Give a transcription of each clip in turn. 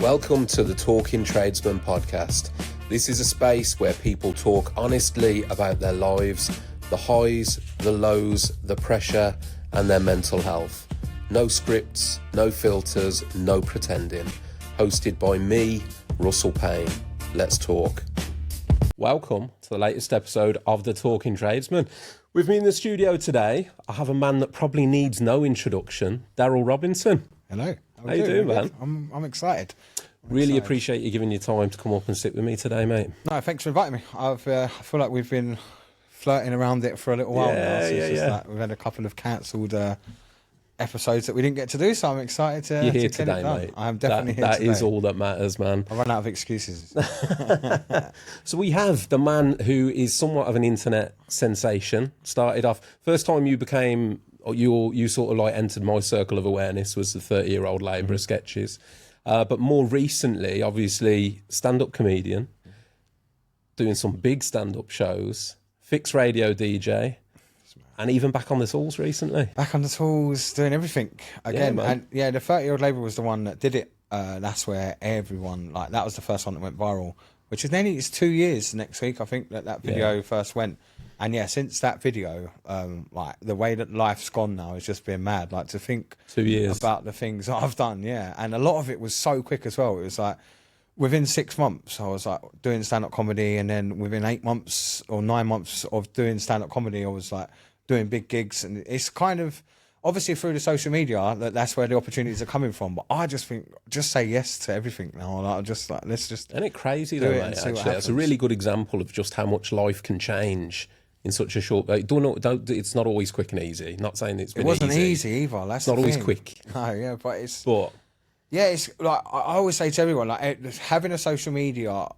Welcome to the Talking Tradesman podcast. This is a space where people talk honestly about their lives, the highs, the lows, the pressure, and their mental health. No scripts, no filters, no pretending. Hosted by me, Russell Payne. Let's talk. Welcome to the latest episode of the Talking Tradesman. With me in the studio today, I have a man that probably needs no introduction, Daryl Robinson. Hello. How you doing, man? I'm excited. Really appreciate you giving your time to come up and sit with me today, mate. No, thanks for inviting me. I feel like we've been flirting around it for a little while now. So it's just like we've had a couple of cancelled episoes that we didn't get to do, so I'm excited to You're here get today, it done. mate. I'm definitely here today. That is today. all that matters, man. I run out of excuses. So we have the man who is somewhat of an internet sensation. Started off, first time you became, or you sort of like entered my circle of awareness was the 30-year-old labourer sketches. But more recently, obviously, stand-up comedian, doing some big stand-up shows, fixed radio DJ, and even back on the tools recently. Back on the tools, doing everything again. Yeah, and yeah, the 30-year-old labourer was the one that did it. That's where everyone, like, that was the first one that went viral, which is nearly, it's 2 years next week, I think, that video first went. And yeah, since that video, like the way that life's gone now has just been mad. Like to think 2 years about the things that I've done, and a lot of it was so quick as well. It was like within 6 months, I was like doing stand-up comedy, and then within 8 months or 9 months of doing stand-up comedy, I was like doing big gigs. And it's kind of obviously through the social media that's where the opportunities are coming from. But I just think just say yes to everything now. Like, just like let's just. Isn't it crazy though, mate? Actually, it's a really good example of just how much life can change in such a short. It's not always quick and easy. Not saying it's been. It wasn't easy either. That's not always thing. Quick. No, yeah, but it's. But yeah, it's like I always say to everyone, like having a social media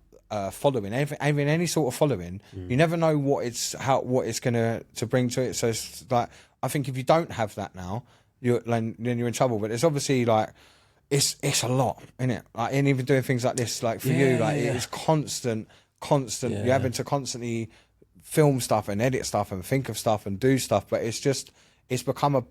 following, having any sort of following, you never know what it's gonna to bring to it. So it's like I think if you don't have that now, then you're in trouble. But it's obviously like it's a lot, isn't it? Like, and even doing things like this, like for you, like it's constant. Yeah. You're having to constantly film stuff and edit stuff and think of stuff and do stuff, but it's become a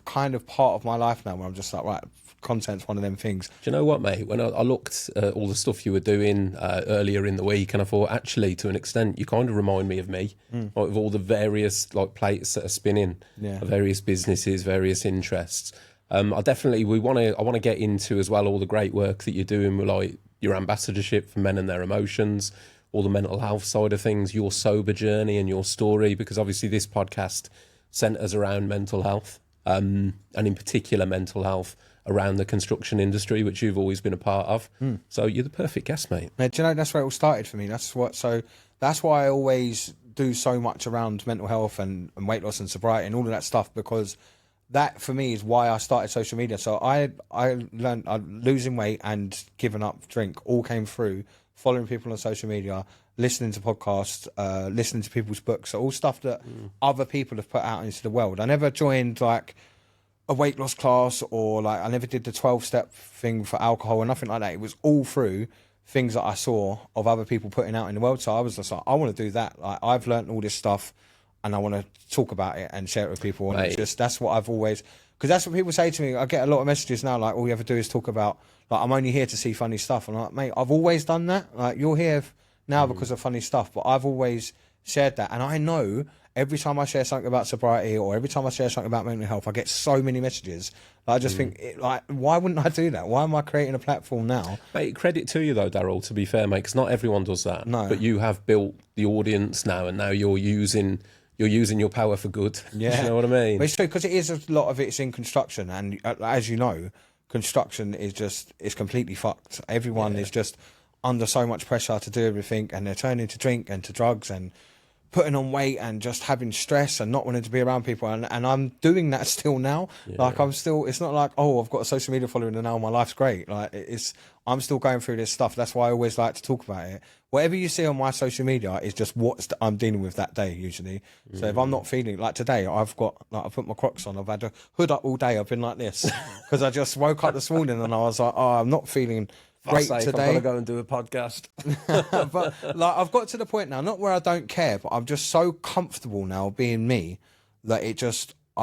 kind of part of my life now where I'm just like, right, content's one of them things. Do you know what, mate? When I looked at all the stuff you were doing earlier in the week, and I thought, actually, to an extent, you kind of remind me of me, like, of all the various like plates that are spinning, various businesses, various interests. I want to get into as well all the great work that you're doing with like your ambassadorship for men and their emotions, all the mental health side of things, your sober journey and your story, because obviously this podcast centres around mental health, and in particular mental health around the construction industry, which you've always been a part of. So you're the perfect guest, mate. Yeah, do you know, that's where it all started for me. That's why I always do so much around mental health and weight loss and sobriety and all of that stuff, because that for me is why I started social media. So I learned losing weight and giving up drink all came through following people on social media, listening to podcasts, listening to people's books, so all stuff that other people have put out into the world. I never joined like a weight loss class, or like I never did the 12-step thing for alcohol or nothing like that. It was all through things that I saw of other people putting out in the world. So I was just like, I want to do that. Like, I've learned all this stuff and I want to talk about it and share it with people. And it's just, that's what I've always, because that's what people say to me. I get a lot of messages now, like, all you ever do is talk about, like, I'm only here to see funny stuff. And I'm like, mate, I've always done that. Like, you're here now because of funny stuff, but I've always shared that. And I know every time I share something about sobriety or every time I share something about mental health, I get so many messages. I just think, like, why wouldn't I do that? Why am I creating a platform now? Mate, credit to you though, Daryl, to be fair, mate, because not everyone does that. No. But you have built the audience now, and now you're using your power for good. Yeah. You know what I mean? But it's true, because it is a lot of it's in construction, and as you know, construction is completely fucked. Everyone is just under so much pressure to do everything, and they're turning to drink and to drugs and putting on weight and just having stress and not wanting to be around people. And I'm doing that still now. Like, it's not like, oh, I've got a social media following and now my life's great. Like, I'm still going through this stuff. That's why I always like to talk about it. Whatever you see on my social media is just what I'm dealing with that day usually. So if I'm not feeling like today, I've put my Crocs on. I've had a hood up all day. I've been like this because I just woke up this morning and I was like, oh, I'm not feeling great today. I've got to go and do a podcast. But like, I've got to the point now, not where I don't care, but I'm just so comfortable now being me that I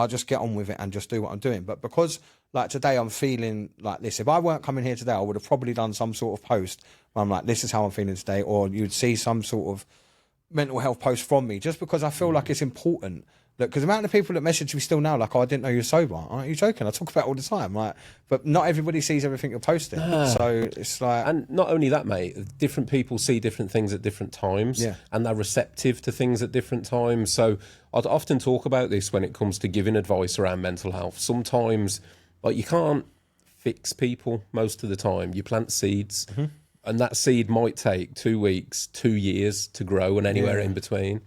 just get on with it and just do what I'm doing. But because like today I'm feeling like this. If I weren't coming here today, I would have probably done some sort of post where I'm like, this is how I'm feeling today, or you'd see some sort of mental health post from me, just because I feel like it's important. Because the amount of people that message me still now, like, oh, I didn't know you were sober. Are you joking? I talk about it all the time. Like, but not everybody sees everything you're posting. So it's like... And not only that, mate, different people see different things at different times, and they're receptive to things at different times. So I'd often talk about this when it comes to giving advice around mental health. Sometimes, like, you can't fix people most of the time. You plant seeds, and that seed might take 2 weeks, 2 years to grow, and anywhere in between.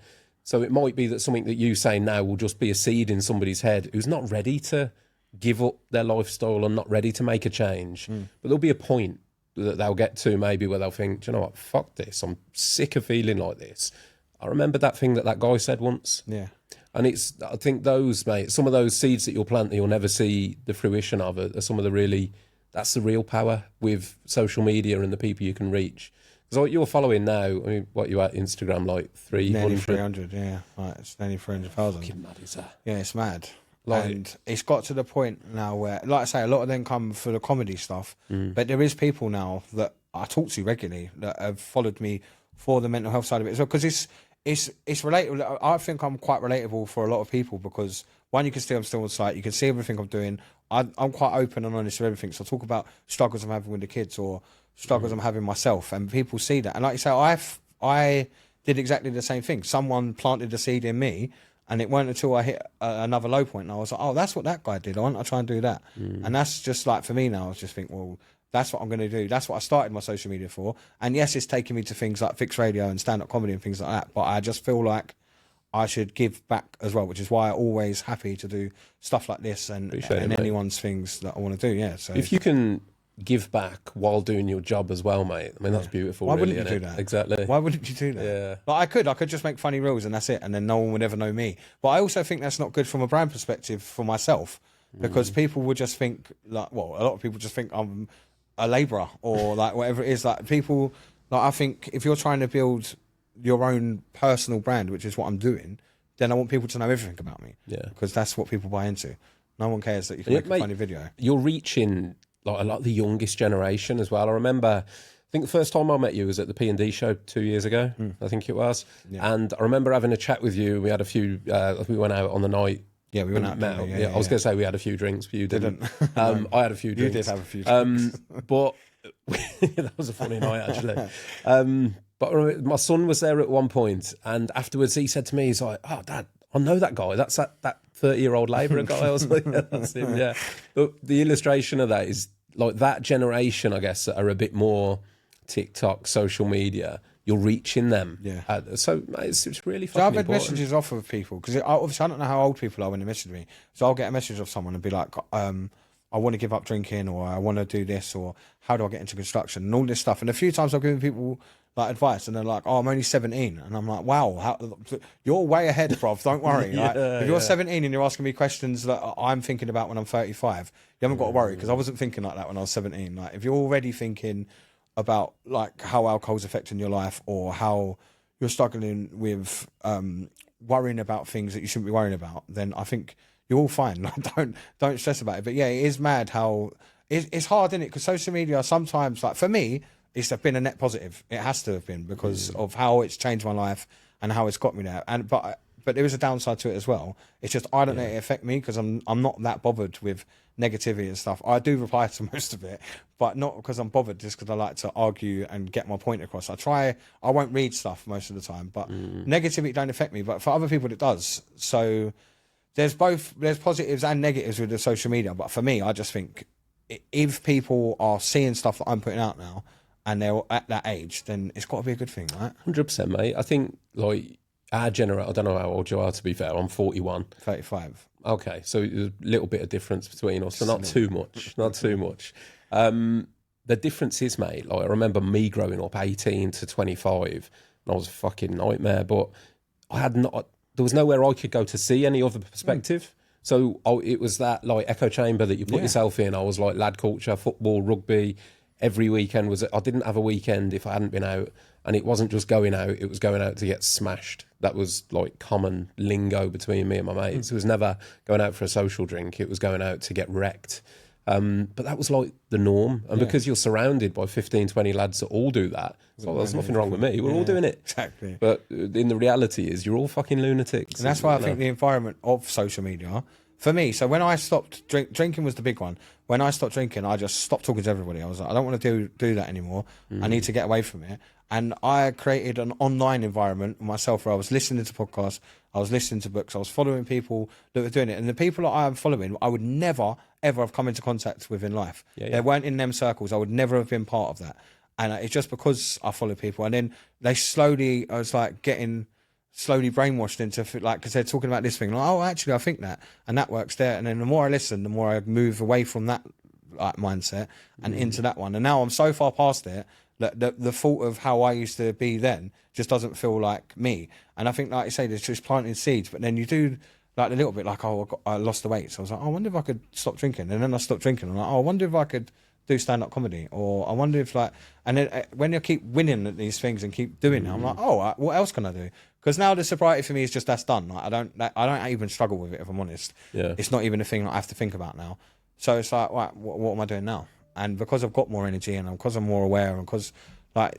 So it might be that something that you say now will just be a seed in somebody's head who's not ready to give up their lifestyle and not ready to make a change. But there'll be a point that they'll get to maybe where they'll think, do you know what, fuck this. I'm sick of feeling like this. I remember that thing that guy said once. Yeah. And I think those, mate, some of those seeds that you'll plant that you'll never see the fruition of are some of that's the real power with social media and the people you can reach. So what you're following now, I mean, what you at Instagram, like 300? Nearly 300, yeah. Like, it's nearly 300,000. Fucking mad, is that? Yeah, it's mad. And it's got to the point now where, like I say, a lot of them come for the comedy stuff, but there is people now that I talk to regularly that have followed me for the mental health side of it as well, because it's relatable. I think I'm quite relatable for a lot of people because, one, you can see I'm still on site, you can see everything I'm doing. I'm quite open and honest with everything, so I talk about struggles I'm having with the kids or struggles I'm having myself, and people see that. And like you say, I did exactly the same thing. Someone planted the seed in me, and it weren't until I hit another low point, and I was like, oh, that's what that guy did. I want to try and do that. And that's just like, for me now, I just think, well, that's what I'm going to do. That's what I started my social media for. And yes, it's taken me to things like Fixed Radio and stand-up comedy and things like that, but I just feel like I should give back as well, which is why I'm always happy to do stuff like this and anyone's things that I want to do. Yeah. So if you can give back while doing your job as well, mate, I mean, that's beautiful. Why really, wouldn't you do that? Exactly. Why wouldn't you do that? Yeah. Like, I could just make funny reels and that's it, and then no one would ever know me. But I also think that's not good from a brand perspective for myself, because people would just think, like, well, a lot of people just think I'm a labourer or like whatever it is. Like, people, like, I think if you're trying to build your own personal brand, which is what I'm doing, then I want people to know everything about me. Yeah. Because that's what people buy into. No one cares that you can make a funny video. You're reaching like a lot of the youngest generation as well. I remember, I think the first time I met you was at the P&D show 2 years ago, I think it was. Yeah. And I remember having a chat with you. We had a few, we went out on the night. Yeah, we went out. I was going to say we had a few drinks, but you didn't. No. I had a few drinks. You did have a few drinks. But that was a funny night, actually. But my son was there at one point, and afterwards he said to me, he's like, oh, Dad, I know that guy. That's that 30-year-old labourer guy. I was like, yeah, that's him, yeah. But the illustration of that is, like, that generation, I guess, that are a bit more TikTok, social media, you're reaching them. Yeah. So it's really fucking So I've had important. messages off of people, because obviously I don't know how old people are when they message me. So I'll get a message of someone and be like, I want to give up drinking, or I want to do this, or how do I get into construction, and all this stuff. And a few times I've given people like advice, and they're like, oh, I'm only 17. And I'm like, wow, you're way ahead, bruv. Don't worry. If you're 17 and you're asking me questions that I'm thinking about when I'm 35, you haven't got to worry, because I wasn't thinking like that when I was 17. Like, if you're already thinking about like how alcohol's affecting your life, or how you're struggling with worrying about things that you shouldn't be worrying about, then I think you're all fine. Like, don't stress about it. But yeah, it is mad how it's hard, isn't it? Because social media sometimes, like, for me, it's been a net positive. It has to have been, because of how it's changed my life and how it's got me there. And but there is a downside to it as well. It's just I don't let it affect me, because I'm not that bothered with negativity and stuff. I do reply to most of it, but not because I'm bothered, just because I like to argue and get my point across. I won't read stuff most of the time, but negativity don't affect me. But for other people, it does. So there's positives and negatives with the social media. But for me, I just think if people are seeing stuff that I'm putting out now, and they're at that age, then it's got to be a good thing, right? 100%, mate. I think, like, our generation, I don't know how old you are, to be fair. I'm 41. 35. Okay, so there's a little bit of difference between us, so not too much. Not too much. The difference is, mate, like, I remember me growing up 18 to 25, and I was a fucking nightmare, but there was nowhere I could go to see any other perspective. So it was that, like, echo chamber that you put yourself in. I was like lad culture, football, rugby. Every weekend I didn't have a weekend if I hadn't been out, and it wasn't just going out, it was going out to get smashed. That was like common lingo between me and my mates. It was never going out for a social drink, it was going out to get wrecked. But that was like the norm. And because you're surrounded by 15, 20 lads that all do that, so there's nothing wrong with me. We're all doing it. Exactly. But in the reality is you're all fucking lunatics. And that's why I think the environment of social media, for me, so when I stopped drinking was the big one. When I stopped drinking, I just stopped talking to everybody. I was like, I don't want to do that anymore. I need to get away from it. And I created an online environment myself where I was listening to podcasts, I was listening to books, I was following people that were doing it. And the people that I am following, I would never, ever have come into contact with in life. They weren't in them circles. I would never have been part of that. And it's just because I follow people. And then they slowly, I was like getting slowly brainwashed into, like, because they're talking about this thing. Like, oh, actually, I think that. And that works there. And then the more I listen, the more I move away from that like mindset and into that one. And now I'm so far past it that the thought of how I used to be then just doesn't feel like me. And I think, like you say, there's just planting seeds. But then you do like a little bit like, oh, I lost the weight. So I was like, oh, I wonder if I could stop drinking. And then I stopped drinking. I'm like, oh, I wonder if I could do stand-up comedy, or I wonder if like, and then when you keep winning at these things and keep doing it, I'm like, oh, what else can I do? Because now the sobriety for me is just that's done. Like, I don't even struggle with it, if I'm honest. It's not even a thing that I have to think about now. So it's like, right, what am I doing now? And because I've got more energy and because I'm more aware and because like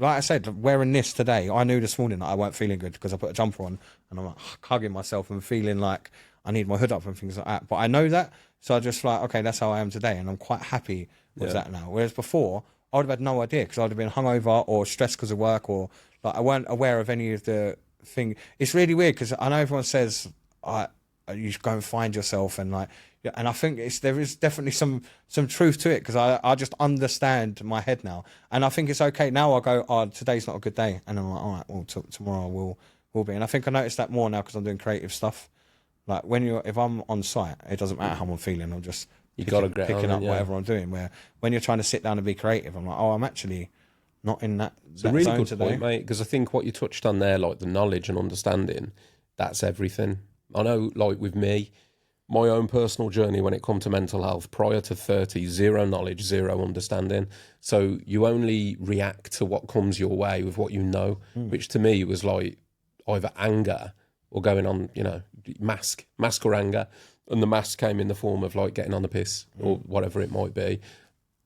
I said, wearing this today, I knew this morning that I weren't feeling good because I put a jumper on and I'm like hugging myself and feeling like I need my hood up and things like that. But I know that. So I just like, okay, that's how I am today. And I'm quite happy with that now. Whereas before, I would have had no idea because I'd have been hungover or stressed because of work, or like I weren't aware of any of the thing. It's really weird because I know everyone says, you should go and find yourself and like, and I think there is definitely some truth to it because I just understand my head now. And I think it's okay. Now I go, oh, today's not a good day. And I'm like, all right, well, tomorrow will be. And I think I noticed that more now because I'm doing creative stuff. Like if I'm on site, it doesn't matter how I'm feeling. I'm just picking up whatever I'm doing. Where when you're trying to sit down and be creative, I'm like, oh, I'm actually not in that. It's a really good point, mate. Because I think what you touched on there, like the knowledge and understanding, that's everything. I know, like with me, my own personal journey when it comes to mental health, prior to 30, zero knowledge, zero understanding. So you only react to what comes your way with what you know, which to me was like either anger or going on, mask or anger. And the mask came in the form of like getting on the piss or whatever it might be.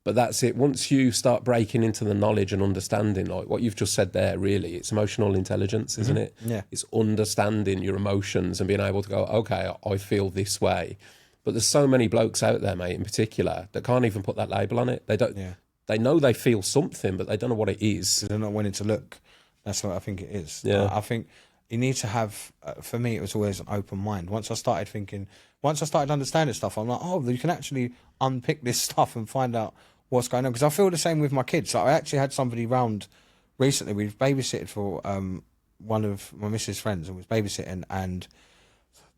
But that's it. Once you start breaking into the knowledge and understanding, like what you've just said there, really, it's emotional intelligence, isn't it? Yeah. It's understanding your emotions and being able to go, okay, I feel this way. But there's so many blokes out there, mate, in particular, that can't even put that label on it. They don't. Yeah. They know they feel something, but they don't know what it is. They're not willing to look. That's what I think it is. Yeah. I think you need to have, for me, it was always an open mind. Once I started understanding stuff, I'm like, oh, you can actually unpick this stuff and find out what's going on. Because I feel the same with my kids. Like, I actually had somebody round recently. We've babysitted for one of my missus' friends and was babysitting, and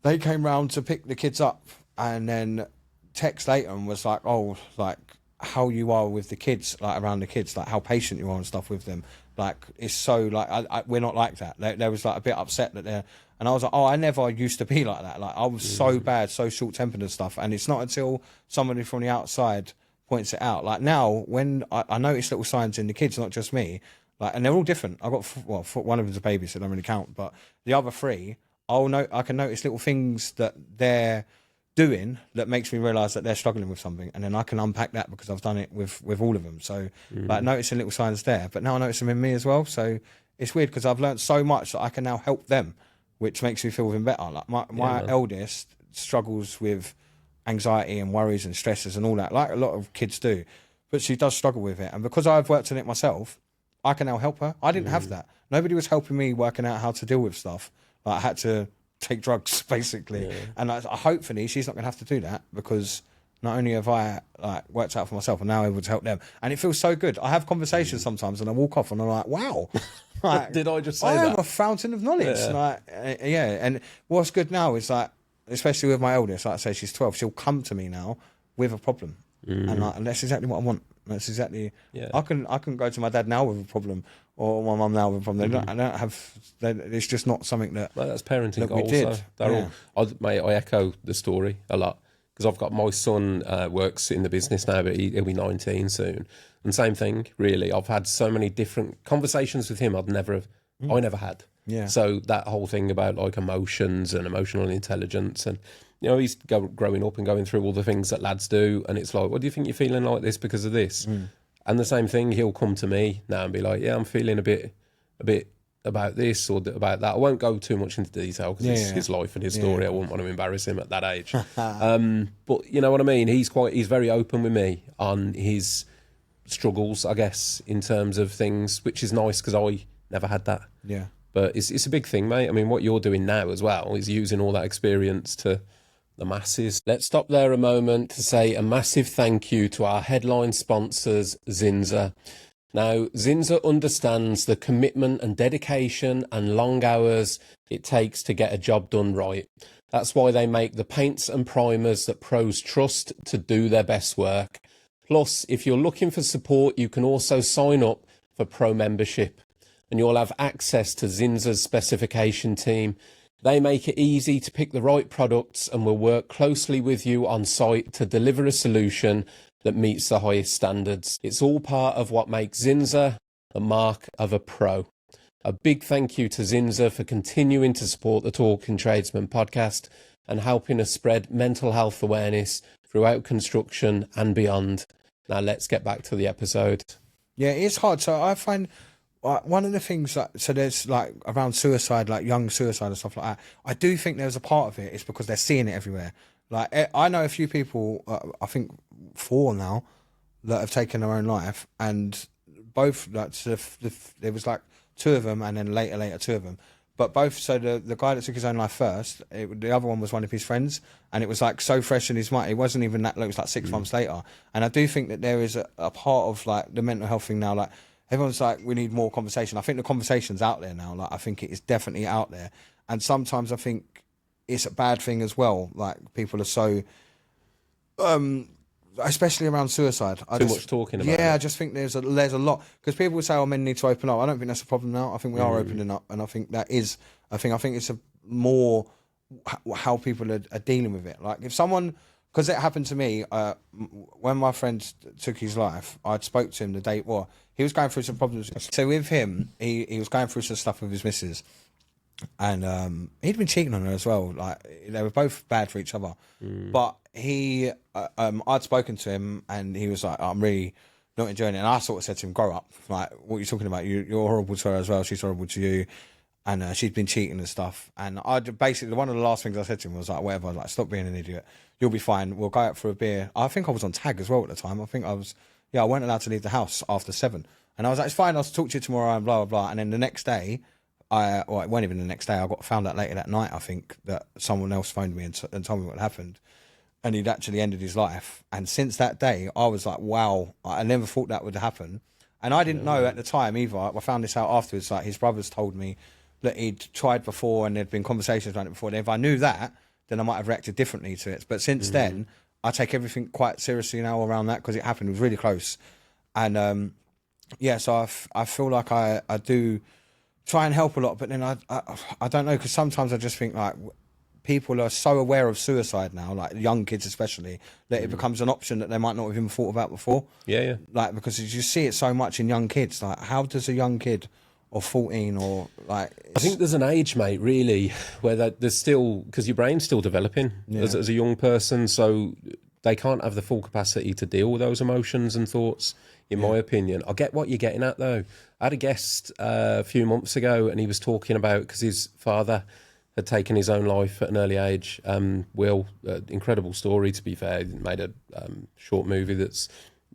they came round to pick the kids up and then text later and was like, oh, like how you are with the kids, like around the kids, like how patient you are and stuff with them. Like, it's so, like, we're not like that. They was, like, a bit upset that they're... And I was like, oh, I never used to be like that. Like, I was so bad, so short-tempered and stuff. And it's not until somebody from the outside points it out. Like, now, when I notice little signs in the kids, not just me, like, and they're all different. I got, one of them's a baby, so it don't really count. But the other three, I can notice little things that they're doing that makes me realise that they're struggling with something, and then I can unpack that because I've done it with all of them. So like noticing little signs there, but now I notice them in me as well. So it's weird because I've learned so much that I can now help them, which makes me feel even better. Like my eldest struggles with anxiety and worries and stresses and all that, like a lot of kids do, but she does struggle with it. And because I've worked on it myself, I can now help her. I didn't have that. Nobody was helping me working out how to deal with stuff. Like, I had to take drugs basically, and hopefully she's not going to have to do that, because not only have I like worked out for myself, and now able to help them, and it feels so good. I have conversations sometimes, and I walk off, and I'm like, wow, like, did I just say I that? am a fountain of knowledge. Like, and what's good now is like, especially with my eldest, like I say, she's 12. She'll come to me now with a problem, and that's exactly what I want. That's exactly. I can go to my dad now with a problem, or my mum now with a problem. I don't have. It's just not something that. Well, that's parenting goals. We did. Daryl, I echo the story a lot, because I've got my son works in the business now, but he'll be 19 soon, and same thing. Really, I've had so many different conversations with him I never had. Yeah. So that whole thing about like emotions and emotional intelligence, and you know, he's growing up and going through all the things that lads do, and it's like, what do you think you're feeling like this because of this? And the same thing, he'll come to me now and be like, yeah, I'm feeling a bit about this or about that. I won't go too much into detail because it's his life and his story. I wouldn't want to embarrass him at that age. But you know what I mean? He's very open with me on his struggles, I guess, in terms of things, which is nice because I never had that. Yeah. But it's a big thing, mate. I mean, what you're doing now as well is using all that experience to the masses. Let's stop there a moment to say a massive thank you to our headline sponsors, Zinza. Now, Zinza understands the commitment and dedication and long hours it takes to get a job done right. That's why they make the paints and primers that pros trust to do their best work. Plus, if you're looking for support, you can also sign up for pro membership and you'll have access to Zinza's specification team. They make it easy to pick the right products and will work closely with you on site to deliver a solution that meets the highest standards. It's all part of what makes Zinza the mark of a pro. A big thank you to Zinza for continuing to support the Talking Tradesman podcast and helping us spread mental health awareness throughout construction and beyond. Now let's get back to the episode. Yeah, it's hard. So I find one of the things that, so there's like around suicide, like young suicide and stuff like that, I do think there's a part of it is because they're seeing it everywhere. Like, I know a few people, I think 4 now, that have taken their own life, and both, like, there was like 2 of them, and then later 2 of them. But both, so the guy that took his own life first, the other one was one of his friends, and it was like so fresh in his mind. It wasn't even that long, it was like 6 months later. And I do think that there is a part of like the mental health thing now, like everyone's like, we need more conversation. I think the conversation's out there now. Like, I think it is definitely out there. And sometimes I think it's a bad thing as well. Like, people are so, especially around suicide. Too much talking about it. Yeah, I just think there's a lot. Because people would say, oh, men need to open up. I don't think that's a problem now. I think we are opening up. And I think that is a thing. I think it's a more how people are dealing with it. Like, if someone, because it happened to me, when my friend took his life, I spoke to him the day, well, he was going through some problems. So with him, he was going through some stuff with his missus. And he'd been cheating on her as well. Like, they were both bad for each other. But I'd spoken to him, and he was like, I'm really not enjoying it. And I sort of said to him, grow up. Like, what are you talking about? You're horrible to her as well. She's horrible to you. And she's been cheating and stuff. And I basically, one of the last things I said to him was like, whatever, like, stop being an idiot. You'll be fine. We'll go out for a beer. I think I was on tag as well at the time. I think I weren't allowed to leave the house after 7. And I was like, it's fine. I'll talk to you tomorrow and blah, blah, blah. And then the next day, it wasn't even the next day. I found out later that night, I think, that someone else phoned me and told me what happened. And he'd actually ended his life. And since that day, I was like, wow, I never thought that would happen. And I didn't know at the time either. I found this out afterwards. Like, his brothers told me that he'd tried before and there'd been conversations around it before. And if I knew that, then I might have reacted differently to it. But since then, I take everything quite seriously now around that, because it happened. It was really close. And so I feel like I do try and help a lot, but then I don't know, because sometimes I just think like people are so aware of suicide now, like young kids especially, that it becomes an option that they might not have even thought about before. Yeah. Like, because you see it so much in young kids. Like, how does a young kid or 14 or like... I think there's an age, mate, really, where there's still... Because your brain's still developing as a young person, so they can't have the full capacity to deal with those emotions and thoughts, in my opinion. I get what you're getting at, though. I had a guest a few months ago, and he was talking about, because his father had taken his own life at an early age. Will, incredible story, to be fair. He made a short movie that's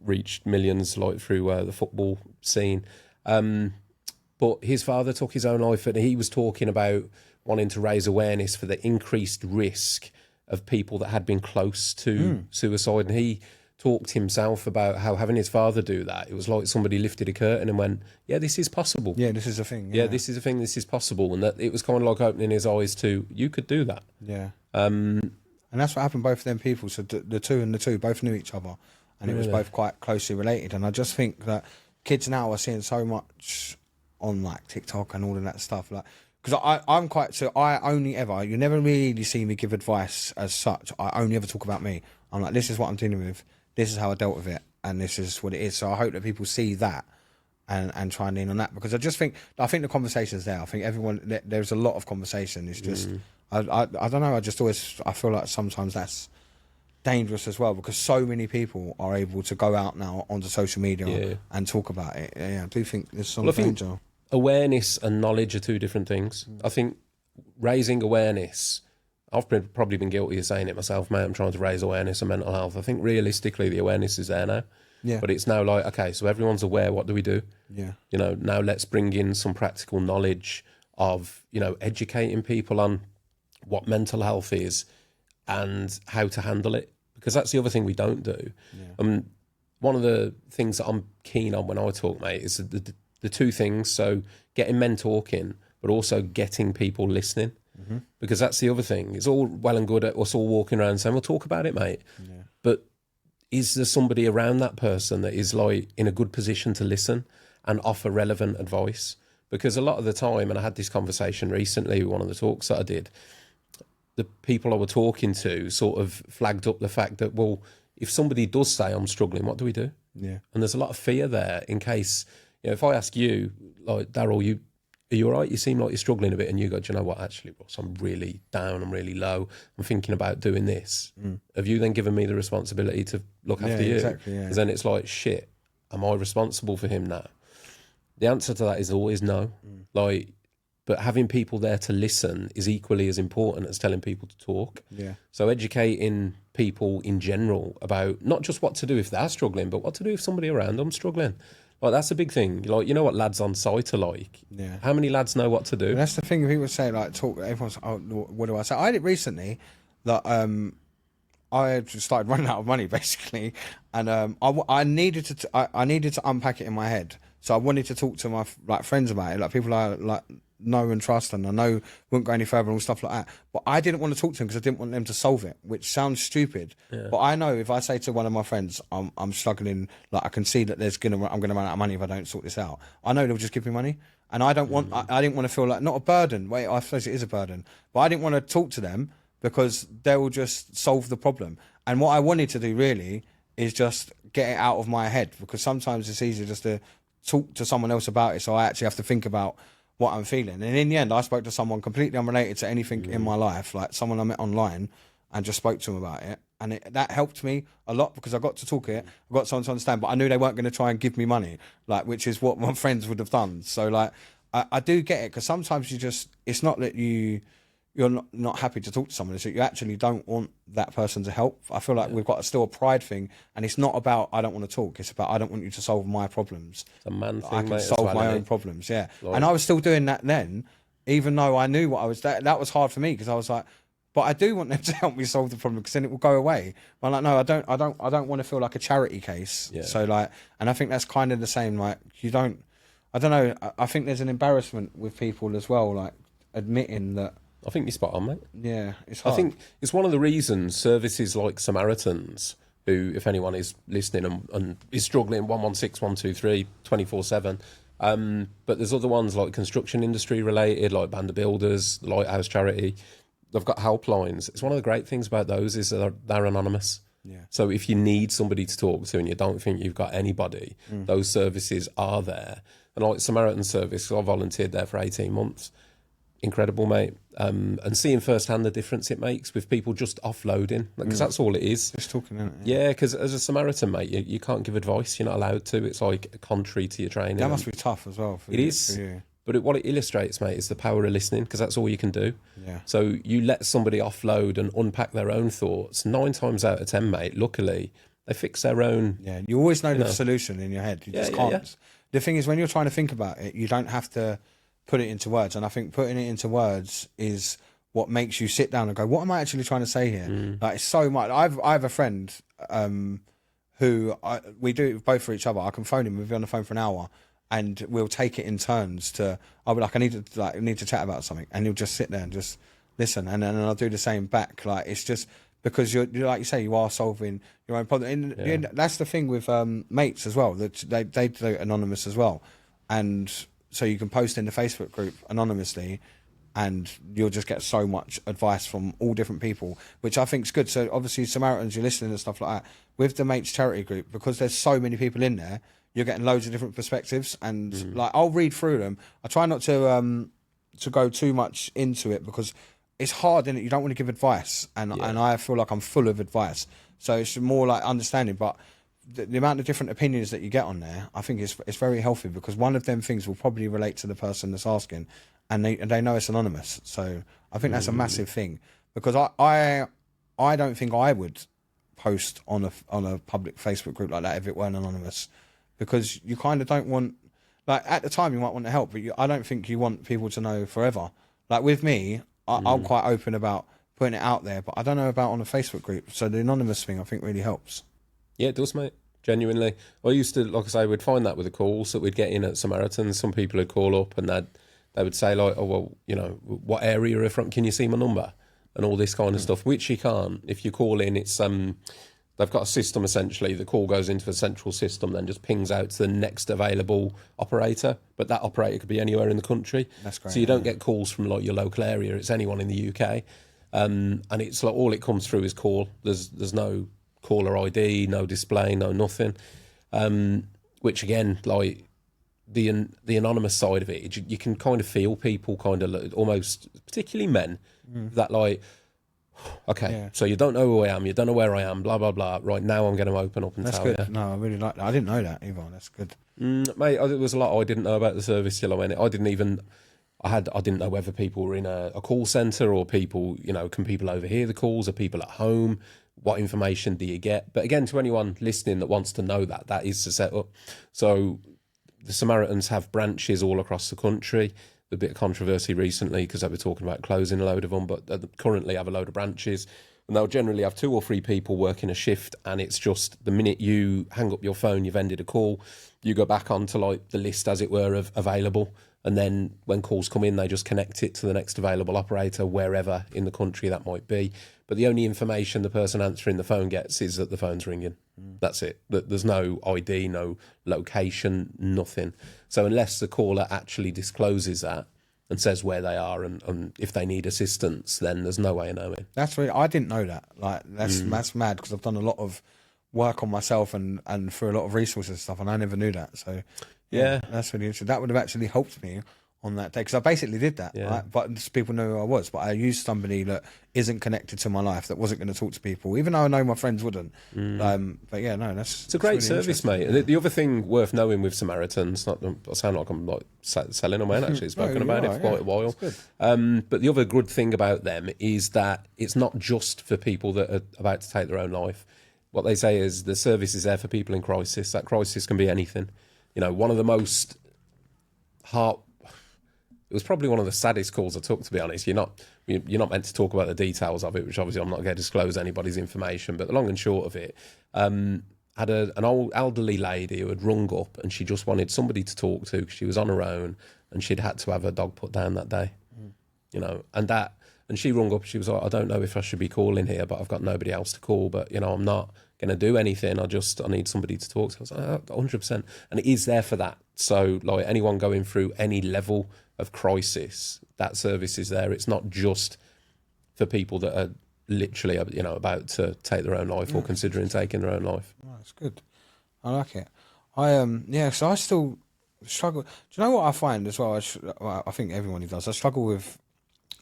reached millions, like, through the football scene. But his father took his own life, and he was talking about wanting to raise awareness for the increased risk of people that had been close to suicide. And he talked himself about how having his father do that, it was like somebody lifted a curtain and went, yeah, this is possible. Yeah, this is a thing. Yeah, this is a thing, this is possible. And that it was kind of like opening his eyes to, you could do that. Yeah. And that's what happened, both of them people. So the two both knew each other, and it was both quite closely related. And I just think that kids now are seeing so much on like TikTok and all of that stuff, like, because I only ever, you never really see me give advice as such. I only ever talk about me. I'm like, this is what I'm dealing with, this is how I dealt with it, and this is what it is. So I hope that people see that and try and lean on that, because I think the conversation's there. I think there's a lot of conversation. It's just I don't know. I feel like sometimes that's dangerous as well, because so many people are able to go out now onto social media and talk about it. Yeah, I do think there's some danger. Awareness and knowledge are two different things. I think raising awareness, I've probably been guilty of saying it myself, mate. I'm trying to raise awareness of mental health. I think realistically the awareness is there now. Yeah. But it's now like, okay, so everyone's aware, what do we do? Yeah. You know, now let's bring in some practical knowledge of, you know, educating people on what mental health is and how to handle it. Because that's the other thing we don't do. Yeah. One of the things that I'm keen on when I talk, mate, is the two things. So getting men talking, but also getting people listening. Mm-hmm. Because that's the other thing. It's all well and good at us all walking around saying, we'll talk about it, mate. Yeah. But is there somebody around that person that is like in a good position to listen and offer relevant advice? Because a lot of the time, and I had this conversation recently with one of the talks that I did, the people I were talking to sort of flagged up the fact that, well, if somebody does say I'm struggling, what do we do? Yeah. And there's a lot of fear there in case, you know, if I ask you, like, Daryl, are you all right? You seem like you're struggling a bit, and you go, do you know what, actually, Ross, I'm really down, I'm really low, I'm thinking about doing this. Have you then given me the responsibility to look after you? Exactly, yeah. Because then it's like, shit, am I responsible for him now? The answer to that is always no. But having people there to listen is equally as important as telling people to talk. Yeah. So educating people in general about not just what to do if they're struggling, but what to do if somebody around them's struggling. Like, that's a big thing. Like, you know what lads on site are like? Yeah. How many lads know what to do? And that's the thing. People say, like, talk. Everyone's, oh, what do I say? I had it recently that I just started running out of money, basically, and I needed to unpack it in my head. So I wanted to talk to my friends about it, like people I like know and trust, and I know wouldn't go any further and stuff like that. But I didn't want to talk to them because I didn't want them to solve it, which sounds stupid. Yeah. But I know if I say to one of my friends, I'm struggling, like I can see that I'm gonna run out of money if I don't sort this out. I know they'll just give me money, and I don't want. I didn't want to feel like, not a burden. Wait, I suppose it is a burden, but I didn't want to talk to them because they will just solve the problem. And what I wanted to do really is just get it out of my head, because sometimes it's easier just to talk to someone else about it, so I actually have to think about what I'm feeling. And in the end, I spoke to someone completely unrelated to anything in my life, like someone I met online, and just spoke to them about it. And that helped me a lot, because I got to talk it, I got someone to understand, but I knew they weren't going to try and give me money, like, which is what my friends would have done. So, like, I do get it, because sometimes it's not that you're not happy to talk to someone, it's that you actually don't want that person to help. I feel like we've got still a pride thing, and it's not about I don't want to talk, it's about I don't want you to solve my problems. It's a man thing, I can solve my own problems, yeah. Like, and I was still doing that then, even though I knew what I was, that was hard for me, because I was like, but I do want them to help me solve the problem, because then it will go away. But I'm like, no, I don't want to feel like a charity case. Yeah. So, like, and I think that's kind of the same, like, I don't know, I think there's an embarrassment with people as well, like admitting that. I think you're spot on, mate. Yeah, it's hard. I think it's one of the reasons services like Samaritans, who, if anyone is listening and is struggling, 116 123 24/7. But there's other ones like construction industry related, like Band of Builders, the Lighthouse Charity. They've got helplines. It's one of the great things about those is that they're anonymous. Yeah. So if you need somebody to talk to and you don't think you've got anybody, those services are there. And like Samaritan Service, I volunteered there for 18 months. Incredible, mate. And seeing firsthand the difference it makes with people just offloading, because that's all it is. Just talking, isn't it? Yeah, because as a Samaritan, mate, you can't give advice. You're not allowed to. It's like contrary to your training. That must be tough as well. It is. For you. But what it illustrates, mate, is the power of listening, because that's all you can do. Yeah. So you let somebody offload and unpack their own thoughts. 9 times out of 10, mate, luckily, they fix their own. Yeah, you always know the solution in your head. You just can't. Yeah. The thing is, when you're trying to think about it, you don't have to put it into words, and I think putting it into words is what makes you sit down and go, what am I actually trying to say here? Like, it's so much. I have a friend who we do it both for each other. I can phone him, we'll be on the phone for an hour, and we'll take it in turns. I'll be like, I need to chat about something, and he'll just sit there and just listen, and then I'll do the same back. Like, it's just because you're like you say, you are solving your own problem. And that's the thing with mates as well, that they do it anonymous as well, and so you can post in the Facebook group anonymously, and you'll just get so much advice from all different people, which I think is good. So obviously Samaritans, you're listening and stuff like that, with the mates charity group, because there's so many people in there, you're getting loads of different perspectives, and like I'll read through them. I try not to go too much into it because it's hard, and you don't want to give advice, and I feel like I'm full of advice, so it's more like understanding. But the amount of different opinions that you get on there, I think it's very healthy, because one of them things will probably relate to the person that's asking, and they know it's anonymous. So I think that's a massive thing, because I don't think I would post on a public Facebook group like that if it weren't anonymous, because you kind of don't want, like, at the time you might want to help, but I don't think you want people to know forever. Like with me, I'm quite open about putting it out there, but I don't know about on a Facebook group. So the anonymous thing, I think, really helps. Yeah, it does, mate. Genuinely. I used to, like I say, we'd find that with the calls that we'd get in at Samaritans. Some people would call up and they would say, like, oh, well, you know, what area are you from? Can you see my number? And all this kind of stuff, which you can't. If you call in, it's they've got a system, essentially. The call goes into a central system, then just pings out to the next available operator. But that operator could be anywhere in the country. That's great. So you don't get calls from, like, your local area. It's anyone in the UK. And it's like all it comes through is call. There's no caller ID, no display, no nothing. Which, again, like, the anonymous side of it, you can kind of feel people kind of almost, particularly men, that like, okay, so you don't know who I am, you don't know where I am, blah, blah, blah. Right, now I'm going to open up and That's tell good. you. No, I really like that. I didn't know that either. That's good. Mate, there was a lot I didn't know about the service till I went. I didn't know whether people were in a call centre or people, you know, can people overhear the calls? Are people at home? What information do you get? But again, to anyone listening that wants to know that is the setup. So the Samaritans have branches all across the country. A bit of controversy recently because they were talking about closing a load of them, but they currently have a load of branches, and they'll generally have 2 or 3 people working a shift, and it's just the minute you hang up your phone, you've ended a call, you go back onto, like, the list, as it were, of available, and then when calls come in, they just connect it to the next available operator wherever in the country that might be. But the only information the person answering the phone gets is that the phone's ringing. That's it. There's no ID, no location, nothing. So unless the caller actually discloses that and says where they are and if they need assistance, then there's no way of knowing. That's really, I didn't know that. Like, that's mad, because I've done a lot of work on myself and through a lot of resources and stuff, and I never knew that. So yeah, that's really interesting. That would have actually helped me on that day, because I basically did that, right? But just people know who I was, but I used somebody that isn't connected to my life, that wasn't going to talk to people, even though I know my friends wouldn't. But yeah, no, it's a great really service, mate. And the other thing worth knowing with Samaritans, I sound like I'm like selling them, I ain't actually spoken about it for quite a while. But the other good thing about them is that it's not just for people that are about to take their own life. What they say is the service is there for people in crisis. That crisis can be anything. You know, one of the most it was probably one of the saddest calls I took, to be honest. You're not meant to talk about the details of it, which obviously I'm not going to disclose anybody's information. But the long and short of it, had an old elderly lady who had rung up, and she just wanted somebody to talk to because she was on her own, and she'd had to have her dog put down that day. You know, and she rung up. She was like, I don't know if I should be calling here, but I've got nobody else to call. But, you know, I'm not going to do anything. I need somebody to talk to. I was like, 100%. And it is there for that. So, like, anyone going through any level of crisis, that service is there. It's not just for people that are literally, you know, about to take their own life or considering taking their own life. Oh, that's good. I like it. So I still struggle. Do you know what I find as well? I think everyone does. I struggle with.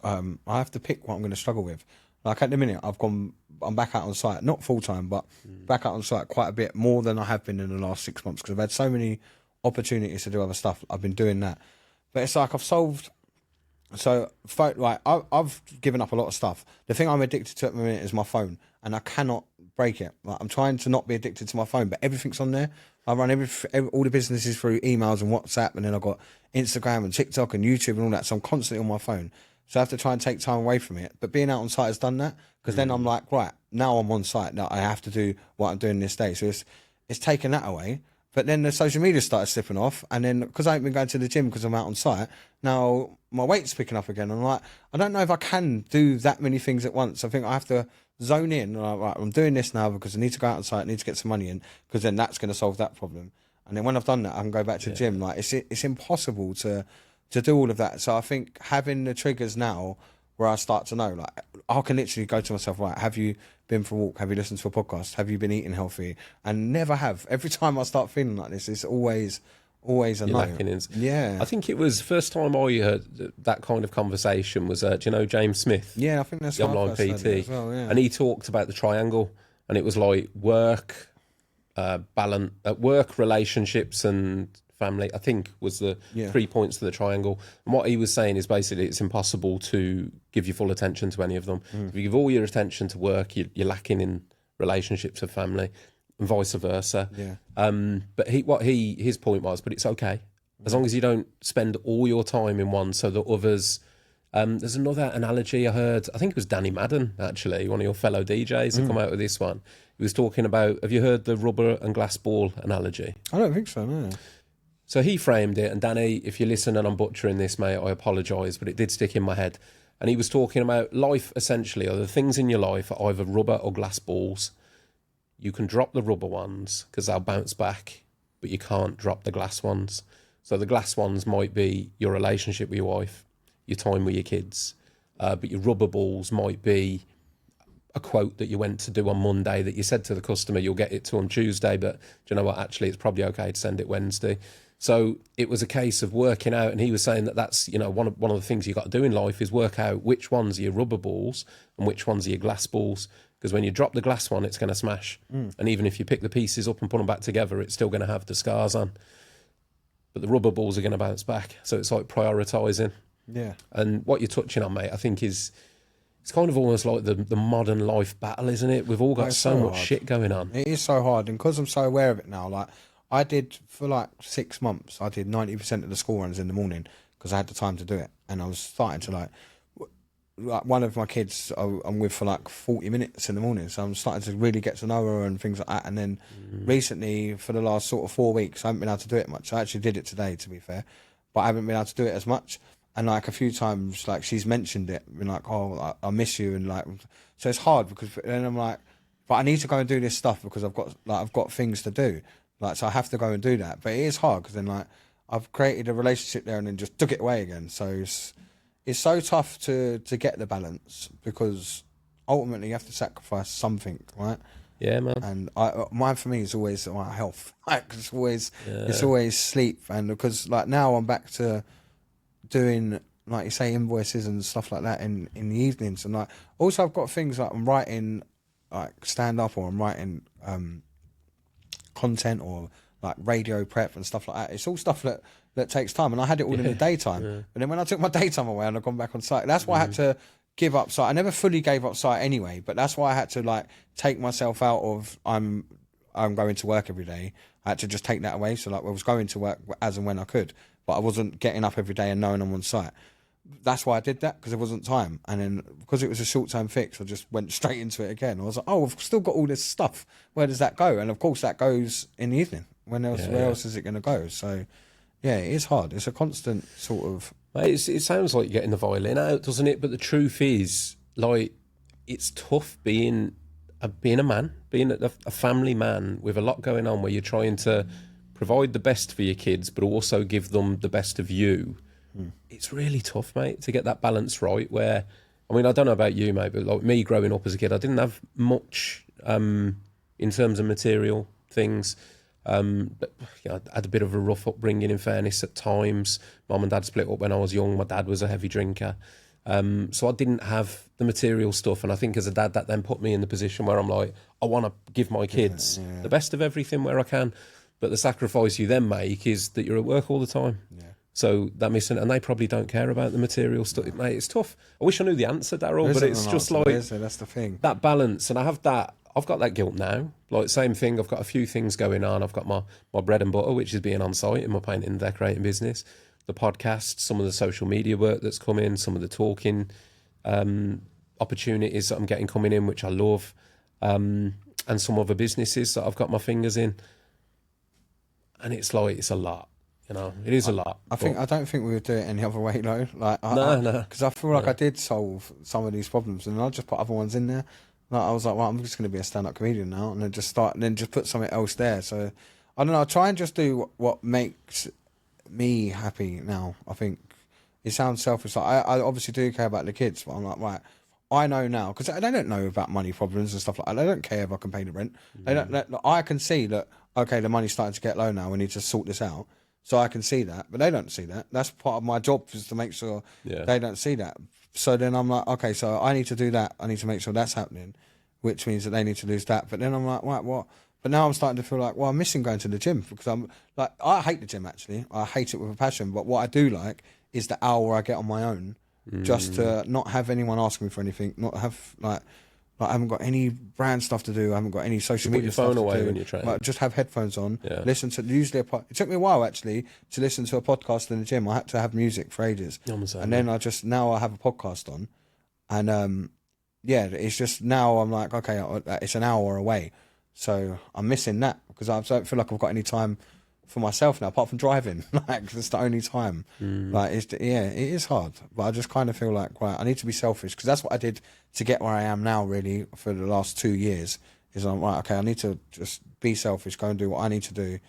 I have to pick what I'm going to struggle with. Like at the minute, I'm back out on site, not full time, but back out on site quite a bit more than I have been in the last 6 months, because I've had so many opportunities to do other stuff. I've been doing that, but it's like I've solved. So, like, I've given up a lot of stuff. The thing I'm addicted to at the minute is my phone, and I cannot break it. Like, I'm trying to not be addicted to my phone, but everything's on there. I run all the businesses through emails and WhatsApp, and then I've got Instagram and TikTok and YouTube and all that. So I'm constantly on my phone. So I have to try and take time away from it. But being out on site has done that, because then I'm like, right, now I'm on site. Now I have to do what I'm doing this day. So it's taken that away. But then the social media started slipping off. And then because I ain't been going to the gym because I'm out on site, now my weight's picking up again. I'm like, I don't know if I can do that many things at once. I think I have to zone in. Like, right, I'm doing this now because I need to go out on site, I need to get some money in, because then that's going to solve that problem. And then when I've done that, I can go back to the gym. Like, it's impossible to do all of that. So I think having the triggers now where I start to know, like, I can literally go to myself, right, have you been for a walk? Have you listened to a podcast? Have you been eating healthy? And never have. Every time I start feeling like this, it's always a no. Lacking in. Yeah. I think it was first time I heard that kind of conversation was, do you know James Smith? Yeah, I think that's the what online I first PT. heard it as well, yeah. And he talked about the triangle, and it was like work, balance, work, relationships, and family, I think, was the 3 points to the triangle. And what he was saying is basically it's impossible to give your full attention to any of them. If you give all your attention to work, you're lacking in relationships or family, and vice versa. But his point was, but it's okay as long as you don't spend all your time in one, so that others. There's another analogy I heard. I think it was Danny Madden, actually, one of your fellow DJs, that come out with this one. He was talking about. Have you heard the rubber and glass ball analogy? I don't think so. No. So he framed it, and Danny, if you listen and I'm butchering this, mate, I apologise, but it did stick in my head. And he was talking about life, essentially, or the things in your life are either rubber or glass balls. You can drop the rubber ones because they'll bounce back, but you can't drop the glass ones. So the glass ones might be your relationship with your wife, your time with your kids, but your rubber balls might be a quote that you went to do on Monday that you said to the customer you'll get it to on Tuesday, but do you know what, actually it's probably okay to send it Wednesday. So it was a case of working out, and he was saying that that's, you know, one of the things you got to do in life is work out which ones are your rubber balls and which ones are your glass balls, because when you drop the glass one, it's going to smash. And even if you pick the pieces up and put them back together, it's still going to have the scars on. But the rubber balls are going to bounce back. So it's like prioritising. Yeah. And what you're touching on, mate, I think is, it's kind of almost like the modern life battle, isn't it? We've all got so much shit going on. It is so hard, and because I'm so aware of it now, like, I did for like 6 months, I did 90% of the school runs in the morning because I had the time to do it. And I was starting to like one of my kids I'm with for like 40 minutes in the morning. So I'm starting to really get to know her and things like that. And then recently, for the last sort of 4 weeks, I haven't been able to do it much. I actually did it today, to be fair, but I haven't been able to do it as much. And like a few times, like she's mentioned it, been like, oh, I miss you. And like, so it's hard because then I'm like, but I need to go and do this stuff because I've got things to do. Like, so I have to go and do that. But it is hard because then, like, I've created a relationship there and then just took it away again. So it's so tough to get the balance because ultimately you have to sacrifice something, right? Yeah, man. And mine for me is always my health. Like, it's always sleep. And because like now I'm back to doing, like you say, invoices and stuff like that in the evenings. And like, also I've got things like I'm writing like stand up, or I'm writing content, or like radio prep and stuff like that. It's all stuff that takes time, and I had it all in the daytime. But then when I took my daytime away and I've gone back on site, that's why I had to give up site. I never fully gave up site anyway, but that's why I had to like take myself out of I'm going to work every day. I had to just take that away. So like I was going to work as and when I could, but I wasn't getting up every day and knowing I'm on site. That's why I did that, because there wasn't time. And then because it was a short-term fix, I just went straight into it again. I was like, oh, I've still got all this stuff. Where does that go? And of course that goes in the evening. Where else is it going to go? So yeah, it is hard. It's a constant sort of... Mate, it sounds like you're getting the violin out, doesn't it? But the truth is, like, it's tough being a man, being a family man with a lot going on, where you're trying to provide the best for your kids, but also give them the best of you. It's really tough, mate, to get that balance right. Where, I mean, I don't know about you, mate, but like me growing up as a kid, I didn't have much in terms of material things. But you know, I had a bit of a rough upbringing, in fairness, at times. Mum and dad split up when I was young. My dad was a heavy drinker. So I didn't have the material stuff. And I think as a dad, that then put me in the position where I'm like, I want to give my kids the best of everything where I can. But the sacrifice you then make is that you're at work all the time. Yeah. So that missing, and they probably don't care about the material stuff. Mate, it's tough. I wish I knew the answer, Daryl, but it's just like that's the thing. That balance, and I have that. I've got that guilt now. Like, same thing. I've got a few things going on. I've got my bread and butter, which is being on site in my painting and decorating business, the podcast, some of the social media work that's come in, some of the talking opportunities that I'm getting coming in, which I love, and some other businesses that I've got my fingers in. And it's like, it's a lot. You know, it is a lot. I don't think we would do it any other way, though. Like, no, because I feel like I did solve some of these problems, and I just put other ones in there. Like, I was like, well, I'm just going to be a stand-up comedian now, and then just put something else there. So I don't know. I try and just do what makes me happy now. I think it sounds selfish. Like I obviously do care about the kids, but I'm like, right, I know now, because they don't know about money problems and stuff like that. They don't care if I can pay the rent. They don't. I can see that. Okay, the money's starting to get low now. We need to sort this out. So I can see that, but they don't see that. That's part of my job, is to make sure they don't see that. So then I'm like, okay, so I need to do that. I need to make sure that's happening, which means that they need to lose that. But then I'm like, right, what? But now I'm starting to feel like, well, I'm missing going to the gym, because I'm like, I hate the gym actually. I hate it with a passion. But what I do like is the hour I get on my own, just to not have anyone ask me for anything, not have like I haven't got any brand stuff to do. I haven't got any social media stuff to do. Put your phone away when you're training. Like, just have headphones on. Yeah. Listen to usually. It took me a while actually to listen to a podcast in the gym. I had to have music for ages, and then now I have a podcast on, and it's just now I'm like, okay, it's an hour away, so I'm missing that because I don't feel like I've got any time for myself now, apart from driving. Like, it's the only time. Like, it is hard, but I just kind of feel like, right, I need to be selfish, because that's what I did to get where I am now, really, for the last 2 years. Is I'm like, okay, I need to just be selfish, go and do what I need to do,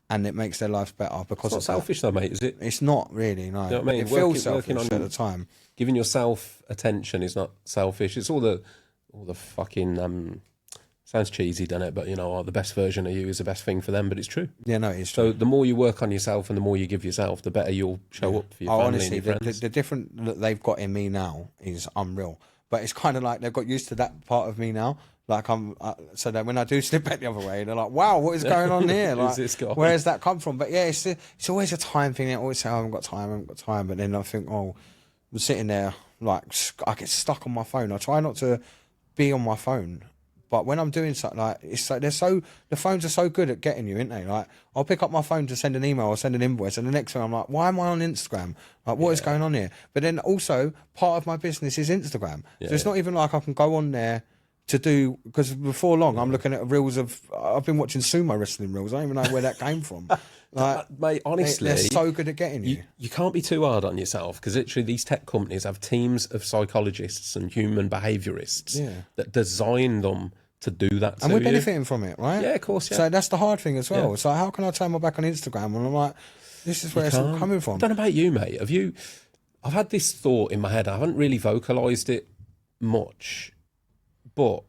and it makes their lives better. Because it's not selfish, though, mate, is it? It's not really. No, you know what I mean? It feels selfish at the time. Giving yourself attention is not selfish. It's all the fucking. Sounds cheesy, doesn't it? But, the best version of you is the best thing for them, but it's true. Yeah, no, it is true. So the more you work on yourself and the more you give yourself, the better you'll show up for your family and your friends. The different that they've got in me now is unreal. But it's kind of like they've got used to that part of me now. Like, so that when I do slip back the other way, they're like, wow, what is going on here? Like, where has that come from? But yeah, it's always a time thing. They always say, I haven't got time. But then I think, I'm sitting there, like, I get stuck on my phone. I try not to be on my phone. But when I'm doing something, like, it's like the phones are so good at getting you, aren't they? Like, I'll pick up my phone to send an email or send an invoice, and the next thing I'm like, why am I on Instagram? Like, what is going on here? But then also, part of my business is Instagram. So it's not even like I can go on there to do, because before long, I'm looking at reels I've been watching sumo wrestling reels. I don't even know where that came from. Like, mate, honestly, they're so good at getting you. You can't be too hard on yourself, because literally these tech companies have teams of psychologists and human behaviourists that design them to do that. And we're benefiting from it, right? Yeah, of course. Yeah. So that's the hard thing as well. So how can I turn my back on Instagram when I'm like, this is where it's all coming from? I don't know about you, mate. I've had this thought in my head. I haven't really vocalised it much, but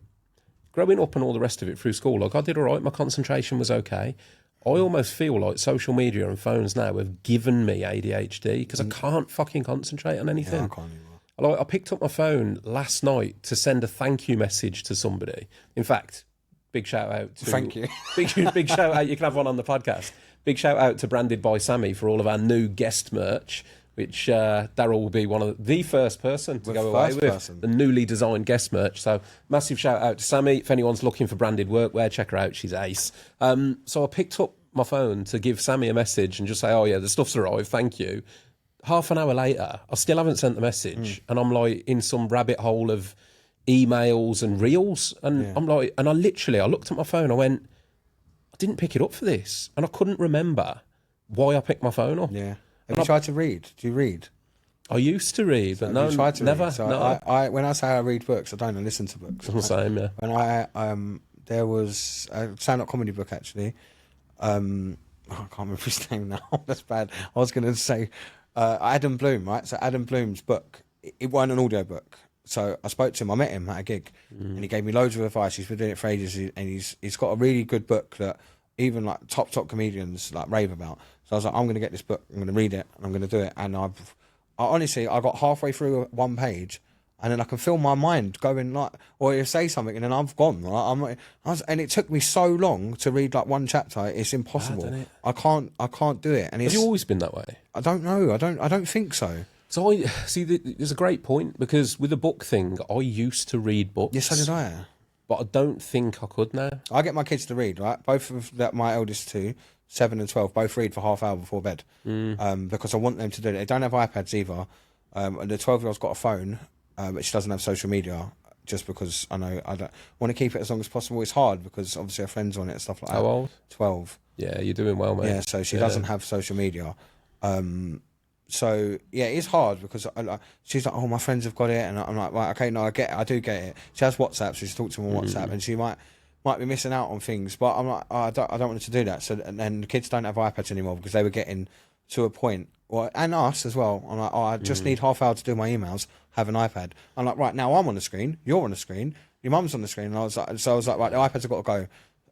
growing up and all the rest of it through school, like, I did all right. My concentration was okay. I almost feel like social media and phones now have given me ADHD, because I can't fucking concentrate on anything. Yeah, I can't either. I picked up my phone last night to send a thank you message to somebody. In fact, big shout out to... Thank you. Big shout out. You can have one on the podcast. Big shout out to Branded by Sammy for all of our new guest merch, which Daryl will be one of the first person to go away with. The newly designed guest merch. So massive shout out to Sammy. If anyone's looking for branded workwear, check her out. She's ace. So I picked up my phone to give Sammy a message and just say, oh yeah, the stuff's arrived, thank you. Half an hour later, I still haven't sent the message, and I'm like in some rabbit hole of emails and reels, and I'm like, and I looked at my phone, I went, I didn't pick it up for this, and I couldn't remember why I picked my phone up. Yeah. Have you tried to read? Do you read? I used to read, but no, tried to never. Read? So no. I when I say I read books, I don't listen to books. I'm the same, yeah. When there was a stand-up comedy book actually. I can't remember his name now. That's bad. I was going to say. Adam Bloom, right? So Adam Bloom's book, it wasn't an audio book. So I spoke to him, I met him at a gig, and he gave me loads of advice. He's been doing it for ages, and he's got a really good book that even like top comedians like rave about. So I was like, I'm going to get this book, I'm going to read it, and I'm going to do it. And I honestly got halfway through one page, and then I can feel my mind going like, or you say something, and then I've gone. Right? And it took me so long to read like one chapter. It's impossible. I can't do it. And have you always been that way? I don't know. I don't think so. So I see. There's a great point, because with the book thing, I used to read books. Yes, so did I. But I don't think I could now. I get my kids to read. Right, both of my eldest two, 7 and 12, both read for half hour before bed, because I want them to do it. They don't have iPads either. And the 12-year-old's got a phone. But she doesn't have social media, just because I know I don't want to keep it as long as possible. It's hard because obviously her friends on it and stuff like that. How old? 12. Yeah, you're doing well, mate. Yeah, so she doesn't have social media. So yeah, it's hard because she's like, oh, my friends have got it, and I'm like, right, okay, no, I get it, I do get it. She has WhatsApp, so she talks to them on WhatsApp, and she might be missing out on things, but I'm like, oh, I don't want her to do that. So and then the kids don't have iPads anymore because they were getting to a point, and us as well. I'm like, oh, I just need half hour to do my emails, have an iPad. I'm like, right, now I'm on the screen, you're on the screen, your mum's on the screen. And I was like, right, the iPads have got to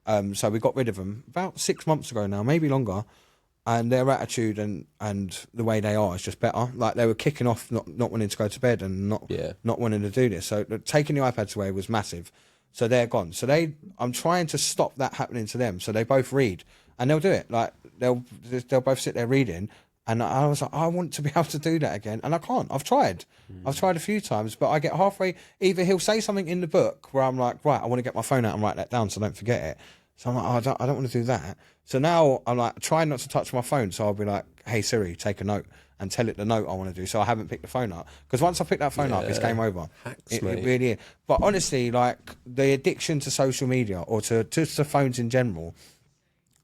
go. So we got rid of them about 6 months ago now, maybe longer. And their attitude and the way they are is just better. Like, they were kicking off, not wanting to go to bed and not wanting to do this. So taking the iPads away was massive. So they're gone. So I'm trying to stop that happening to them. So they both read, and they'll do it. Like, they'll both sit there reading. And I was like, I want to be able to do that again. And I can't. I've tried. I've tried a few times, but I get halfway. Either he'll say something in the book where I'm like, right, I want to get my phone out and write that down so I don't forget it. So I'm like, oh, I don't want to do that. So now I'm like, trying not to touch my phone. So I'll be like, hey, Siri, take a note and tell it the note I want to do. So I haven't picked the phone up. Because once I pick that phone up, it's game over. It really is. But honestly, like, the addiction to social media or to phones in general,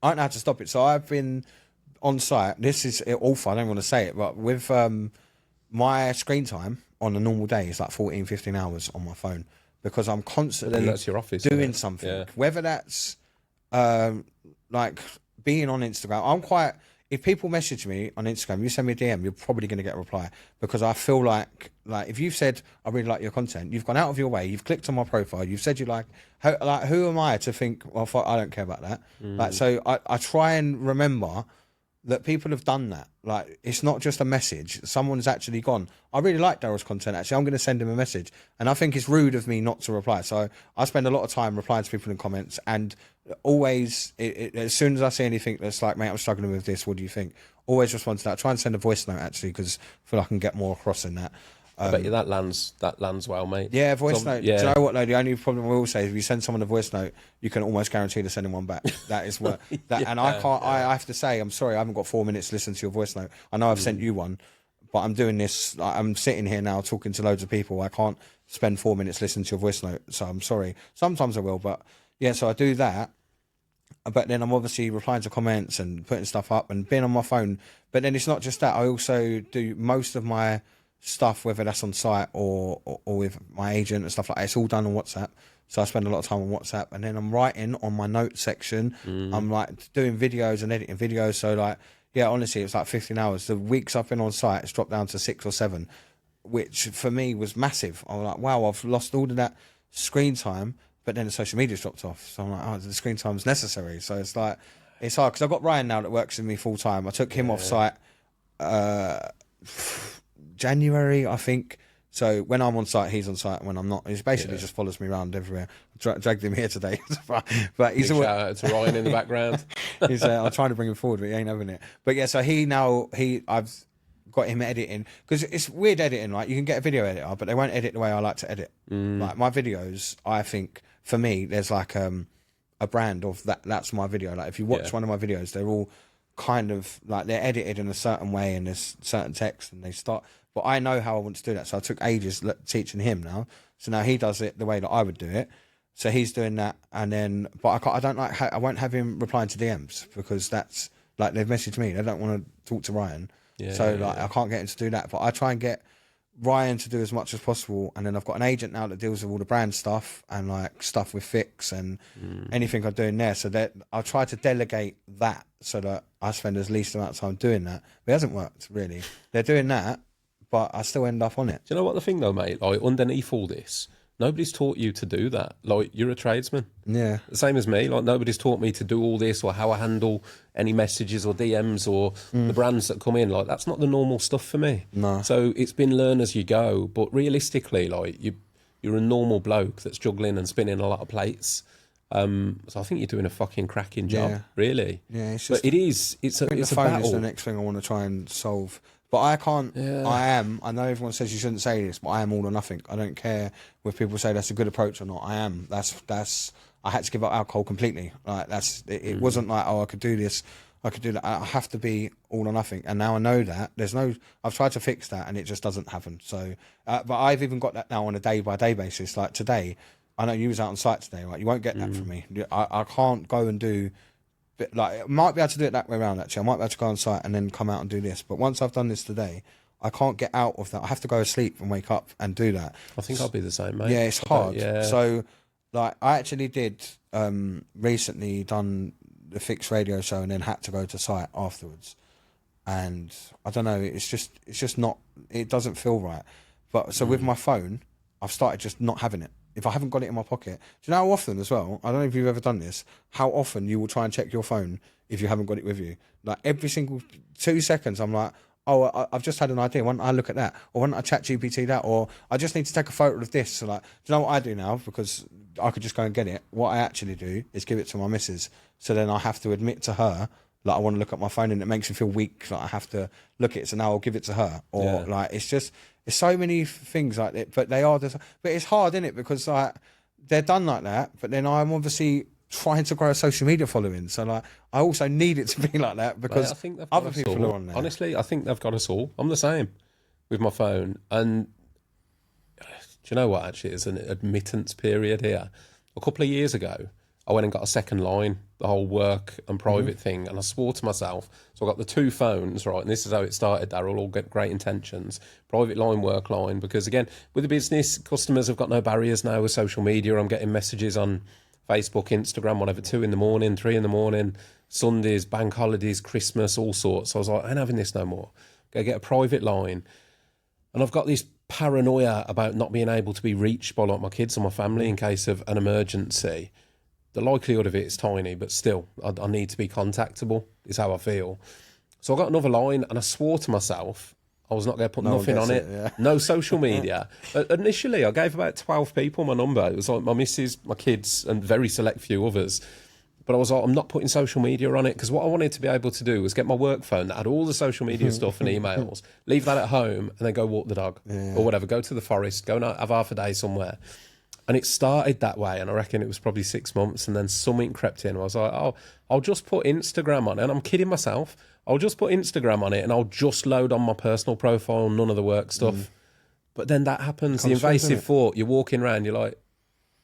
I don't know how to stop it. So I've been on site. This is awful. I don't want to say it. But with my screen time on a normal day is like 14, 15 hours on my phone. Because I'm constantly then that's your office, doing something. Yeah. Whether that's like being on Instagram. If people message me on Instagram, you send me a DM, you're probably going to get a reply, because I feel like if you've said, I really like your content, you've gone out of your way, you've clicked on my profile, you've said you like who am I to think, well, I don't care about that. Like, so I try and remember that people have done that. Like, it's not just a message. Someone's actually gone, I really like Daryl's content, actually, I'm going to send him a message. And I think it's rude of me not to reply. So I spend a lot of time replying to people in comments, and always, as soon as I see anything that's like, mate, I'm struggling with this, what do you think? Always respond to that. Try and send a voice note, actually, because I feel like I can get more across in that. I bet you that lands well, mate. Yeah, voice note. Yeah. Do you know what, though? The only problem I will say is, if you send someone a voice note, you can almost guarantee to sending one back. That is what that. And I can't. I have to say, I'm sorry, I haven't got 4 minutes to listen to your voice note. I know I've sent you one, but I'm doing this. I'm sitting here now talking to loads of people. I can't spend 4 minutes listening to your voice note. So I'm sorry. Sometimes I will, but yeah. So I do that. But then I'm obviously replying to comments and putting stuff up and being on my phone. But then it's not just that. I also do most of my stuff, whether that's on site or with my agent and stuff like that. It's all done on WhatsApp. So I spend a lot of time on WhatsApp, and then I'm writing on my notes section. I'm like doing videos and editing videos. So like, yeah, honestly, it's like 15 hours. The weeks I've been on site, it's dropped down to 6 or 7, which for me was massive. I was like, wow, I've lost all of that screen time, but then the social media's dropped off. So I'm like, oh, the screen time's necessary. So it's like, it's hard, because I've got Ryan now that works with me full time. I took him off site January, I think. So when I'm on site, he's on site. When I'm not, he basically just follows me around everywhere. Dragged him here today, but he's shout out to Ryan in the background. He's I'm trying to bring him forward, but he ain't having it. But yeah, so I've got him editing, because it's weird editing. Like, you can get a video editor, but they won't edit the way I like to edit. Like, my videos, I think for me, there's like a brand of that. That's my video. Like, if you watch one of my videos, they're all kind of like, they're edited in a certain way, and there's certain text, and they start. But I know how I want to do that, so I took ages teaching him now. So now he does it the way that I would do it. So he's doing that, and then, but I don't like. I won't have him replying to DMs, because that's like, they've messaged me. They don't want to talk to Ryan, I can't get him to do that. But I try and get Ryan to do as much as possible, and then I've got an agent now that deals with all the brand stuff and like stuff with Fix and anything I'm doing there. So that I'll try to delegate that so that I spend as least amount of time doing that. But it hasn't worked really. They're doing that, but I still end up on it. Do you know what the thing though, mate? Like, underneath all this, nobody's taught you to do that. Like, you're a tradesman. Yeah. The same as me. Like, nobody's taught me to do all this, or how I handle any messages or DMs or the brands that come in. Like, that's not the normal stuff for me. No. So it's been learn as you go. But realistically, like, you're a normal bloke that's juggling and spinning a lot of plates. So I think you're doing a fucking cracking job, really. Yeah, it's just. But it's a battle. Is the next thing I want to try and solve. But I can't. Yeah. I know everyone says you shouldn't say this, but I am all or nothing. I don't care if people say that's a good approach or not. I am. That's. I had to give up alcohol completely. Like, that's. It wasn't like, oh, I could do this, I could do that. I have to be all or nothing. And now I know that there's no. I've tried to fix that, and it just doesn't happen. So, but I've even got that now on a day-by-day basis. Like today, I know you was out on site today, right? You won't get that from me. I can't go and do. But like, I might be able to do it that way around, actually. I might be able to go on site and then come out and do this. But once I've done this today, I can't get out of that. I have to go to sleep and wake up and do that. I think I'll be the same, mate. Yeah, it's hard. So, like, I actually did recently done the Fixed radio show and then had to go to site afterwards. and I don't know. It's just not. It doesn't feel right. But so with my phone, I've started just not having it. If I haven't got it in my pocket, do you know how often as well? I don't know if you've ever done this. How often you will try and check your phone if you haven't got it with you? Like every single 2 seconds, I'm like, oh, I've just had an idea. Why don't I look at that? Or why don't I chat GPT that? Or I just need to take a photo of this. So like, do you know what I do now? Because I could just go and get it. What I actually do is give it to my missus. So then I have to admit to her, like, I want to look at my phone, and it makes me feel weak. Like I have to look at it. So now I'll give it to her. Or like, it's so many things like that. But they are just, but it's hard, isn't it? Because like, they're done like that. But then I'm obviously trying to grow a social media following. So like, I also need it to be like that because I think other people are on there. Honestly, I think they've got us all. I'm the same with my phone. And do you know what, actually, it's an admittance period here. A couple of years ago, I went and got a second line, the whole work and private thing, and I swore to myself. So I got the 2 phones, right, and this is how it started, Daryl, all great intentions. Private line, work line, because again, with the business, customers have got no barriers now with social media. I'm getting messages on Facebook, Instagram, whatever, 2 in the morning, 3 in the morning, Sundays, bank holidays, Christmas, all sorts. So I was like, I ain't having this no more. Go get a private line. And I've got this paranoia about not being able to be reached by like my kids or my family in case of an emergency. The likelihood of it is tiny, but still, I need to be contactable, is how I feel. So I got another line, and I swore to myself I was not going to put nothing on it. No social media. Initially, I gave about 12 people my number. It was like my missus, my kids, and very select few others. But I was like, I'm not putting social media on it, because what I wanted to be able to do was get my work phone that had all the social media stuff and emails, leave that at home, and then go walk the dog or whatever, go to the forest, go and have half a day somewhere. And it started that way, and I reckon it was probably 6 months, and then something crept in. I was like, oh, I'll just put Instagram on it. And I'm kidding myself. I'll just put Instagram on it, and I'll just load on my personal profile, none of the work stuff. But then that happens, the invasive thought, you're walking around, you're like,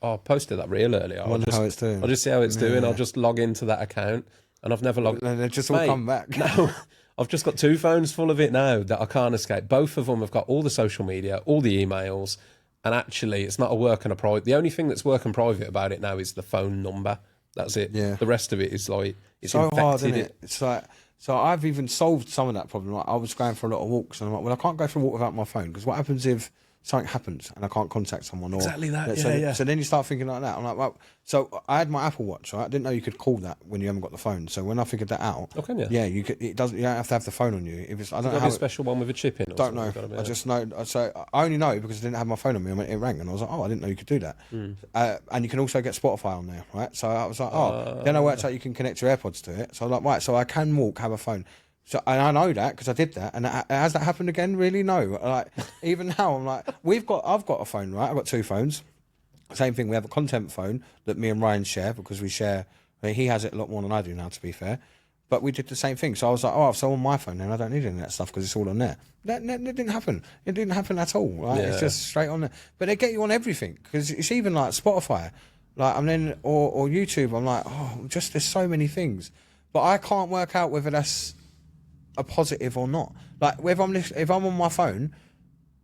oh, I posted that real earlier. I'll just see how it's doing. I'll just log into that account, and I've never logged. And they just all come back. No, I've just got 2 phones full of it now that I can't escape. Both of them have got all the social media, all the emails. And actually, it's not a work and a private. The only thing that's work and private about it now is the phone number. That's it. Yeah. The rest of it is like, it's so infected. Hard, isn't it? It's like, so I've even solved some of that problem. Like I was going for a lot of walks, and I'm like, well, I can't go for a walk without my phone, because what happens if something happens and I can't contact someone? Or, exactly that. So then you start thinking like that. I'm like, well, so I had my Apple Watch, right? I didn't know you could call that when you haven't got the phone. So when I figured that out, can you? Yeah, you could. It doesn't. You don't have to have the phone on you. If it's, I don't know how a special one with a chip in. Or don't know. I just know. So I only know because I didn't have my phone on me. It rang, and I was like, oh, I didn't know you could do that. And you can also get Spotify on there, right? So I was like, oh. Then I worked out you can connect your AirPods to it. So I was like, right, so I can walk, have a phone. So, and I know that because I did that, and has that happened again? Really, no. Like even now, I'm like, I've got a phone, right? I've got 2 phones. Same thing. We have a content phone that me and Ryan share, because we share. I mean, he has it a lot more than I do now, to be fair. But we did the same thing. So I was like, oh, so on my phone then I don't need any of that stuff because it's all on there. That didn't happen. It didn't happen at all. Right? Yeah. It's just straight on there. But they get you on everything, because it's even like Spotify, like I'm then or YouTube. I'm like, oh, just there's so many things, but I can't work out whether that's a positive or not. Like whether if I'm on my phone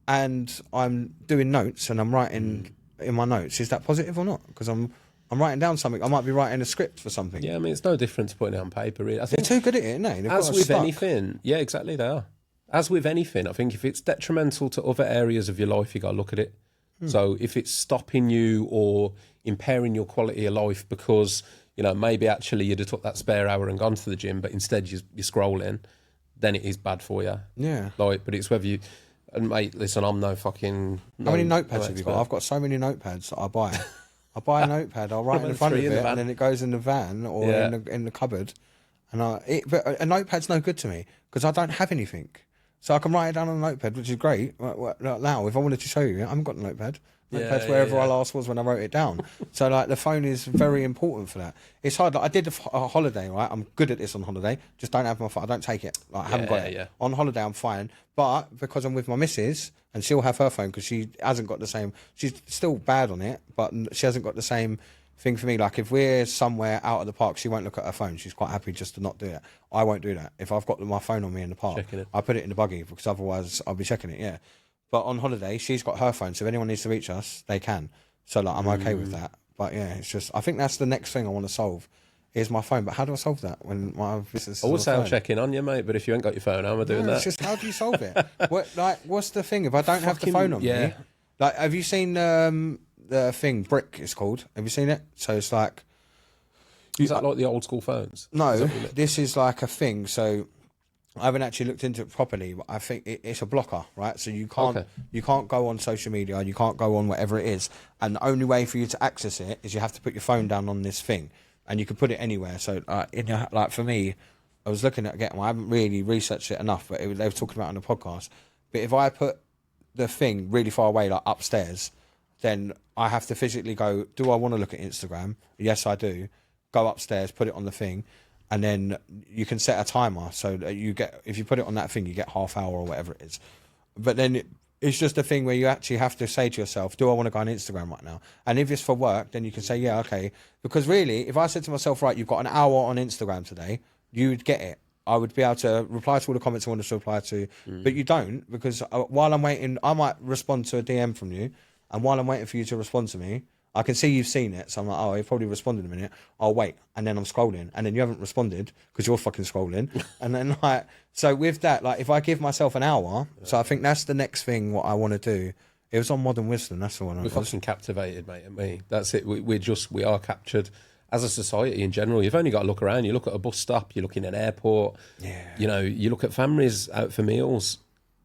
and I'm doing notes and I'm writing in my notes, is that positive or not? Because I'm writing down something. I might be writing a script for something. Yeah, I mean, it's no different to putting it on paper, really. I think they're too good at it, aren't they? As with anything, yeah, exactly, they are. As with anything, I think if it's detrimental to other areas of your life, you got to look at it. So if it's stopping you or impairing your quality of life because, you know, maybe actually you'd have took that spare hour and gone to the gym, but instead you're scrolling, then it is bad for you. Yeah. Like, but it's whether you... And mate, listen, I'm no fucking... How many notepads have you got? I've got so many notepads that I buy. I buy a notepad, I'll write in front of it, and then it goes in the van or in the cupboard. But a notepad's no good to me because I don't have anything. So I can write it down on a notepad, which is great. Now, if I wanted to show you, I haven't got a notepad. Notepad's wherever I last was when I wrote it down. So like the phone is very important for that. It's hard. Like, I did a holiday, right? I'm good at this on holiday. Just don't have my phone. I don't take it. Like, I haven't got it. On holiday, I'm fine. But because I'm with my missus, and she'll have her phone because she hasn't got the same. She's still bad on it, but she hasn't got the same thing for me. Like if we're somewhere out of the park, she won't look at her phone. She's quite happy just to not do it. I won't do that. If I've got my phone on me in the park, I put it in the buggy because otherwise I'll be checking it. Yeah. But on holiday, she's got her phone, so if anyone needs to reach us, they can. So like, I'm okay with that. But yeah, it's just, I think that's the next thing I want to solve here's my phone. But how do I solve that when my business is I on would the say I'll phone? check in on you, mate, but if you ain't got your phone, how am I doing that? It's just, how do you solve it? What's the thing? If I don't have the Fucking- phone on yeah. me, like, have you seen the thing, Brick it's called? Have you seen it? So it's like... Is that like the old school phones? No, Is that what you mean? this is like a thing. So I haven't actually looked into it properly, but I think it's a blocker, right? So you can't go on social media, you can't go on whatever it is, and the only way for you to access it is you have to put your phone down on this thing, and you can put it anywhere. So like for me, I was looking at getting one. I haven't really researched it enough, but they were talking about it on the podcast. But if I put the thing really far away, like upstairs, then I have to physically go, do I want to look at Instagram? Yes, I do. Go upstairs, put it on the thing, and then you can set a timer. So that you get, if you put it on that thing, you get half hour or whatever it is. But then it's just a thing where you actually have to say to yourself, do I want to go on Instagram right now? And if it's for work, then you can say, yeah, okay. Because really, if I said to myself, right, you've got an hour on Instagram today, you would get it. I would be able to reply to all the comments I wanted to reply to, but you don't, because while I'm waiting, I might respond to a DM from you, and while I'm waiting for you to respond to me, I can see you've seen it, so I'm like, oh, you probably responded in a minute. I'll wait, and then I'm scrolling, and then you haven't responded because you're fucking scrolling, and then like, so with that, like, if I give myself an hour, so I think that's the next thing what I want to do. It was on Modern Wisdom. That's the one. We're fucking captivated, mate, and me. That's it. We are captured as a society in general. You've only got to look around. You look at a bus stop. You look in an airport. Yeah. You know, you look at families out for meals.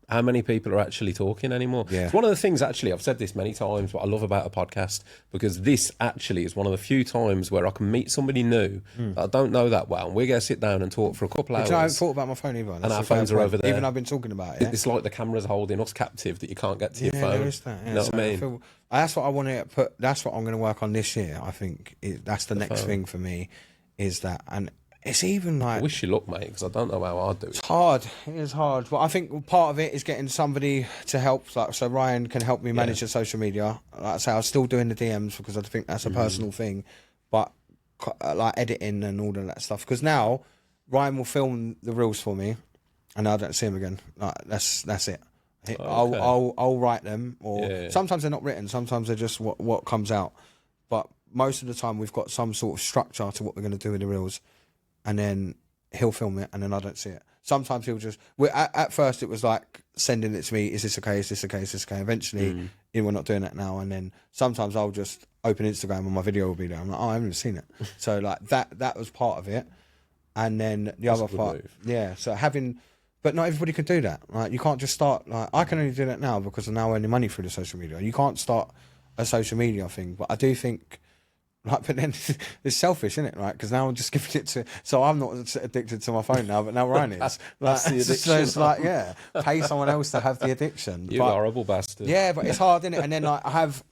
How many people are actually talking anymore? Yeah. It's one of the things, actually, I've said this many times, what I love about a podcast, because this actually is one of the few times where I can meet somebody new that I don't know that well, and we're going to sit down and talk for a couple hours. I haven't thought about my phone either. And our phones are over there. Even I've been talking about it. It's like the camera's holding us captive that you can't get to your Yeah, phone. there is that. Yeah. You know So what I mean? that's what I want to put. That's what I'm going to work on this year. I think that's the next thing for me, is that, and it's even like, I wish you luck, mate, because I don't know how I'd do it. it's hard. It is hard, but I think part of it is getting somebody to help. Like, so Ryan can help me manage the social media. Like I say, I'm still doing the DMs because I think that's a personal thing, but like editing and all of that stuff. Because now Ryan will film the reels for me, and I don't see him again. Like, that's it. I'll write them, or sometimes they're not written. Sometimes they're just what comes out. But most of the time, we've got some sort of structure to what we're going to do with the reels. And then he'll film it, and then I don't see it. Sometimes he'll just... At first, it was like sending it to me, is this okay, is this okay, is this okay? Eventually, we're not doing that now. And then sometimes I'll just open Instagram and my video will be there. I'm like, oh, I haven't even seen it. So like that was part of it. And then the other part... Yeah, so having... But not everybody can do that. Like, you can't just start... Like, I can only do that now because I'm now earning money through the social media. You can't start a social media thing. But I do think... Like, but then it's selfish, isn't it? Right? Because now I'm just giving it to. So I'm not addicted to my phone now, but now Ryan is. That's the addiction. So it's like, yeah, pay someone else to have the addiction. You horrible bastard. Yeah, but it's hard, isn't it? And then like, I've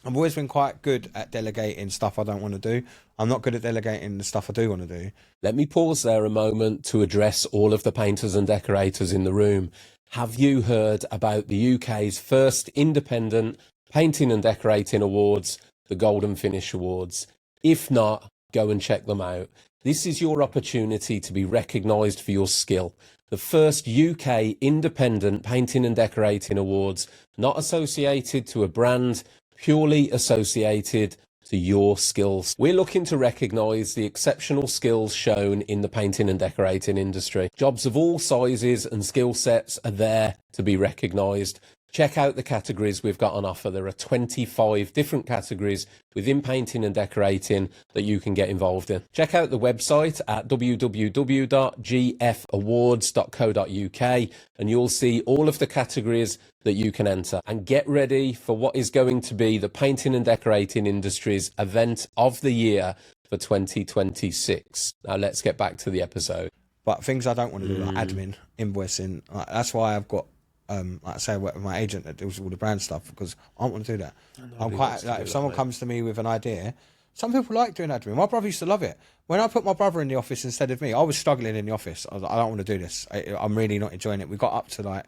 always been quite good at delegating stuff I don't want to do. I'm not good at delegating the stuff I do want to do. Let me pause there a moment to address all of the painters and decorators in the room. Have you heard about the UK's first independent painting and decorating awards, the Golden Finish Awards? If not, go and check them out. This is your opportunity to be recognised for your skill. The first UK independent painting and decorating awards, not associated to a brand, purely associated to your skills. We're looking to recognise the exceptional skills shown in the painting and decorating industry. Jobs of all sizes and skill sets are there to be recognised. Check out the categories we've got on offer. There are 25 different categories within painting and decorating that you can get involved in. Check out the website at www.gfawards.co.uk and you'll see all of the categories that you can enter. And get ready for what is going to be the painting and decorating industry's event of the year for 2026. Now let's get back to the episode. But things I don't want to do, like admin, invoicing, like, that's why I've got... like I say, I work with my agent that deals with all the brand stuff because I don't want to do that. I'm quite like, if someone comes to me with an idea, some people like doing admin. My brother used to love it. When I put my brother in the office instead of me, I was struggling in the office. I was like, I don't want to do this. I'm really not enjoying it. We got up to like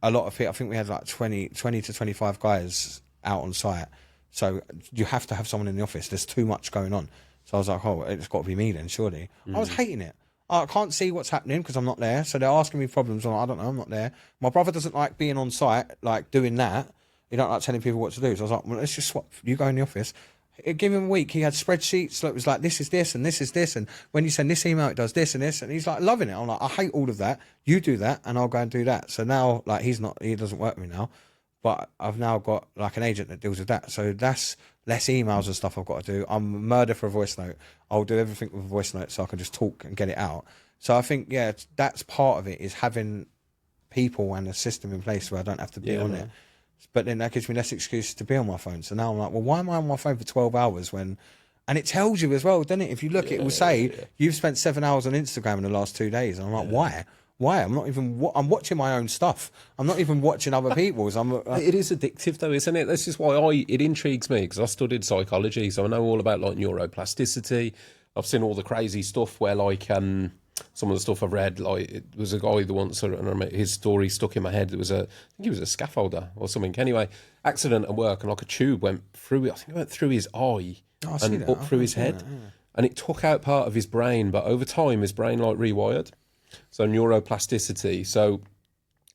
a lot of people. I think we had like 20 to 25 guys out on site. So you have to have someone in the office. There's too much going on. So I was like, oh, it's got to be me then, surely. I was hating it. I can't see what's happening because I'm not there. So they're asking me problems. I'm like, I don't know, I'm not there. My brother doesn't like being on site, like doing that. He don't like telling people what to do. So I was like, well, let's just swap. You go in the office A given week, he had spreadsheets that was like, this is this and this is this, and when you send this email, it does this and this, and he's like loving it. I'm like, I hate all of that. You do that, and I'll go and do that. So now, like, he doesn't work with me now, but I've now got like an agent that deals with that. So that's less emails and stuff I've got to do. I'm a murder for a voice note. I'll do everything with a voice note so I can just talk and get it out. So I think, yeah, that's part of it, is having people and a system in place where I don't have to be on it. But then that gives me less excuses to be on my phone. So now I'm like, well, why am I on my phone for 12 hours when... And it tells you as well, doesn't it? If you look, it will say, you've spent 7 hours on Instagram in the last 2 days. And I'm like, why? Why? I'm not even... I'm watching my own stuff. I'm not even watching other people's. It is addictive, though, isn't it? This is why it intrigues me, because I studied psychology, so I know all about, like, neuroplasticity. I've seen all the crazy stuff where, like... some of the stuff I've read, like, it was a guy that once, and his story stuck in my head. I think he was a scaffolder or something. Anyway, accident at work, and like a tube went through it. I think it went through his eye and up through his head, and it took out part of his brain. But over time, his brain like rewired. So neuroplasticity. So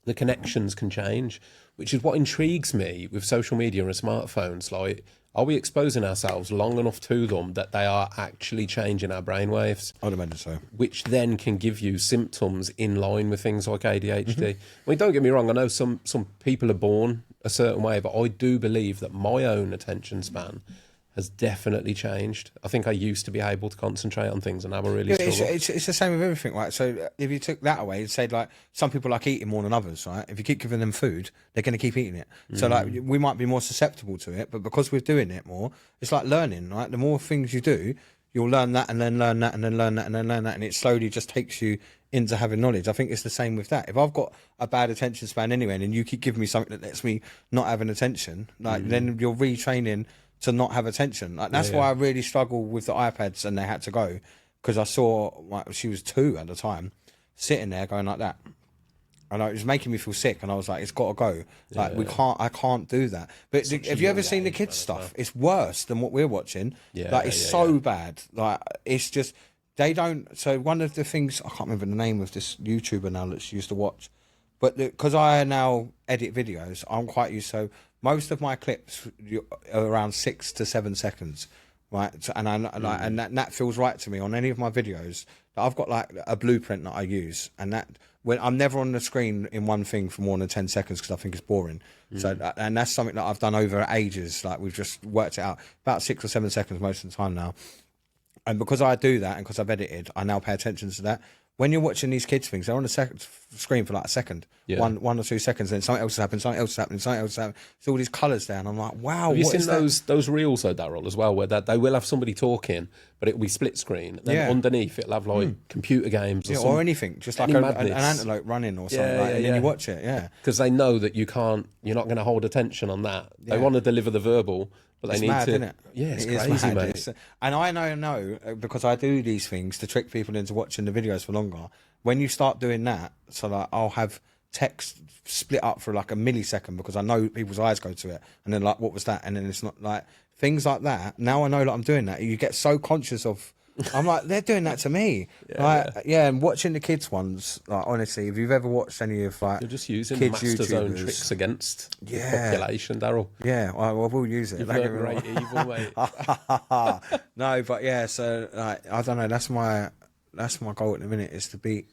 the connections can change, which is what intrigues me with social media and smartphones. Like, are we exposing ourselves long enough to them that they are actually changing our brainwaves? I'd imagine so. Which then can give you symptoms in line with things like ADHD. I mean, don't get me wrong, I know some people are born a certain way, but I do believe that my own attention span has definitely changed. I think I used to be able to concentrate on things, and now I really struggle. It's the same with everything, right? So if you took that away and said, like, some people like eating more than others, right? If you keep giving them food, they're going to keep eating it. So, like, we might be more susceptible to it, but because we're doing it more, it's like learning, right? The more things you do, you'll learn that and then learn that and then learn that and then learn that, and it slowly just takes you into having knowledge. I think it's the same with that. If I've got a bad attention span anyway, and you keep giving me something that lets me not have an attention, like, then you're retraining to not have attention. Like, that's why I really struggle with the iPads, and they had to go, because I saw, like, she was 2 at the time, sitting there going like that, and it was making me feel sick, and I was like, it's got to go. Like, I can't do that. But have you ever seen the kids stuff? It's worse than what we're watching. Like, it's so bad. Like, it's just, they don't. So one of the things, I can't remember the name of this YouTuber now that she used to watch, but because I now edit videos, I'm quite used to. Most of my clips are around 6 to 7 seconds, right? So, and and that feels right to me on any of my videos. I've got like a blueprint that I use, and that when I'm never on the screen in one thing for more than 10 seconds because I think it's boring. So and that's something that I've done over ages. Like, we've just worked it out, about 6 or 7 seconds most of the time now. And because I do that, and because I've edited, I now pay attention to that. When you're watching these kids things, they're on the screen for like a second, 1 or 2 seconds, then something else is happening, something else is happening, something else is happening. So all these colours down. I'm like, wow. Have you seen those reels though, Daryl, as well, where they will have somebody talking, but it will be split screen, and then underneath it'll have like computer games or anything, just like an antelope running or something, and then you watch it, because they know that you're not going to hold attention on that. They want to deliver the verbal. But they need mad, to, isn't it? Yeah, it's crazy, mate. And I know because I do these things to trick people into watching the videos for longer. When you start doing that, so that I'll have text split up for like a millisecond because I know people's eyes go to it, and then like, what was that? And then it's not like things like that. Now I know that I'm doing that. You get so conscious of. I'm like, they're doing that to me. And watching the kids ones, like, honestly, if you've ever watched any of like, you're just using kids master's YouTubers, own tricks against the population, Daryl. Yeah, I will use it. You've learned great evil, mate. No, but yeah, so like, I don't know. That's my goal at the minute, is to beat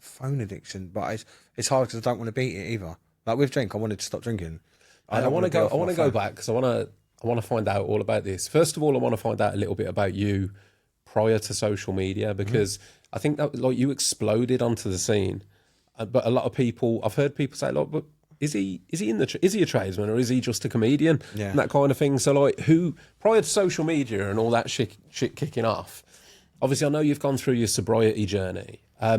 phone addiction. But it's hard because I don't want to beat it either. Like with drink, I wanted to stop drinking. I want to go back because I want to find out all about this. First of all, I want to find out a little bit about you prior to social media, because I think that, like, you exploded onto the scene, but a lot of people, I've heard people say, like, but is he a tradesman, or is he just a comedian, and that kind of thing. So like, who prior to social media and all that shit kicking off, obviously I know you've gone through your sobriety journey. I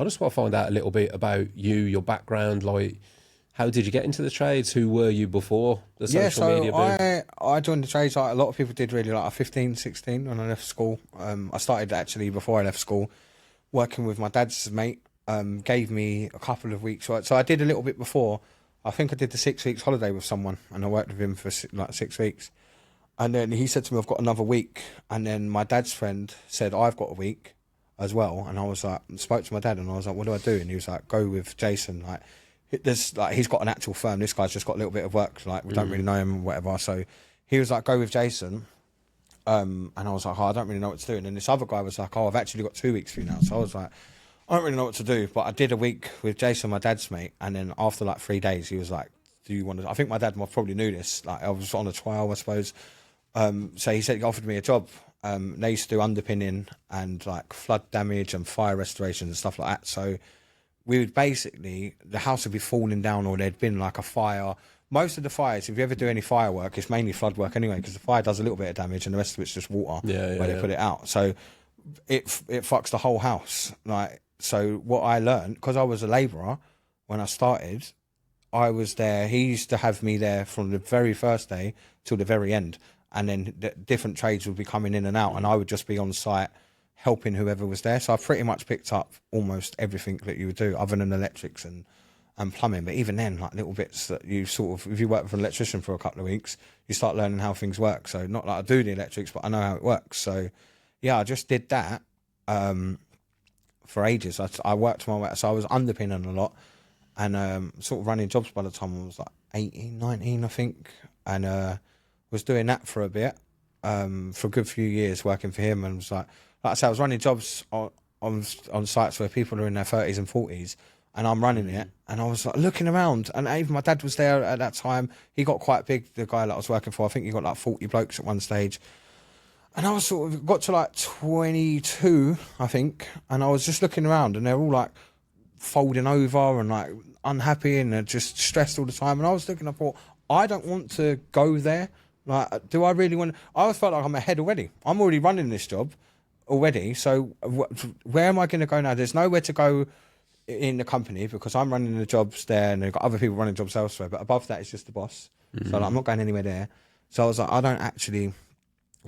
just want to find out a little bit about you, your background, like, how did you get into the trades? Who were you before the social media boom? I joined the trades like a lot of people did, really, like 15, 16 when I left school. I started actually before I left school working with my dad's mate. Gave me a couple of weeks. Right? So I did a little bit before. I think I did the 6 weeks holiday with someone, and I worked with him for like 6 weeks. And then he said to me, I've got another week. And then my dad's friend said, I've got a week as well. And I was like, spoke to my dad, and I was like, what do I do? And he was like, go with Jason. Like, he's got an actual firm. This guy's just got a little bit of work. Like, we don't really know him or whatever. So he was like, go with Jason. And I was like, oh, I don't really know what to do. And then this other guy was like, oh, I've actually got 2 weeks for you now. So I was like, I don't really know what to do. But I did a week with Jason, my dad's mate. And then after like 3 days, he was like, do you want to... I think my dad probably knew this. Like, I was on a trial, I suppose. So he said he offered me a job. They used to do underpinning and like flood damage and fire restoration and stuff like that. So we would basically... The house would be falling down or there'd been like a fire... Most of the fires, if you ever do any firework, it's mainly flood work anyway, because the fire does a little bit of damage and the rest of it's just water where they put it out. So it fucks the whole house. Like, so what I learned, because I was a labourer when I started, I was there. He used to have me there from the very first day till the very end, and then different trades would be coming in and out, and I would just be on site helping whoever was there. So I pretty much picked up almost everything that you would do, other than electrics and plumbing. But even then, like little bits that you sort of, if you work for an electrician for a couple of weeks, you start learning how things work. So not like I do the electrics, but I know how it works. So yeah, I just did that for ages. I worked my way, so I was underpinning a lot and sort of running jobs by the time I was like 18, 19, I think, and was doing that for a bit, for a good few years working for him. And was like I said, I was running jobs on sites where people are in their 30s and 40s, and I'm running it, and I was like looking around, and even my dad was there at that time. He got quite big, the guy that I was working for. I think he got like 40 blokes at one stage, and I was sort of got to like 22, I think, and I was just looking around, and they're all like folding over and like unhappy and they're just stressed all the time. And I was looking, I thought, I don't want to go there. Like, do I really want? I always felt like I'm ahead already. I'm already running this job already, so where am I going to go now? There's nowhere to go in the company because I'm running the jobs there and they've got other people running jobs elsewhere, but above that is just the boss. So like, I'm not going anywhere there. So I was like, I don't actually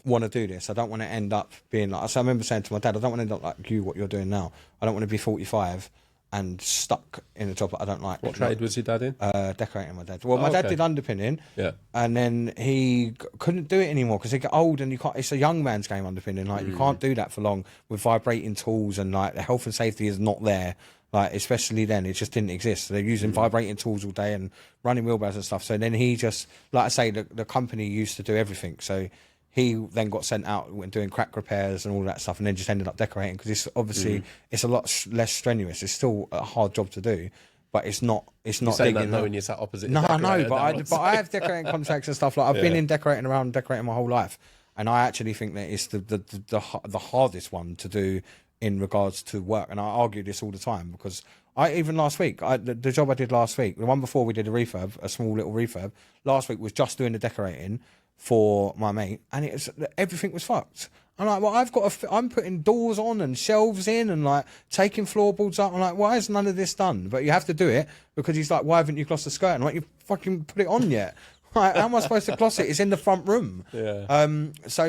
want to do this. I don't want to end up being like, so I remember saying to my dad, I don't want to end up like you, what you're doing now. I don't want to be 45 and stuck in a job that I don't like. What trade was your dad in? Decorating, my dad. Well, my dad did underpinning. Yeah. And then he couldn't do it anymore because he got old and you can't, it's a young man's game, underpinning. Like, you can't do that for long with vibrating tools, and like the health and safety is not there. Like, especially then, it just didn't exist. So they're using vibrating tools all day and running wheelbarrows and stuff. So then he just, like I say, the company used to do everything. So he then got sent out, went doing crack repairs and all that stuff, and then just ended up decorating because it's obviously it's a lot less strenuous. It's still a hard job to do, but it's not. It's not. Saying that knowing you're sat opposite. No, I know, but I have decorating contracts and stuff. Like, I've been in decorating my whole life, and I actually think that it's the hardest one to do in regards to work. And I argue this all the time because even last week, the job I did last week, the one before we did a refurb, a small little refurb. Last week was just doing the decorating for my mate, and everything was fucked. I'm like, well, I'm putting doors on and shelves in and like taking floorboards up. I'm like, why is none of this done? But you have to do it because he's like, why haven't you glossed the skirt? I'm like, you fucking put it on yet? Like, how am I supposed to gloss it? It's in the front room. Yeah. So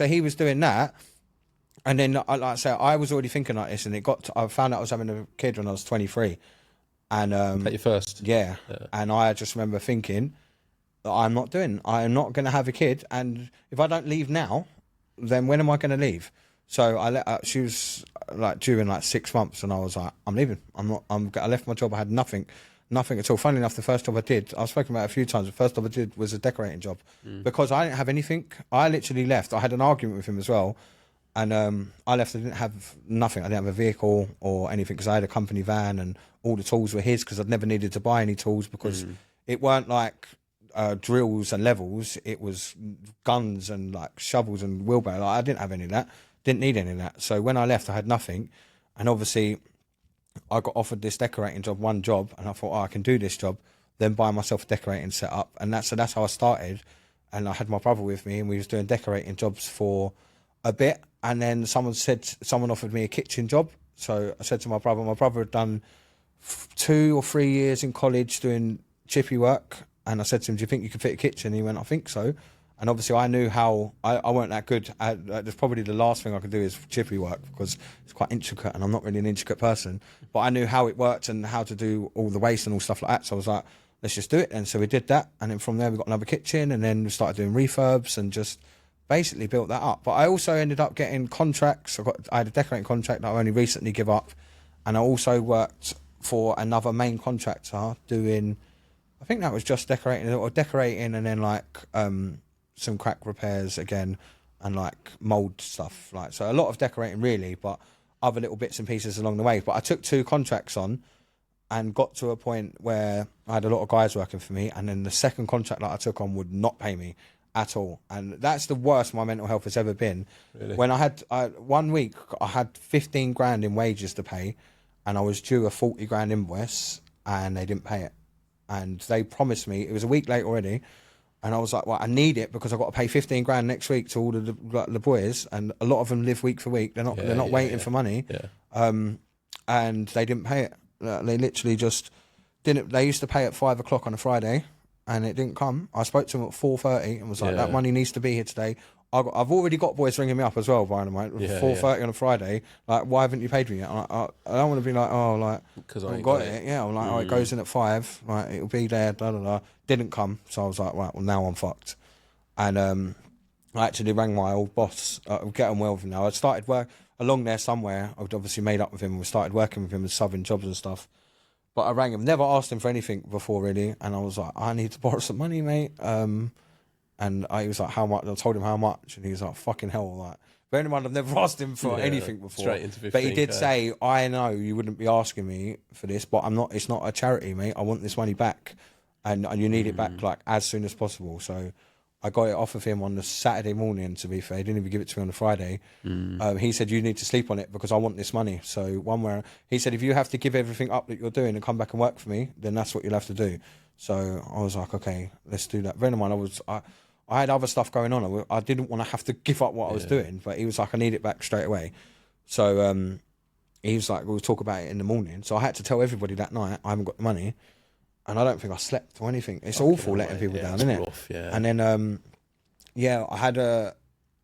he was doing that. And then, like I say, I was already thinking like this, and I found out I was having a kid when I was 23. And at your first? Yeah. And I just remember thinking, I am not going to have a kid, and if I don't leave now, then when am I going to leave? So she was like due in like 6 months, and I was like, I'm leaving. I left my job. I had nothing at all. Funnily enough, the first job I did, I've spoken about it a few times. The first job I did was a decorating job because I didn't have anything. I literally left. I had an argument with him as well. And I left. I didn't have nothing. I didn't have a vehicle or anything because I had a company van, and all the tools were his because I'd never needed to buy any tools because it weren't like drills and levels. It was guns and like shovels and wheelbarrow. Like, I didn't have any of that. Didn't need any of that. So when I left, I had nothing. And obviously, I got offered this decorating job, one job, and I thought, I can do this job. Then buy myself a decorating setup, and that's how I started. And I had my brother with me, and we was doing decorating jobs for a bit. And then someone offered me a kitchen job. So I said to my brother had done 2 or 3 years in college doing chippy work. And I said to him, do you think you could fit a kitchen? He went, I think so. And obviously I knew how, I weren't that good. That's probably the last thing I could do is chippy work because it's quite intricate and I'm not really an intricate person. But I knew how it worked and how to do all the waste and all stuff like that. So I was like, let's just do it. And so we did that. And then from there we got another kitchen, and then we started doing refurbs and just basically built that up. But I also ended up getting contracts. I had a decorating contract that I only recently give up, and I also worked for another main contractor doing, I think that was just decorating and then like some crack repairs again, and like mould stuff. Like, so a lot of decorating really, but other little bits and pieces along the way. But I took 2 contracts on and got to a point where I had a lot of guys working for me, and then the second contract that I took on would not pay me at all. And that's the worst my mental health has ever been. Really? When I had 1 week, I had 15 grand in wages to pay, and I was due a 40 grand invoice, and they didn't pay it. And they promised me, it was a week late already, and I was like, well, I need it because I've got to pay 15 grand next week to all of the boys, and a lot of them live week for week. They're not waiting for money. Yeah. And they didn't pay it. They literally just didn't. They used to pay at 5 o'clock on a Friday, and it didn't come. I spoke to them at 4:30 and was like, that money needs to be here today. I've already got boys ringing me up as well, by the way, 4:30 on a Friday. Like, why haven't you paid me yet? I don't want to be like, oh, like, because I got it. Yeah, I'm like, oh, it goes in at 5. Like, it'll be there. Blah blah blah. Didn't come, so I was like, right, well, now I'm fucked. And I actually rang my old boss. Get on well with him now. I started work along there somewhere. I'd obviously made up with him. We started working with him and subbing jobs and stuff. But I rang him, never asked him for anything before really, and I was like, I need to borrow some money, mate. And he was like, how much? I told him how much, and he was like, fucking hell, like. Bear in mind, I've never asked him for anything before. Straight into 15, but he did say, I know you wouldn't be asking me for this, but I'm not. It's not a charity, mate. I want this money back, and you need it back like as soon as possible. So I got it off of him on the Saturday morning, to be fair. He didn't even give it to me on the Friday. He said, you need to sleep on it because I want this money. So he said, if you have to give everything up that you're doing and come back and work for me, then that's what you'll have to do. So I was like, okay, let's do that. Bear in mind, I had other stuff going on. I didn't want to have to give up what I was doing, but he was like, I need it back straight away. So he was like, we'll talk about it in the morning. So I had to tell everybody that night, I haven't got the money. And I don't think I slept or anything. It's awful letting people down, isn't it? Rough, yeah. And then, I had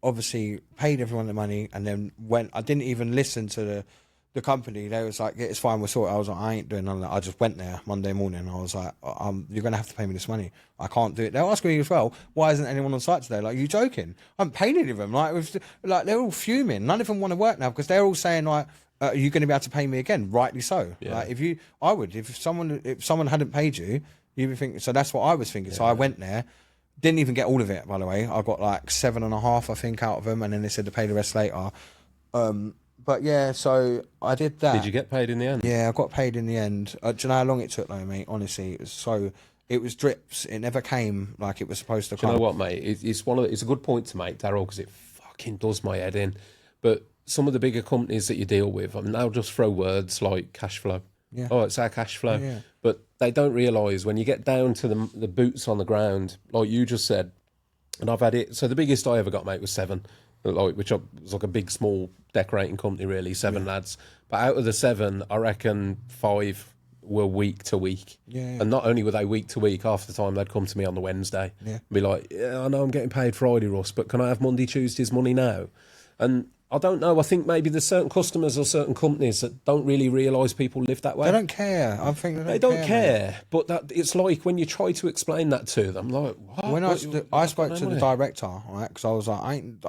obviously paid everyone the money, and then when I didn't even listen to the company, they was like, yeah, it's fine, we'll sort it. I was like, I ain't doing none of that. I just went there Monday morning, and I was like, you're going to have to pay me this money. I can't do it. They're asking me as well, why isn't anyone on site today? Like, you joking? I'm paying any of them. Like, they're all fuming. None of them want to work now because they're all saying, like, are you going to be able to pay me again? Rightly so. Yeah. Like, if someone hadn't paid you, you'd be thinking. So that's what I was thinking. Yeah. So I went there, didn't even get all of it, by the way. I got like 7.5, I think, out of them, and then they said to pay the rest later. But yeah, so I did that. Did you get paid in the end? Yeah, I got paid in the end. Do you know how long it took, though, mate? Honestly, it was drips. It never came like it was supposed to come. Do you know what, mate? It's a good point to make, Daryl, because it fucking does my head in. But some of the bigger companies that you deal with, I mean, they'll just throw words like cash flow. Yeah. Oh, it's our cash flow. Yeah. But they don't realise when you get down to the boots on the ground, like you just said, and I've had it. So the biggest I ever got, mate, was 7, which was like a big, small decorating company, really, 7 lads. But out of the 7, I reckon 5 were week to week. Yeah. And not only were they week to week, half the time they'd come to me on the Wednesday. Yeah. And be like, yeah, I know I'm getting paid Friday, Russ, but can I have Monday, Tuesday's money now? And I don't know. I think maybe there's certain customers or certain companies that don't really realise people live that way. They don't care. I think they don't care. But it's like when you try to explain that to them, like, what? When I spoke to the director, right? Because I was like,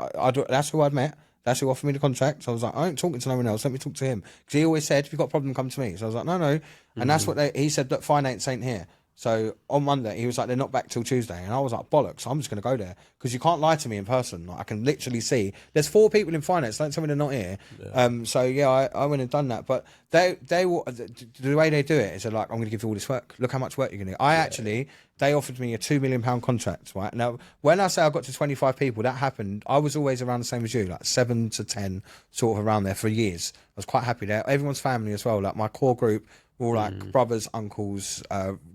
that's who I'd met. That's who offered me the contract. So I was like, I ain't talking to no one else. Let me talk to him. Because he always said, if you've got a problem, come to me. So I was like, no. And that's what he said, look, finance ain't here. So on Monday, he was like, they're not back till Tuesday. And I was like, bollocks, I'm just going to go there. Because you can't lie to me in person. Like, I can literally see. There's 4 people in finance. Don't tell me they're not here. Yeah. I went and done that. But they the way they do it is they're like, I'm going to give you all this work. Look how much work you're going to do. They offered me a £2 million contract, right? Now, when I say I got to 25 people, that happened. I was always around the same as you, like 7 to 10, sort of around there for years. I was quite happy there. Everyone's family as well. Like, my core group were all like brothers, uncles,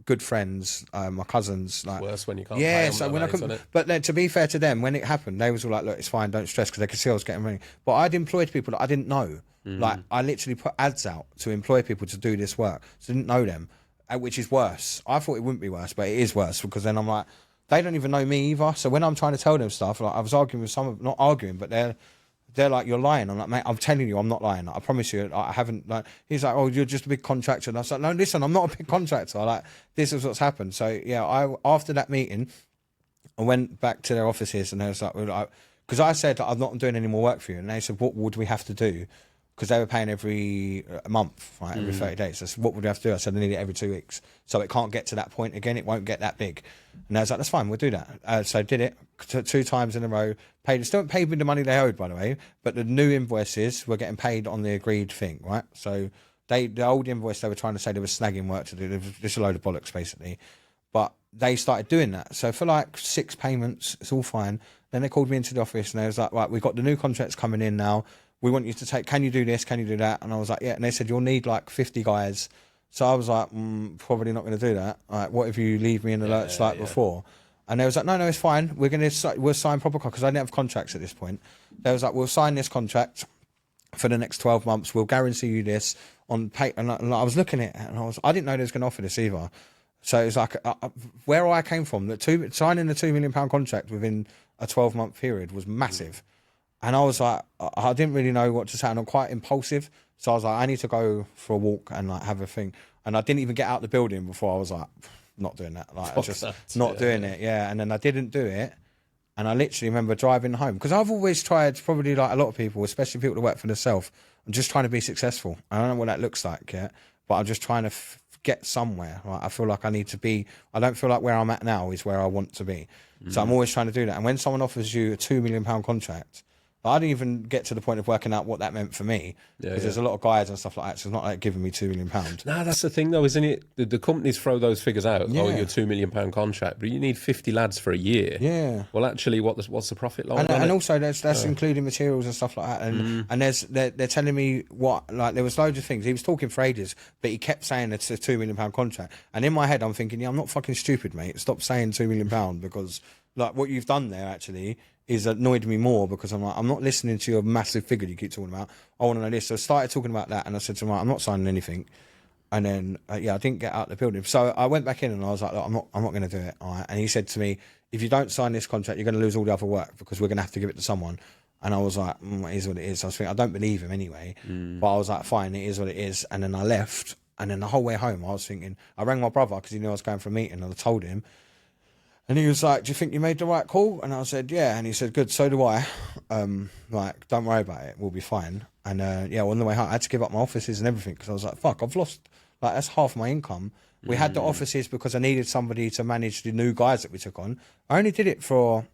good friends, my cousins. Like, it's worse when you can't pay them, so when I couldn't. But then, to be fair to them, when it happened, they was all like, look, it's fine, don't stress, because they could see I was getting money. But I'd employed people that I didn't know. Like, I literally put ads out to employ people to do this work. So I didn't know them, which is worse. I thought it wouldn't be worse, but it is worse, because then I'm like, they don't even know me either. So when I'm trying to tell them stuff, like, I was arguing with some of, not arguing, but they're like, you're lying. I'm like, mate, I'm telling you, I'm not lying. I promise you, I haven't. Like, he's like, oh, you're just a big contractor. And I was like, no, listen, I'm not a big contractor. Like, this is what's happened. So yeah, after that meeting, I went back to their offices, and they was like, because I said, I'm not doing any more work for you, and they said, what would we have to do because they were paying every month, right, every 30 days. So what would we have to do? I said, I need it every 2 weeks. So it can't get to that point again. It won't get that big. And I was like, that's fine, we'll do that. So I did it 2 times in a row. Still haven't paid me the money they owed, by the way, but the new invoices were getting paid on the agreed thing, right? So the old invoice, they were trying to say there was snagging work to do. There was just a load of bollocks, basically. But they started doing that. So for like 6 payments, it's all fine. Then they called me into the office and they was like, right, we've got the new contracts coming in now. We want you to take, can you do this? Can you do that? And I was like, yeah. And they said, you'll need like 50 guys. So I was like, probably not going to do that. Like, what if you leave me in the lurch like before? And they was like, no, it's fine. We'll sign proper contracts, because I didn't have contracts at this point. They was like, we'll sign this contract for the next 12 months. We'll guarantee you this on pay. And I was looking at it and I didn't know they was going to offer this either. So it was like, where I came from, signing the £2 million contract within a 12-month period was massive. And I was like, I didn't really know what to say, and I'm quite impulsive. So I was like, I need to go for a walk and like have a thing. And I didn't even get out the building before I was like, not doing that. Like, doing it. Yeah. And then I didn't do it. And I literally remember driving home, because I've always tried, probably like a lot of people, especially people that work for themselves, I'm just trying to be successful. I don't know what that looks like yet, but I'm just trying to get somewhere. Right? I feel like I need to be, I don't feel like where I'm at now is where I want to be. So I'm always trying to do that. And when someone offers you a £2 million contract, I didn't even get to the point of working out what that meant for me, because there's a lot of guys and stuff like that, so it's not like giving me £2 million. No, that's the thing though, isn't it? The companies throw those figures out. Yeah. Oh, your £2 million contract, but you need 50 lads for a year. Yeah. Well, actually, what's the profit line? And also, that's including materials and stuff like that. And they're telling me what, like, there was loads of things. He was talking for ages, but he kept saying it's a £2 million contract. And in my head, I'm thinking, yeah, I'm not fucking stupid, mate. Stop saying £2 million, because like what you've done there actually is annoyed me more, because I'm like, I'm not listening to your massive figure you keep talking about. I want to know this. So I started talking about that, and I said to him, I'm not signing anything. And then, I didn't get out the building. So I went back in and I was like, look, I'm not going to do it. All right. And he said to me, if you don't sign this contract, you're going to lose all the other work, because we're going to have to give it to someone. And I was like, it is what it is. I was thinking, I don't believe him anyway. But I was like, fine, it is what it is. And then I left. And then the whole way home, I was thinking, I rang my brother because he knew I was going for a meeting, and I told him. And he was like, do you think you made the right call? And I said, yeah. And he said, good, so do I. Like, don't worry about it. We'll be fine. And, on the way home, I had to give up my offices and everything, because I was like, fuck, I've lost, like, that's half my income. We had the offices because I needed somebody to manage the new guys that we took on. I only did it for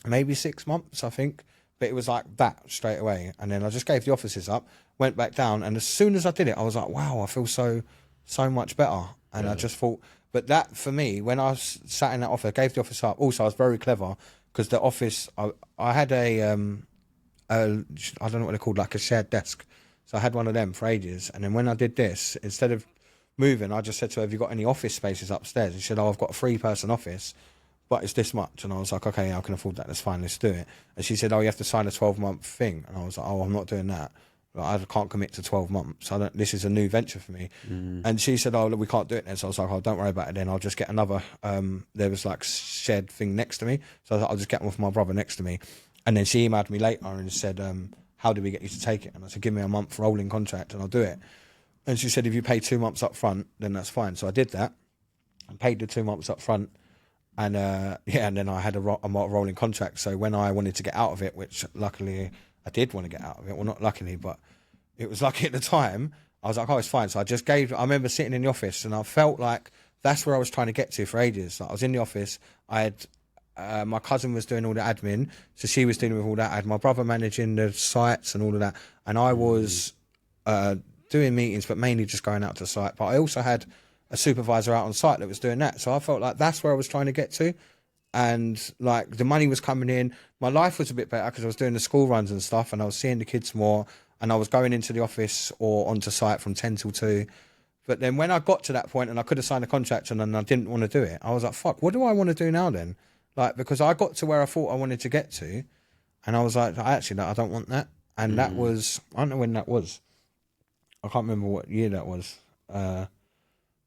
maybe 6 months, I think. But it was like that straight away. And then I just gave the offices up, went back down. And as soon as I did it, I was like, wow, I feel so much better. And I just thought... But that, for me, when I was sat in that office, I gave the office up. Also, I was very clever, because the office, I had I don't know what they're called, like a shared desk. So I had one of them for ages. And then when I did this, instead of moving, I just said to her, have you got any office spaces upstairs? And she said, I've got a 3-person office, but it's this much. And I was like, okay, I can afford that. That's fine, let's do it. And she said, you have to sign a 12-month thing. And I was like, I'm not doing that. I can't commit to 12 months. This is a new venture for me. And she said, look, we can't do it then. So I was like, don't worry about it then. I'll just get another, there was like shared thing next to me. So I thought I'll just get one with my brother next to me. And then she emailed me later and said, how do we get you to take it? And I said, give me a month rolling contract and I'll do it. And she said, if you pay 2 months up front, then that's fine. So I did that. I paid the 2 months up front. And and then I had a rolling contract. So when I wanted to get out of it, which luckily I did want to get out of it. Well, not luckily, but it was lucky at the time. I was like, oh, it's fine. So I remember sitting in the office and I felt like that's where I was trying to get to for ages. Like I was in the office. I had, my cousin was doing all the admin. So she was dealing with all that. I had my brother managing the sites and all of that. And I was doing meetings, but mainly just going out to site. But I also had a supervisor out on site that was doing that. So I felt like that's where I was trying to get to. And like the money was coming in. My life was a bit better because I was doing the school runs and stuff, and I was seeing the kids more, and I was going into the office or onto site from 10 till 2. But then when I got to that point and I could have signed a contract and then I didn't want to do it, I was like, fuck, what do I want to do now then? Like, because I got to where I thought I wanted to get to, and I was like, I don't want that. And that was, I don't know when that was. I can't remember what year that was.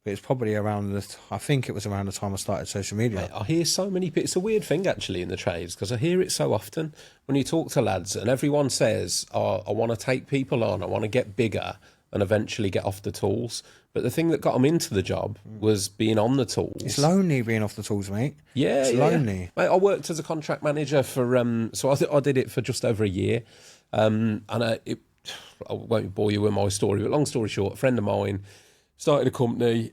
But it's probably around I think it was around the time I started social media. Mate, I hear so many people. It's a weird thing actually in the trades, because I hear it so often when you talk to lads and everyone says, oh, I want to take people on, I want to get bigger and eventually get off the tools. But the thing that got them into the job was being on the tools. It's lonely being off the tools, mate. Yeah, it's lonely. Mate, I worked as a contract manager for, so I did it for just over a year. And I won't bore you with my story, but long story short, a friend of mine started a company,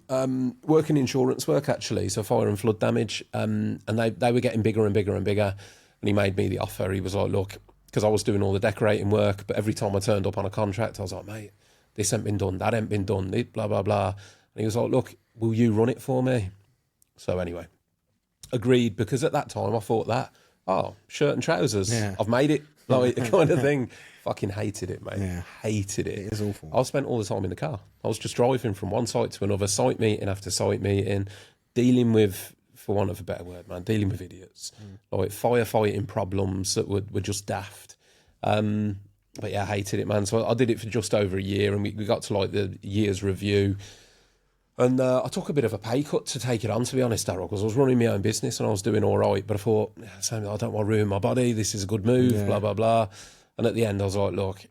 working insurance work actually, so fire and flood damage, and they were getting bigger and bigger and bigger. And he made me the offer. He was like, look, because I was doing all the decorating work, but every time I turned up on a contract, I was like, mate, this ain't been done, that ain't been done, blah, blah, blah. And he was like, look, will you run it for me? So anyway, agreed, because at that time I thought that, shirt and trousers, I've made it, like kind of thing. Fucking hated it, mate. Yeah. Hated it. It is awful. I spent all the time in the car. I was just driving from one site to another, site meeting after site meeting, dealing with, for want of a better word, man, dealing with idiots, like firefighting problems that were just daft. But yeah, I hated it, man. So I did it for just over a year, and we got to like the year's review. And I took a bit of a pay cut to take it on, to be honest, Daryl, because I was running my own business and I was doing all right. But I thought, I don't want to ruin my body. This is a good move, blah, blah, blah. And at the end, I was like, look,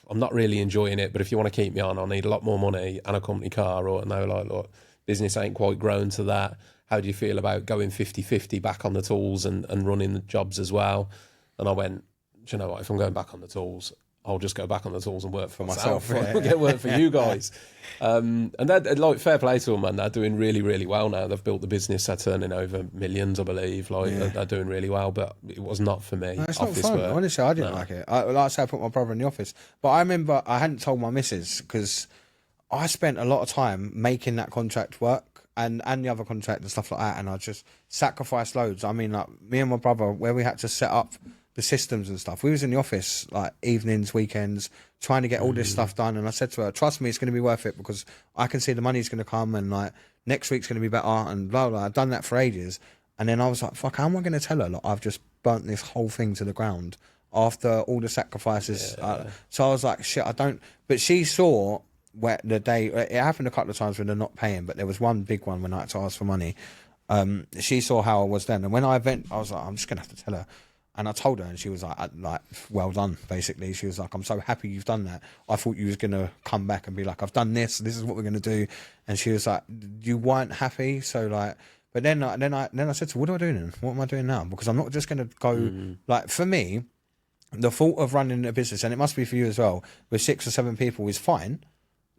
I'm not really enjoying it, but if you want to keep me on, I need a lot more money and a company car. And they were like, look, business ain't quite grown to that. How do you feel about going 50-50 back on the tools and running the jobs as well? And I went, do you know what, if I'm going back on the tools, I'll just go back on the tools and work for myself. Get work for you guys. And they're, like, fair play to them, man. They're doing really, really well now. They've built the business. They're turning over millions, I believe. They're doing really well, but it was not for me. No, it's not fun. Work. Honestly, I didn't like it. Like I said, I put my brother in the office. But I remember I hadn't told my missus, because I spent a lot of time making that contract work and the other contract and stuff like that. And I just sacrificed loads. I mean, like, me and my brother, where we had to set up the systems and stuff, we was in the office like evenings, weekends, trying to get all this stuff done. And I said to her, trust me, it's going to be worth it, because I can see the money's going to come, and like next week's going to be better, and blah, blah. I've done that for ages. And then I was like, fuck, how am I going to tell her? Like, I've just burnt this whole thing to the ground after all the sacrifices. So I was like, shit, I don't. But she saw where the day, it happened a couple of times when they're not paying, but there was one big one when I had to ask for money. She saw how I was then. And when I was like, I'm just going to have to tell her. And I told her, and she was like, well done, basically. She was like, I'm so happy you've done that. I thought you was going to come back and be like, I've done this is what we're going to do. And she was like, you weren't happy. So like, but then I said to her, what do I do then? What am I doing now? Because I'm not just going to go, like, for me, the thought of running a business, and it must be for you as well, with 6 or 7 people is fine.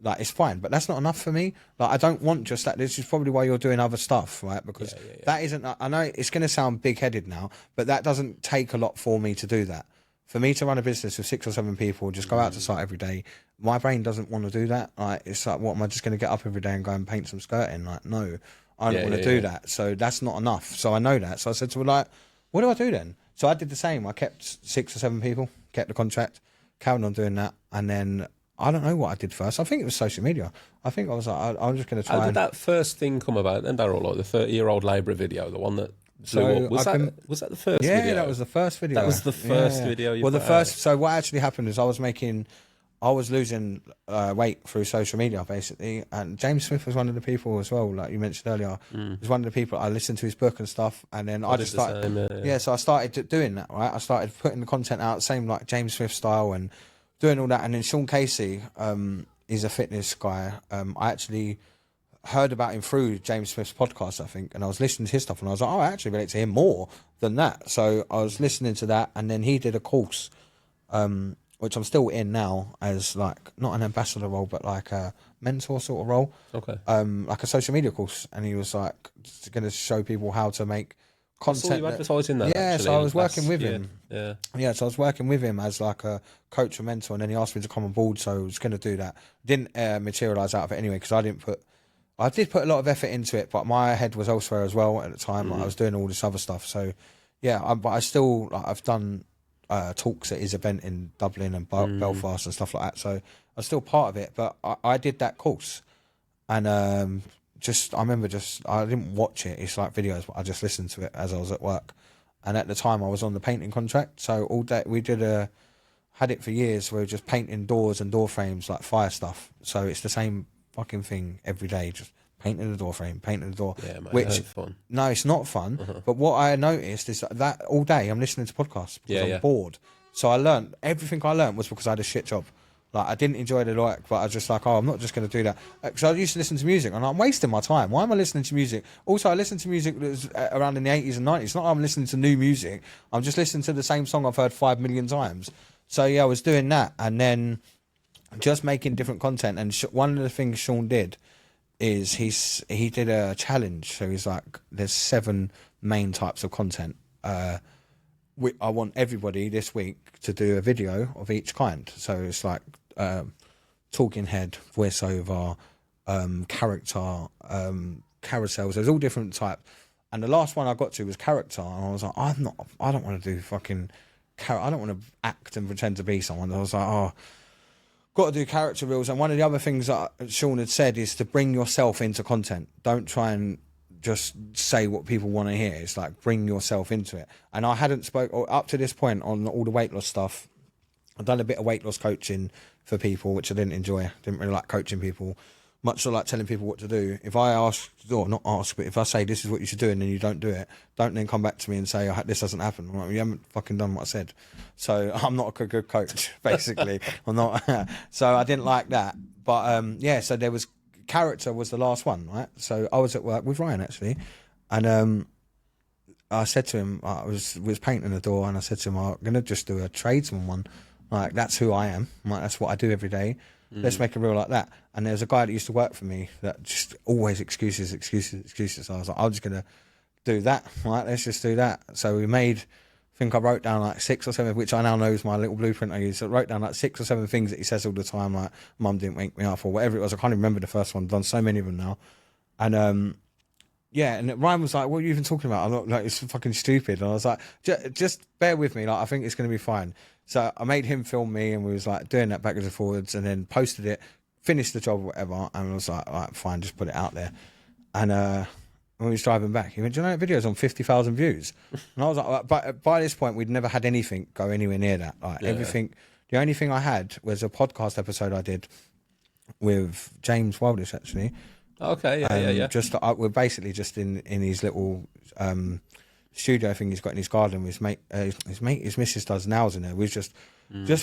Like, it's fine, but that's not enough for me. Like, I don't want just that. This is probably why you're doing other stuff, right? Because that isn't, I know it's going to sound big-headed now, but that doesn't take a lot for me to do that. For me to run a business with 6 or 7 people, just go out to site every day, my brain doesn't want to do that. Like, it's like, what, am I just going to get up every day and go and paint some skirting? Like, no, I don't want to do that. So that's not enough. So I know that. So I said to her, like, what do I do then? So I did the same. I kept 6 or 7 people, kept the contract, carried on doing that, and then I don't know what I did first. I think it was social media. I think I was like, I'm just going to try. How did that first thing come about then, Daryl? Like the 30-year-old labourer video, the one that blew up. Was that the first video? Yeah, that was the first video. That was the first video you Well, the first. out. So what actually happened is I was losing weight through social media, basically. And James Smith was one of the people as well, like you mentioned earlier. He was one of the people, I listened to his book and stuff. And then I just started. So I started doing that, right? I started putting the content out, same like James Smith style, and doing all that. And then Sean Casey, he's a fitness guy. I actually heard about him through James Smith's podcast, I think, and I was listening to his stuff, and I was like, I actually relate to him more than that. So I was listening to that, and then he did a course, which I'm still in now, as like not an ambassador role, but like a mentor sort of role. Okay. Like a social media course, and he was like going to show people how to make content. I saw you advertising that. Yeah, actually, so I was working with him. Yeah. So I was working with him as like a coach or mentor, and then he asked me to come on board, so I was going to do that. Didn't materialise out of it anyway, because I did put a lot of effort into it, but my head was elsewhere as well at the time. Like, I was doing all this other stuff. So yeah, but I still, like, I've done talks at his event in Dublin and Belfast and stuff like that. So I was still part of it, but I did that course, and I remember I didn't watch it. It's like videos, but I just listened to it as I was at work. And at the time I was on the painting contract. So all day we had it for years. We were just painting doors and door frames, like fire stuff. So it's the same fucking thing every day. Just painting the door frame, painting the door. Yeah, mate, that's fun. No, it's not fun. But what I noticed is that all day I'm listening to podcasts because I'm bored. So everything I learned was because I had a shit job. Like, I didn't enjoy the work, but I was just like, I'm not just going to do that. Because I used to listen to music, and I'm wasting my time. Why am I listening to music? Also, I listened to music that was around in the 80s and 90s. It's not like I'm listening to new music. I'm just listening to the same song I've heard 5 million times. So yeah, I was doing that, and then just making different content. And one of the things Sean did is he did a challenge. So he's like, there's 7 main types of content. I want everybody this week to do a video of each kind. So it's like talking head, voiceover, character, carousels. There's all different types. And the last one I got to was character, and I was like, I don't want to do fucking I don't want to act and pretend to be someone. I was like, got to do character reels. And one of the other things that Sean had said is to bring yourself into content. Don't try and just say what people want to hear. It's like, bring yourself into it. And I hadn't up to this point on all the weight loss stuff. I've done a bit of weight loss coaching for people, which I didn't enjoy. Didn't really like coaching people. Much like telling people what to do. If I ask, or not ask, but if I say this is what you should do and then you don't do it, don't then come back to me and say, this doesn't happen. I'm like, you haven't fucking done what I said. So I'm not a good coach, basically. I'm not. So I didn't like that. But yeah, so there was character was the last one, right? So I was at work with Ryan actually, and I said to him, I was painting the door, and I said to him, I'm gonna just do a tradesman one. Like, that's who I am. Like, that's what I do every day. Let's make a reel like that. And there's a guy that used to work for me that just always excuses. So I was like, I'm just going to do that, right? Let's just do that. So we made, I think I wrote down like 6 or 7, which I now know is my little blueprint I use. So I wrote down like 6 or 7 things that he says all the time, like, Mum didn't wake me up, or whatever it was. I can't even remember the first one. I've done so many of them now. And yeah, and Ryan was like, what are you even talking about? I'm not, like, it's fucking stupid. And I was like, just bear with me. Like, I think it's going to be fine. So I made him film me, and we was like doing that backwards and forwards, and then posted it, finished the job or whatever, and I was like, all right, fine, just put it out there. And when we was driving back, he went, do you know that video's on 50,000 views? And I was like, but by this point, we'd never had anything go anywhere near that. Like, everything, the only thing I had was a podcast episode I did with James Wildish, actually. Okay, yeah. Just we're basically just in his little studio thing he's got in his garden with his missus does nails in there. We just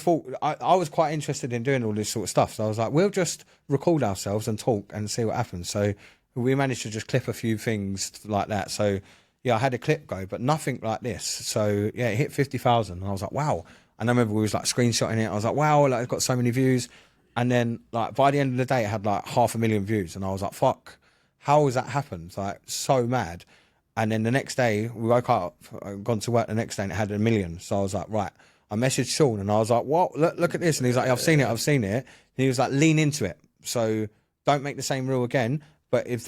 thought I was quite interested in doing all this sort of stuff, so I was like, we'll just record ourselves and talk and see what happens. So we managed to just clip a few things like that. So yeah, I had a clip go, but nothing like this. So yeah, it hit 50,000, and I was like, wow. And I remember we was like screenshotting it. I was like, wow, like, it's got so many views. And then like by the end of the day, it had like 500,000 views, and I was like, fuck, how has that happened? Like, so mad. And then the next day, we woke up, gone to work the next day, and it had 1 million. So I was like, right. I messaged Sean, and I was like, what? Look at this. And he's like, I've seen it. And he was like, lean into it. So don't make the same rule again. But if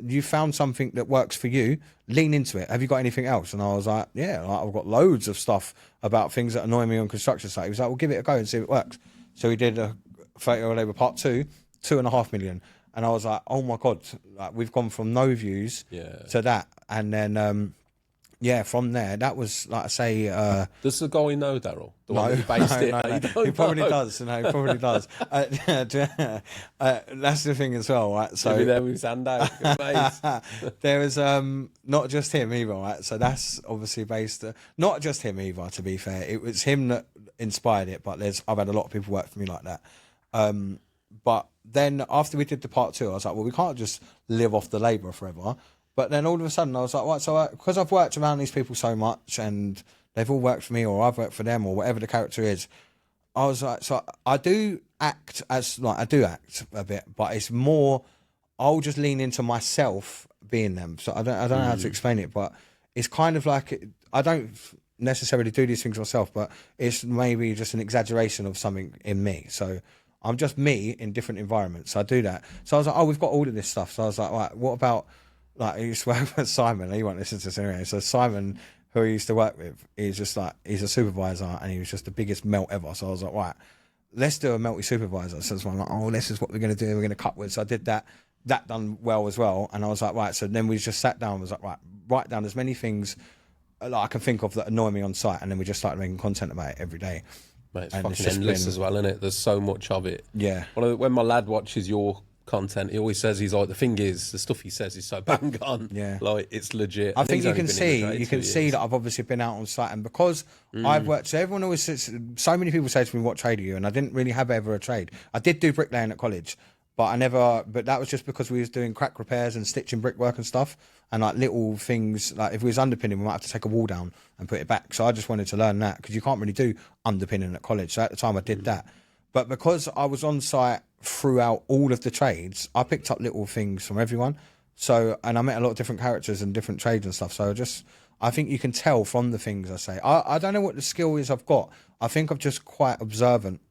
you found something that works for you, lean into it. Have you got anything else? And I was like, yeah, like, I've got loads of stuff about things that annoy me on construction site. He was like, well, give it a go and see if it works. So we did a 30-year Labour Part 2, 2.5 million. And I was like, oh my God, like, we've gone from no views to that. And then, yeah, from there, that was, like I say... Does the guy know Daryl? The one who based it? No. He probably does. No, he probably does. That's the thing as well, right? So, he'll be there with his hand out. There was not just him either, right? So that's obviously based... not just him either, to be fair. It was him that inspired it, but I've had a lot of people work for me like that. But then after we did the Part 2, I was like, well, we can't just live off the labour forever. But then all of a sudden I was like, right, so because I've worked around these people so much, and they've all worked for me, or I've worked for them, or whatever the character is, I was like, so I do act a bit, but it's more, I'll just lean into myself being them. So I don't know how to explain it, but it's kind of like, I don't necessarily do these things myself, but it's maybe just an exaggeration of something in me. So I'm just me in different environments. So I do that. So I was like, oh, we've got all of this stuff. So I was like, right, what about, like, I used to work with Simon. He won't listen to this anyway. So Simon, who he used to work with, he's just like, he's a supervisor, and he was just the biggest melt ever. So I was like, right, let's do a melty supervisor. So I'm like, oh, this is what we're going to do. We're going to cut with. So I did that. That done well as well. And I was like, right. So then we just sat down and was like, right, write down as many things that I can think of that annoy me on site. And then we just started making content about it every day. Mate, it's fucking endless as well, isn't it? There's so much of it. Yeah. When my lad watches your content, he always says, he's like, the thing is, the stuff he says is so bang on. Yeah. Like, it's legit. I think you can see that I've obviously been out on site, and because I've worked, so everyone always says, so many people say to me, what trade are you? And I didn't really have ever a trade. I did do bricklaying at college, But that was just because we was doing crack repairs and stitching brickwork and stuff, and like little things, like if we was underpinning, we might have to take a wall down and put it back. So I just wanted to learn that, because you can't really do underpinning at college. So at the time I did that. But because I was on site throughout all of the trades, I picked up little things from everyone. So, and I met a lot of different characters and different trades and stuff. So I think you can tell from the things I say. I don't know what the skill is I've got. I think I'm just quite observant,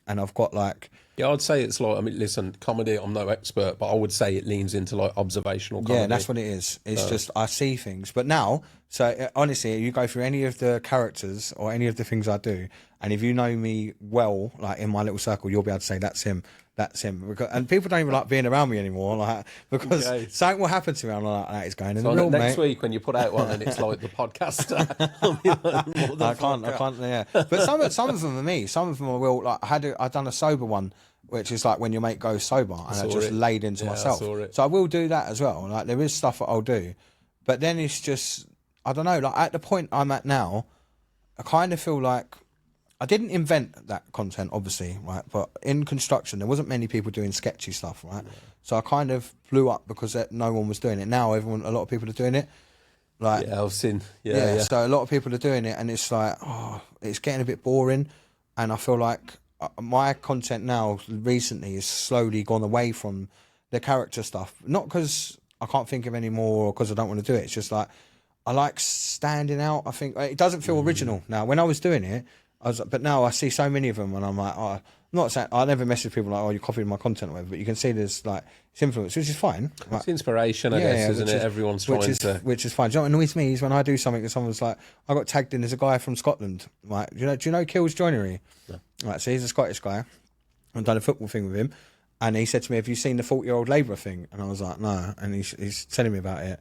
and I've got like... Yeah, I'd say it's like, I mean, listen, comedy, I'm no expert, but I would say it leans into like observational comedy. Yeah, that's what it is. It's just, I see things. But now, so honestly, you go through any of the characters or any of the things I do, and if you know me well, like in my little circle, you'll be able to say, that's him. That's him. And people don't even like being around me anymore, like, because something will happen to me. I'm like, that is going in the real, next mate. week when you put out one and it's like the podcaster, I can't, yeah. But some of them are me. Some of them are real. Like I've done a sober one, which is like when your mate goes sober, and I just laid into myself. So I will do that as well. Like there is stuff that I'll do, but then it's just, I don't know. Like at the point I'm at now, I kind of feel like I didn't invent that content, obviously, right? But in construction, there wasn't many people doing sketchy stuff, right? Yeah. So I kind of blew up because no one was doing it. Now a lot of people are doing it. Like, yeah, I've seen. Yeah. So a lot of people are doing it, and it's like, it's getting a bit boring. And I feel like my content now recently has slowly gone away from the character stuff. Not because I can't think of any more or because I don't want to do it. It's just like I like standing out. I think it doesn't feel original now. When I was doing it, but now I see so many of them, and I'm like, I'm not saying I never message people like, you're copying my content or whatever, but you can see there's like it's influence, which is fine. Like, it's inspiration, I guess, isn't it? Everyone's trying to, which is fine. Do you know what annoys me is when I do something that someone's like, I got tagged in as a guy from Scotland. Like, do you know Kills Joinery? No. Right, so he's a Scottish guy. I've done a football thing with him, and he said to me, "Have you seen the 40-year-old labourer thing?" And I was like, "No." And he's telling me about it.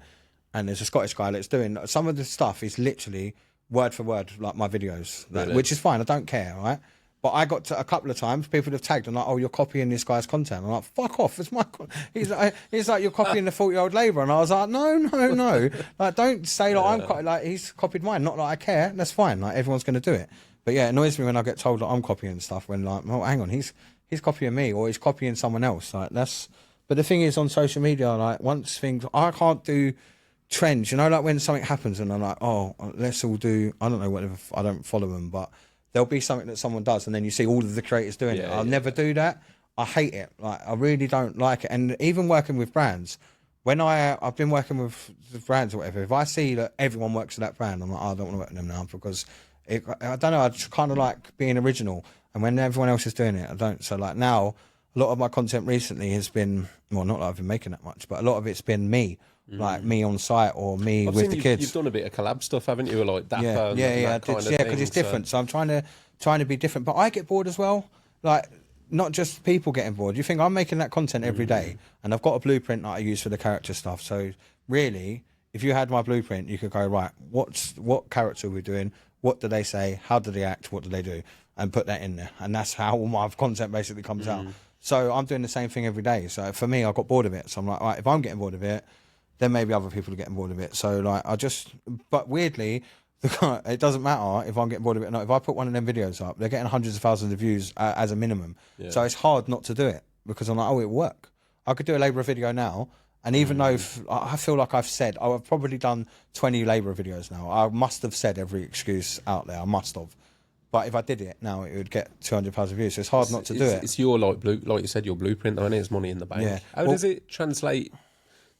And there's a Scottish guy that's doing some of the stuff is literally word for word like my videos, really? Which is fine. I don't care, right? But I got to a couple of times people have tagged and like, "Oh, you're copying this guy's content." I'm like, "Fuck off! It's my." He's like, "You're copying the 40-year-old labourer," and I was like, "No. Like, don't say like I'm like he's copied mine. Not that I care. That's fine. Like everyone's going to do it." But yeah, it annoys me when I get told that I'm copying stuff when like, "Oh, hang on, he's copying me or he's copying someone else." Like that's. But the thing is, on social media, like once things, I can't do trends, you know, like when something happens and I'm like, "Oh, let's all do," I don't know, whatever, I don't follow them, but there'll be something that someone does and then you see all of the creators doing it. I'll never do that. I hate it. Like, I really don't like it. And even working with brands, when I've been working with the brands or whatever, if I see that everyone works at that brand, I'm like, I don't want to work with them now because I don't know, I just kind of like being original. And when everyone else is doing it, I don't. So like now, a lot of my content recently has been, well, not that I've been making that much, but a lot of it's been me. Like me on site or me with the kids. You've done a bit of collab stuff, haven't you? Like Dapper, because it's different. So I'm trying to be different, but I get bored as well. Like not just people getting bored. You think I'm making that content every day, and I've got a blueprint that I use for the character stuff. So really, if you had my blueprint, you could go right. What character are we doing? What do they say? How do they act? What do they do? And put that in there, and that's how all my content basically comes out. So I'm doing the same thing every day. So for me, I got bored of it. So I'm like, right, if I'm getting bored of it, then maybe other people are getting bored of it. So like but weirdly, it doesn't matter if I'm getting bored of it or not. If I put one of them videos up, they're getting hundreds of thousands of views as a minimum. Yeah. So it's hard not to do it because I'm like, oh, it'll work. I could do a labourer video now. And even though I feel like I've probably done 20 labourer videos now. I must have said every excuse out there. I must have. But if I did it now, it would get 200,000 views. So it's hard not to do it. It's your like you said, your blueprint. I mean, it's money in the bank. Yeah. How does it translate?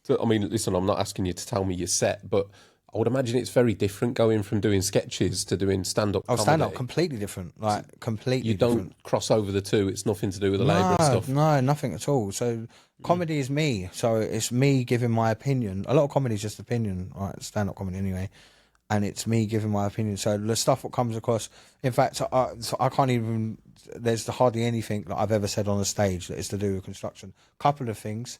I mean, listen, I'm not asking you to tell me your set, but I would imagine it's very different going from doing sketches to doing stand-up comedy. Stand-up, completely different. Like, completely different. You don't cross over the two. It's nothing to do with the labour stuff. No, nothing at all. So comedy is me. So it's me giving my opinion. A lot of comedy is just opinion, right? Stand-up comedy anyway. And it's me giving my opinion. So the stuff that comes across... In fact, I can't even... There's hardly anything that I've ever said on a stage that is to do with construction. Couple of things,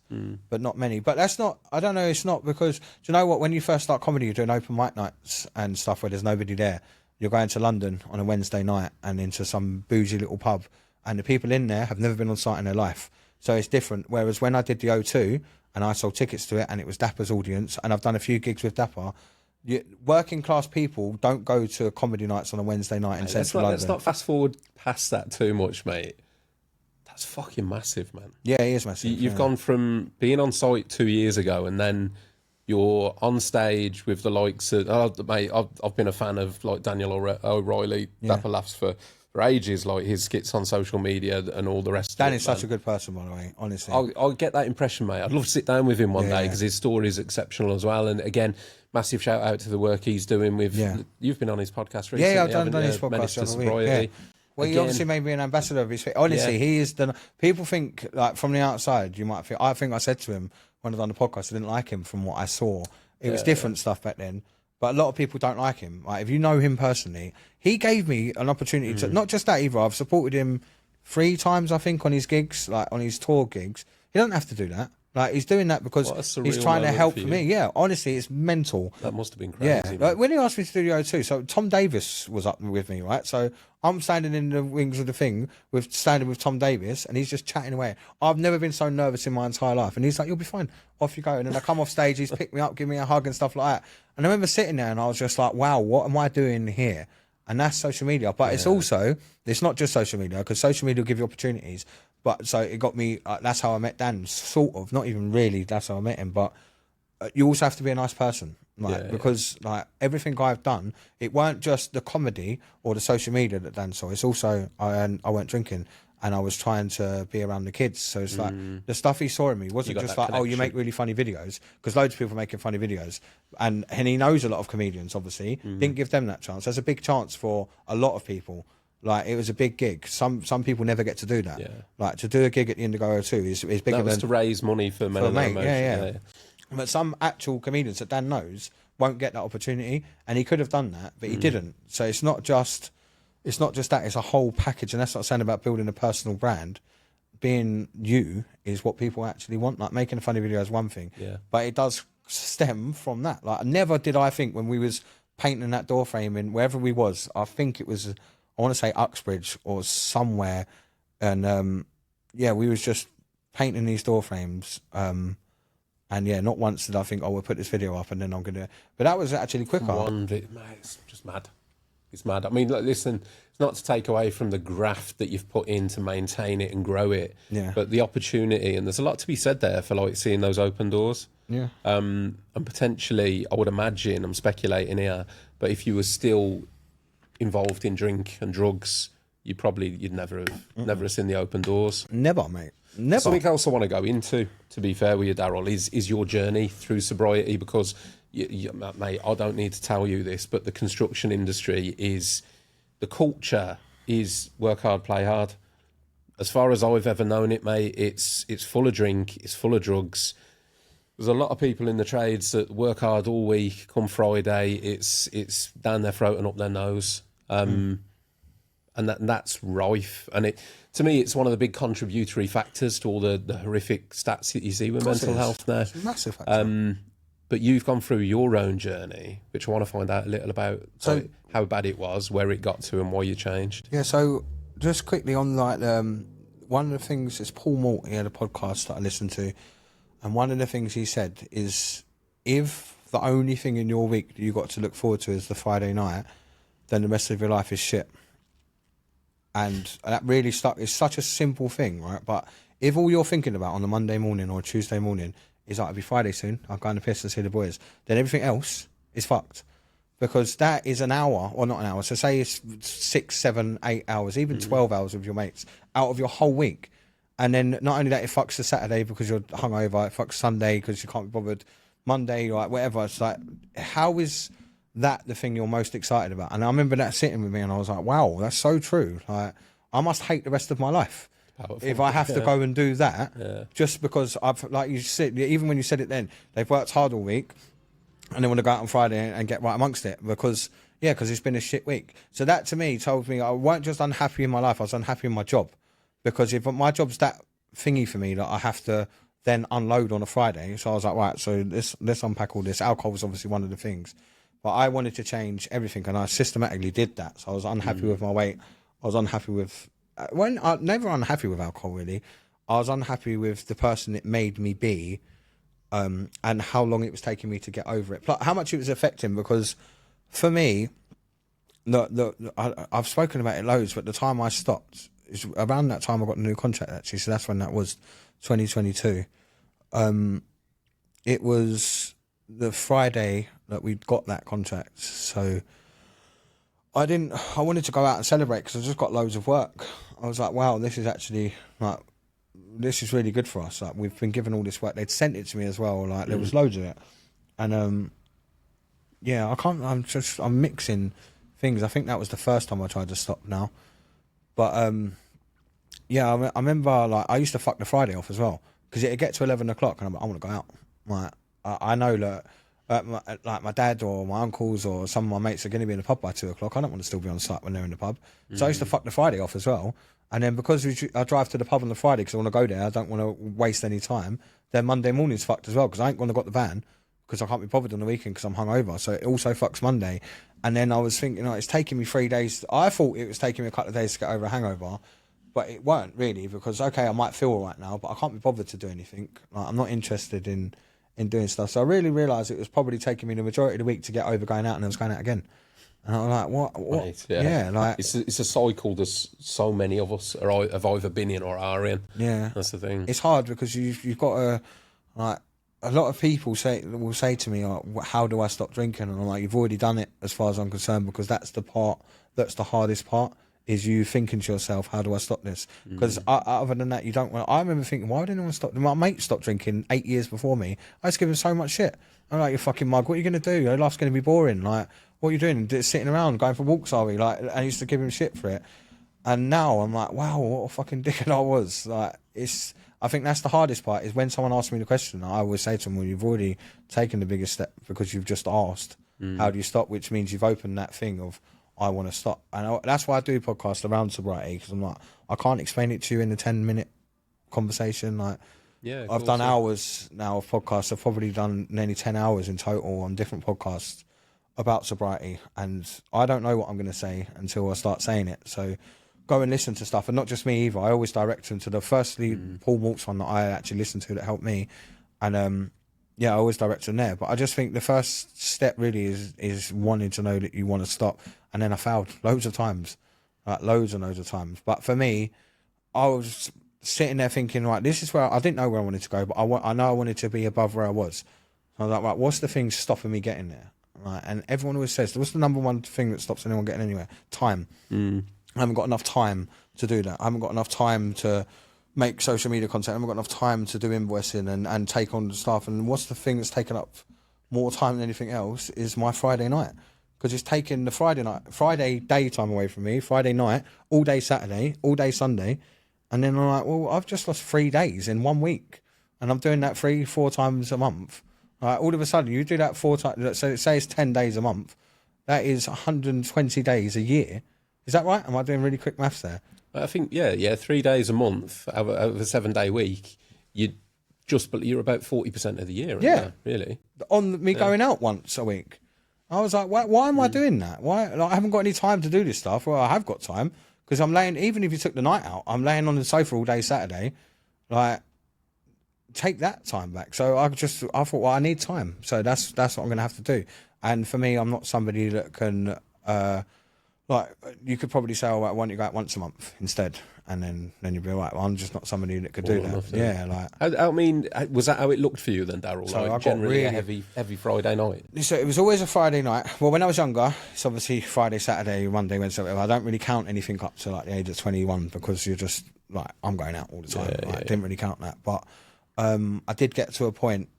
but not many. But that's not... I don't know, it's not because... Do you know what? When you first start comedy, you're doing open mic nights and stuff where there's nobody there. You're going to London on a Wednesday night and into some bougie little pub. And the people in there have never been on site in their life. So it's different. Whereas when I did the O2 and I sold tickets to it and it was Dapper's audience and I've done a few gigs with Dapper... working class people don't go to comedy nights on a Wednesday night in central London. Let's not fast forward past that too much, mate. That's fucking massive, man. Yeah, he is massive. You've gone from being on site 2 years ago, and then you're on stage with the likes of, mate, I've been a fan of like Daniel O'Reilly, Dapper Laughs for ages, like his skits on social media and all the rest Dan of it. is such a good person, by the way, honestly. I'll get that impression, mate. I'd love to sit down with him one day because his story is exceptional as well. And again, massive shout out to the work he's doing with. You've been on his podcast recently. Yeah, I've done his podcast. Sobriety. Well, he obviously made me an ambassador of his faith. Honestly, he is the. People think, like, from the outside, you might think. I think I said to him when I done the podcast, I didn't like him from what I saw. It was different stuff back then. But a lot of people don't like him. Like, if you know him personally, he gave me an opportunity to, not just that either, I've supported him 3 times, I think, on his gigs, like on his tour gigs. He doesn't have to do that. Like, he's doing that because he's trying to help me. Yeah, honestly, it's mental. That must have been crazy. Yeah, like, when he asked me to do the O2, so Tom Davis was up with me, right? So I'm standing in the wings of the thing, standing with Tom Davis, and he's just chatting away. I've never been so nervous in my entire life. And he's like, you'll be fine. Off you go. And then I come off stage, he's picked me up, give me a hug and stuff like that. And I remember sitting there and I was just like, wow, what am I doing here? And that's social media. But it's also, it's not just social media, because social media will give you opportunities. But so it got me, that's how I met Dan, sort of, not even really, that's how I met him. But you also have to be a nice person, like, because like everything I've done, it weren't just the comedy or the social media that Dan saw. It's also, I went drinking and I was trying to be around the kids. So it's like the stuff he saw in me wasn't just like, oh, you make really funny videos, because loads of people are making funny videos. And he knows a lot of comedians, obviously. Didn't give them that chance. There's a big chance for a lot of people. Like, it was a big gig. Some people never get to do that. Yeah. Like, to do a gig at the Indigo O2 is bigger than... That was to raise money for Men and Emotion. Yeah. But some actual comedians that Dan knows won't get that opportunity, and he could have done that, but he didn't. So it's not just that, it's a whole package. And that's what I'm saying about building a personal brand. Being you is what people actually want. Like, making a funny video is one thing, but it does stem from that. Like, never did I think when we was painting that door frame in wherever we was, I think it was, I want to say Uxbridge or somewhere, and we was just painting these door frames, and not once did I think, oh, we'll put this video up and then I'm gonna. But that was actually quicker. Mate, it's just mad. It's mad. I mean, listen, it's not to take away from the graft that you've put in to maintain it and grow it, but the opportunity, and there's a lot to be said there for like seeing those open doors. Yeah. And potentially, I would imagine, I'm speculating here, but if you were still involved in drink and drugs, you'd never have seen the open doors. Never, mate. Never. Something else I want to go into, to be fair with you, Daryl, is your journey through sobriety, because mate, I don't need to tell you this, but the construction industry the culture is work hard, play hard. As far as I've ever known it, mate, it's full of drink, it's full of drugs. There's a lot of people in the trades that work hard all week. Come Friday, it's down their throat and up their nose. And that's rife. And to me, it's one of the big contributory factors to all the horrific stats that you see with mental health now. It's a massive factor. But you've gone through your own journey, which I want to find out a little about. So, how bad it was, where it got to, and why you changed. Yeah. So just quickly on like one of the things is Paul Morton, he had a podcast that I listened to, and one of the things he said is, if the only thing in your week that you got to look forward to is the Friday night, then the rest of your life is shit. And that really stuck. It's such a simple thing, right? But if all you're thinking about on a Monday morning or a Tuesday morning is like, it'll be Friday soon, I'm going to piss and see the boys, then everything else is fucked. Because that is an hour, or not an hour, so say it's 6, 7, 8 hours, even 12 hours with your mates, out of your whole week. And then not only that, it fucks the Saturday because you're hungover, it fucks Sunday because you can't be bothered, Monday, like whatever. It's like, how is that the thing you're most excited about? And I remember that sitting with me and I was like, wow, that's so true. Like, I must hate the rest of my life if I have to go and do that, just because I've, like you said, even when you said it then, they've worked hard all week and they want to go out on Friday and get right amongst it because it's been a shit week. So that to me told me I weren't just unhappy in my life, I was unhappy in my job. Because if my job's that thingy for me that I have to then unload on a Friday, so I was like, right, so let's unpack all this. Alcohol was obviously one of the things, but I wanted to change everything, and I systematically did that. So I was unhappy with my weight. I was unhappy with never unhappy with alcohol really. I was unhappy with the person it made me be, and how long it was taking me to get over it. Plus, how much it was affecting, because for me, I've spoken about it loads, but the time I stopped, it's around that time I got the new contract actually. So that's when that was, 2022. It was the Friday that we got that contract. So I wanted to go out and celebrate because I just got loads of work. I was like, wow, this is actually like, this is really good for us. Like, we've been given all this work. They'd sent it to me as well. Like, there was loads of it. And, yeah, I'm mixing things. I think that was the first time I tried to stop now. But, yeah, I remember, like, I used to fuck the Friday off as well. Because it'd get to 11 o'clock and I'm like, I want to go out. Like, I know that, like my dad or my uncles or some of my mates are going to be in the pub by 2 o'clock. I don't want to still be on site when they're in the pub. So I used to fuck the Friday off as well. And then because I drive to the pub on the Friday because I want to go there, I don't want to waste any time. Then Monday morning's fucked as well because I ain't going to got the van because I can't be bothered on the weekend because I'm hungover. So it also fucks Monday. And then I was thinking, it's taking me 3 days. I thought it was taking me a couple of days to get over a hangover, but it weren't really because, okay, I might feel all right now, but I can't be bothered to do anything. Like, I'm not interested in doing stuff. So I really realised it was probably taking me the majority of the week to get over going out, and I was going out again. And I was like, what? Right, yeah, like it's a cycle that so many of us have either been in or are in. Yeah, that's the thing. It's hard because you've got to, like, a lot of people will say to me, how do I stop drinking? And I'm like, you've already done it as far as I'm concerned, because that's the hardest part. Is you thinking to yourself, how do I stop this? Because other than that, you don't want. I remember thinking, why didn't I stop? My mate stopped drinking 8 years before me. I just give him so much shit. I'm like, you fucking mug, what are you going to do? Your life's going to be boring. Like, what are you doing? Just sitting around, going for walks, are we? Like, I used to give him shit for it. And now I'm like, wow, what a fucking dickhead I was. Like, I think that's the hardest part, is when someone asks me the question, I always say to them, well, you've already taken the biggest step because you've just asked, how do you stop? Which means you've opened that thing of, I want to stop. And that's why I do podcasts around sobriety, because I'm like, I can't explain it to you in a 10-minute conversation. Like, yeah, I've done hours now of podcasts. I've probably done nearly 10 hours in total on different podcasts about sobriety. And I don't know what I'm going to say until I start saying it. So go and listen to stuff. And not just me either. I always direct them to Paul Walt's one that I actually listened to that helped me. And, yeah, I always direct them there. But I just think the first step really is wanting to know that you want to stop. And then I failed loads of times, like loads and loads of times. But for me, I was sitting there thinking, right, this is where I didn't know where I wanted to go, but I know I wanted to be above where I was. So I was like, right, what's the thing stopping me getting there? Right, and everyone always says, what's the number one thing that stops anyone getting anywhere? Time. I haven't got enough time to do that. I haven't got enough time to make social media content. I haven't got enough time to do invoicing and take on the stuff. And what's the thing that's taken up more time than anything else is my Friday night. Because it's taken the Friday daytime away from me, Friday night, all day Saturday, all day Sunday. And then I'm like, well, I've just lost 3 days in 1 week. And I'm doing that 3-4 times a month. All of a sudden, you do that 4 times, so say it's 10 days a month. That is 120 days a year. Is that right? Am I doing really quick maths there? I think, yeah, 3 days a month out of a 7-day week, you're about 40% of the year. Yeah, really. On me going out once a week. I was like, why am I doing that? Why? Like, I haven't got any time to do this stuff. Well, I have got time because I'm laying, even if you took the night out, I'm laying on the sofa all day Saturday. Like, take that time back. So I thought, well, I need time. So that's what I'm going to have to do. And for me, I'm not somebody that can, like, you could probably say, oh, I want you to go out once a month instead. And then you'd be right. Well, I'm just not somebody that could do that. Yeah, like. I mean, was that how it looked for you then, Daryl? So like, I generally got really a heavy Friday night. So it was always a Friday night. Well, when I was younger, it's obviously Friday, Saturday, Monday, Wednesday, whatever. I don't really count anything up to like the age of 21 because you're just like, I'm going out all the time. I didn't really count that. But I did get to a point,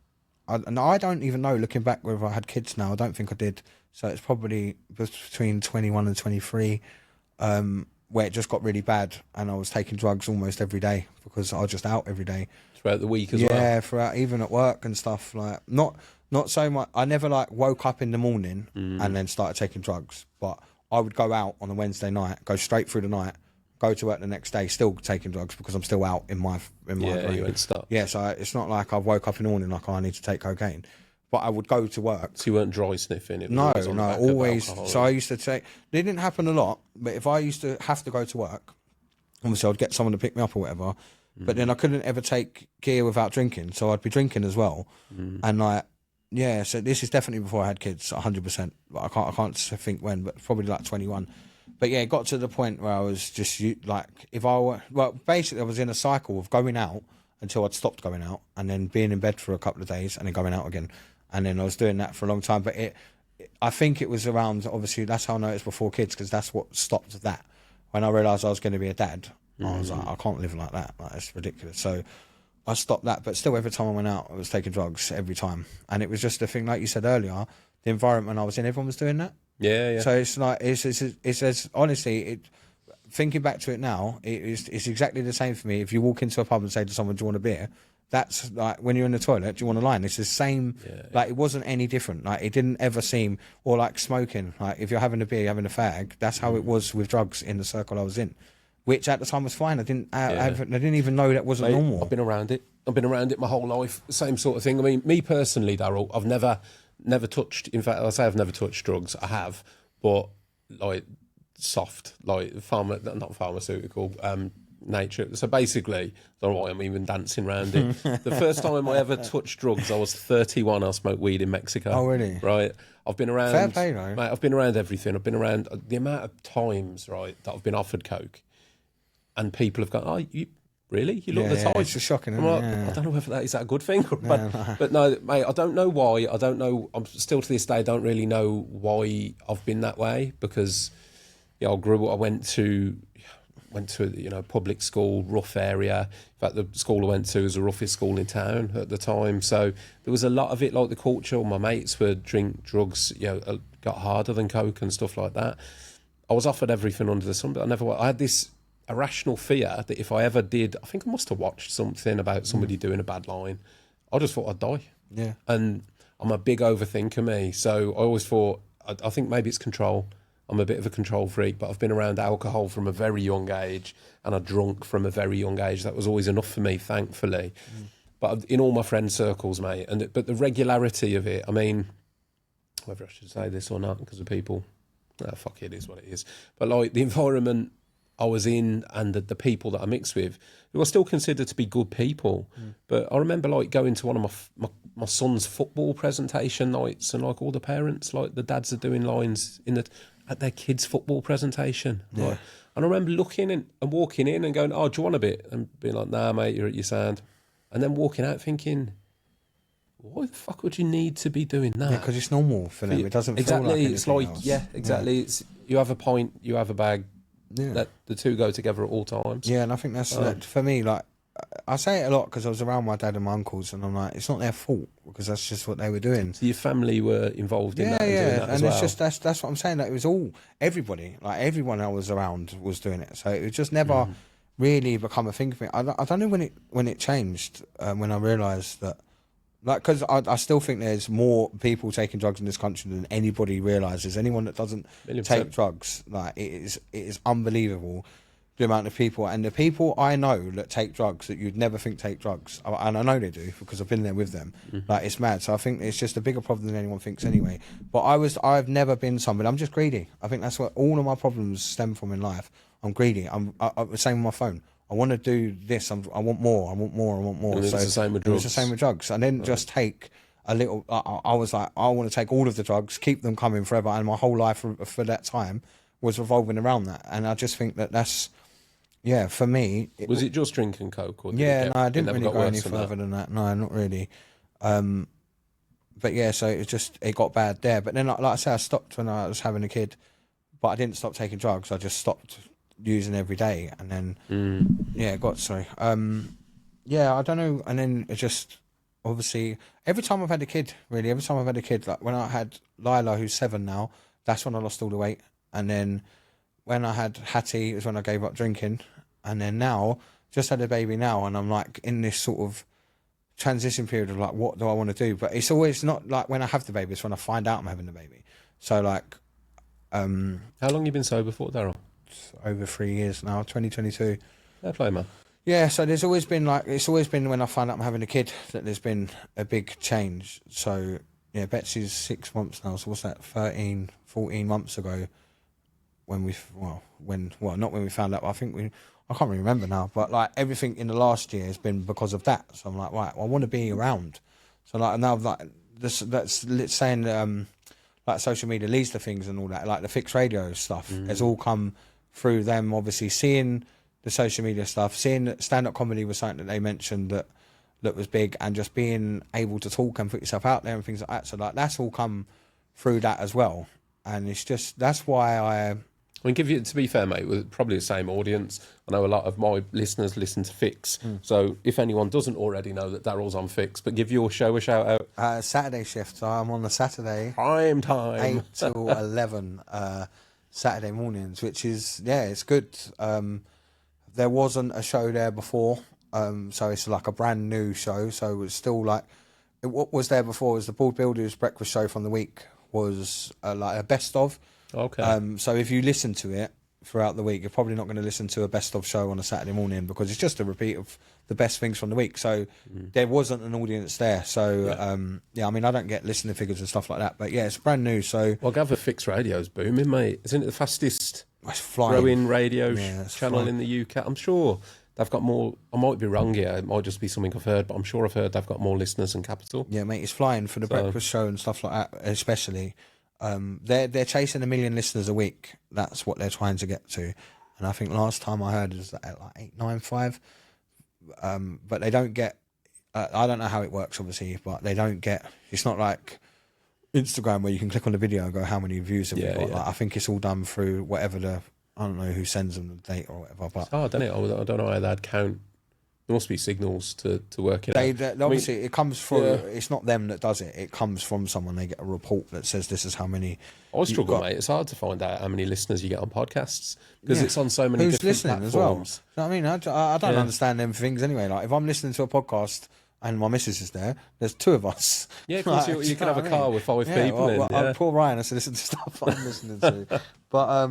and I don't even know, looking back, whether I had kids now. I don't think I did. So it's probably between 21 and 23. Where it just got really bad and I was taking drugs almost every day because I was just out every day. Throughout the week as well? Yeah, throughout, even at work and stuff. Like, not so much. I never like woke up in the morning and then started taking drugs, but I would go out on a Wednesday night, go straight through the night, go to work the next day, still taking drugs because I'm still out in my brain. Yeah, you won't stop. Yeah, so it's not like I woke up in the morning like, oh, I need to take cocaine. But I would go to work. So you weren't dry sniffing? It was no, always. So I used to take... It didn't happen a lot, but if I used to have to go to work, obviously I'd get someone to pick me up or whatever, but then I couldn't ever take gear without drinking, so I'd be drinking as well. And like, yeah, so this is definitely before I had kids, 100%. But I can't think when, but probably like 21. But yeah, it got to the point where I was just like, if I were, well, basically I was in a cycle of going out until I'd stopped going out, and then being in bed for a couple of days, and then going out again, and then I was doing that for a long time. But I think it was around, obviously that's how I noticed before kids, because that's what stopped that. When I realised I was going to be a dad, I was like, I can't live like that. Like, it's ridiculous. So I stopped that. But still, every time I went out, I was taking drugs every time, and it was just a thing, like you said earlier, the environment I was in, everyone was doing that. Yeah. So it's like it's as honestly, thinking back to it now, it's exactly the same for me. If you walk into a pub and say to someone, "Do you want a beer?" That's like when you're in the toilet. Do you want a line? It's the same. Yeah. Like, it wasn't any different. Like, it didn't ever seem, or like smoking. Like, if you're having a beer, you're having a fag. That's how it was with drugs in the circle I was in, which at the time was fine. I didn't even know that wasn't normal. I've been around it. I've been around it my whole life. Same sort of thing. I mean, me personally, Daryl, I've never touched. In fact, I say I've never touched drugs. I have, but like soft, like not pharmaceutical, nature. So basically, I don't know why I'm even dancing around it. The first time I ever touched drugs, I was 31. I smoked weed in Mexico. Oh, really? Right. I've been around. Fair play, though. Mate, I've been around everything. I've been around the amount of times, right, that I've been offered coke, and people have gone, "Oh, you really? You look the type." It's just shocking. Isn't Like, it? I don't know whether is that a good thing, but no, mate. I don't know why. I don't know. I'm still to this day. I don't really know why I've been that way, because I went to public school, rough area. In fact, the school I went to was the roughest school in town at the time. So there was a lot of it, like the culture. My mates would drink drugs, got harder than coke and stuff like that. I was offered everything under the sun, but I had this irrational fear that if I ever did, I think I must have watched something about somebody doing a bad line. I just thought I'd die. Yeah. And I'm a big overthinker, me. So I always thought, I think maybe it's control. I'm a bit of a control freak, but I've been around alcohol from a very young age, and I drunk from a very young age. That was always enough for me, thankfully. But in all my friend circles, mate, but the regularity of it, I mean, whether I should say this or not, because of people, fuck it, is what it is. But like the environment I was in, and the people that I mixed with, who I still consider to be good people. But I remember like going to one of my son's football presentation nights, and like all the parents, like the dads are doing lines at their kids' football presentation. Yeah. Like, and I remember looking and walking in and going, "Oh, do you want a bit?" And being like, "Nah, mate, you're at your sound." And then walking out thinking, why the fuck would you need to be doing that? Yeah, because it's normal for them. It doesn't exactly. feel like It's like else. exactly. Yeah. It's you have a pint, you have a bag. Yeah. That the two go together at all times. Yeah, and I think that's for me. Like, I say it a lot because I was around my dad and my uncles, and I'm like, it's not their fault, because that's just what they were doing. So your family were involved in that. And doing that and as it's well. just that's what I'm saying. That it was all everybody, like everyone I was around was doing it. So it just never really become a thing for me. I don't know when it changed. When I realised that, like, because I still think there's more people taking drugs in this country than anybody realises. Anyone that doesn't take drugs, like, it is unbelievable the amount of people, and the people I know that take drugs that you'd never think take drugs, and I know they do because I've been there with them. Like, it's mad. So I think it's just a bigger problem than anyone thinks anyway. But I've never been somebody. I'm just greedy. I think that's what all of my problems stem from in life. I'm greedy. I'm the same with my phone. I want to do this. I want more. I want more. I want more. And it's the same with drugs. It's the same with drugs. And then just take a little. I was like, I want to take all of the drugs, keep them coming forever, and my whole life for that time was revolving around that. And I just think that's. Yeah, for me... Was it just drinking coke? Or I didn't really go any further than that. No, not really. But yeah, so it got bad there. But then, like I said, I stopped when I was having a kid, but I didn't stop taking drugs. I just stopped using every day. And then, I don't know. And then it just, obviously, every time I've had a kid, like when I had Lila, who's 7 now, that's when I lost all the weight. And then... when I had Hattie, it was when I gave up drinking. And then now, just had a baby now, and I'm like in this sort of transition period of like, what do I want to do? But it's always not like when I have the baby, it's when I find out I'm having the baby. So like... how long you been sober for, Daryl? Over 3 years now, 2022. Fair play, man. Yeah, so it's always been when I find out I'm having a kid that there's been a big change. So yeah, Betsy's 6 months now, so what's that, 13, 14 months ago, not when we found out, I can't really remember now, but like everything in the last year has been because of that. So I'm like, right, well, I want to be around. So like now, like that's saying, like like social media leads to things and all that, like the fixed radio stuff, has all come through them. Obviously, seeing the social media stuff, seeing that stand-up comedy was something that they mentioned that was big, and just being able to talk and put yourself out there and things like that. So like that's all come through that as well, and it's just that's why I mean, to be fair, mate, we're probably the same audience. I know a lot of my listeners listen to Fix, so if anyone doesn't already know that Daryl's on Fix, but give your show a shout out. Saturday shift, so I'm on the Saturday Prime time 8 till 11 Saturday mornings, which is it's good. There wasn't a show there before, so it's like a brand new show. So it's still like what was there before was the Board Builders breakfast show from the week was like a best of. Okay. So if you listen to it throughout the week, you're probably not going to listen to a best of show on a Saturday morning because it's just a repeat of the best things from the week. So there wasn't an audience there. So I mean, I don't get listening figures and stuff like that, but it's brand new. So well, I gather Fix Radio's booming, mate. Isn't it the fastest flying. growing radio channel flying. in the UK? I'm sure they've got more. I might be wrong here. It might just be something I've heard, but I'm sure I've heard they've got more listeners than Capital. Yeah, mate, it's flying for the breakfast show and stuff like that, especially. They're chasing 1 million listeners a week. That's what they're trying to get to, and I think last time I heard is at like 895. But they don't get. I don't know how it works, obviously, but they don't get. It's not like Instagram where you can click on the video and go how many views have we got. Like, I think it's all done through whatever I don't know who sends them the data or whatever. But I don't know how they'd count. There must be signals to work it out. Obviously, it comes from. It's not them that does it. It comes from someone. They get a report that says this is how many. I struggle, mate. It's hard to find out how many listeners you get on podcasts because it's on so many Who's different listening platforms. as well? You know what I mean, I don't understand them things anyway. Like if I'm listening to a podcast and my missus is there, there's two of us. Yeah, of course you can have a car with 5 people in. Well, poor Ryan has to listen to stuff I'm listening to. But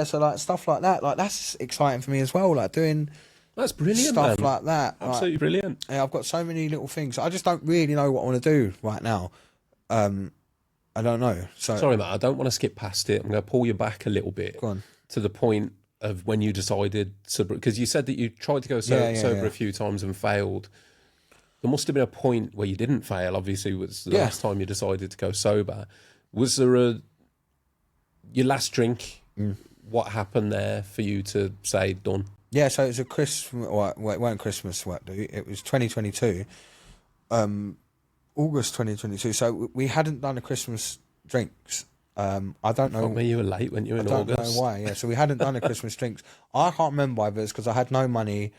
so like stuff like that, like that's exciting for me as well. Like doing. That's brilliant, stuff man. like that. Absolutely brilliant. Yeah, I've got so many little things. I just don't really know what I want to do right now. I don't know. So sorry, Matt. I don't want to skip past it. I'm going to pull you back a little bit to the point of when you decided because you said that you tried to go sober a few times and failed. There must have been a point where you didn't fail. Obviously, it was the last time you decided to go sober. Was there your last drink? What happened there for you to say done? Yeah, so it was a Christmas. Well, it weren't Christmas work, dude. It was 2022, August 2022. So we hadn't done a Christmas drinks. I don't know. You were late when you were in August. I don't know why. Yeah, so we hadn't done a Christmas drinks. I can't remember if it's because I had no money,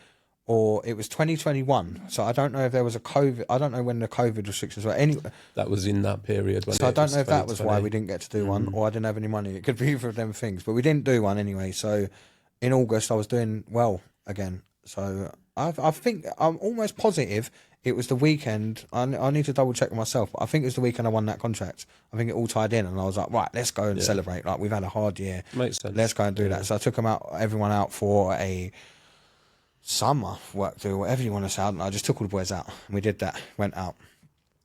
or it was 2021. So I don't know if there was a COVID. I don't know when the COVID restrictions were. Anyway, that was in that period. So I don't know if that was why we didn't get to do one, or I didn't have any money. It could be either of them things, but we didn't do one anyway. So. In August, I was doing well again. So I think I'm almost positive it was the weekend. I need to double check with myself, but I think it was the weekend I won that contract. I think it all tied in, and I was like, right, let's go and celebrate. Like we've had a hard year. Makes sense. Let's go and do that. So I took everyone out for a summer work do, whatever you want to say. And I just took all the boys out. And we did that. Went out.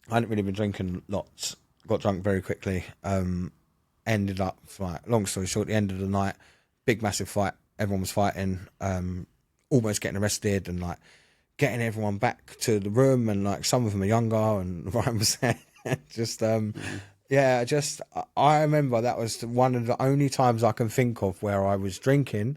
I hadn't really been drinking lots. Got drunk very quickly. Ended up, like, long story short, the end of the night, big massive fight. Everyone was fighting, almost getting arrested, and like getting everyone back to the room. And like some of them are younger, and Ryan was there. I remember that was one of the only times I can think of where I was drinking,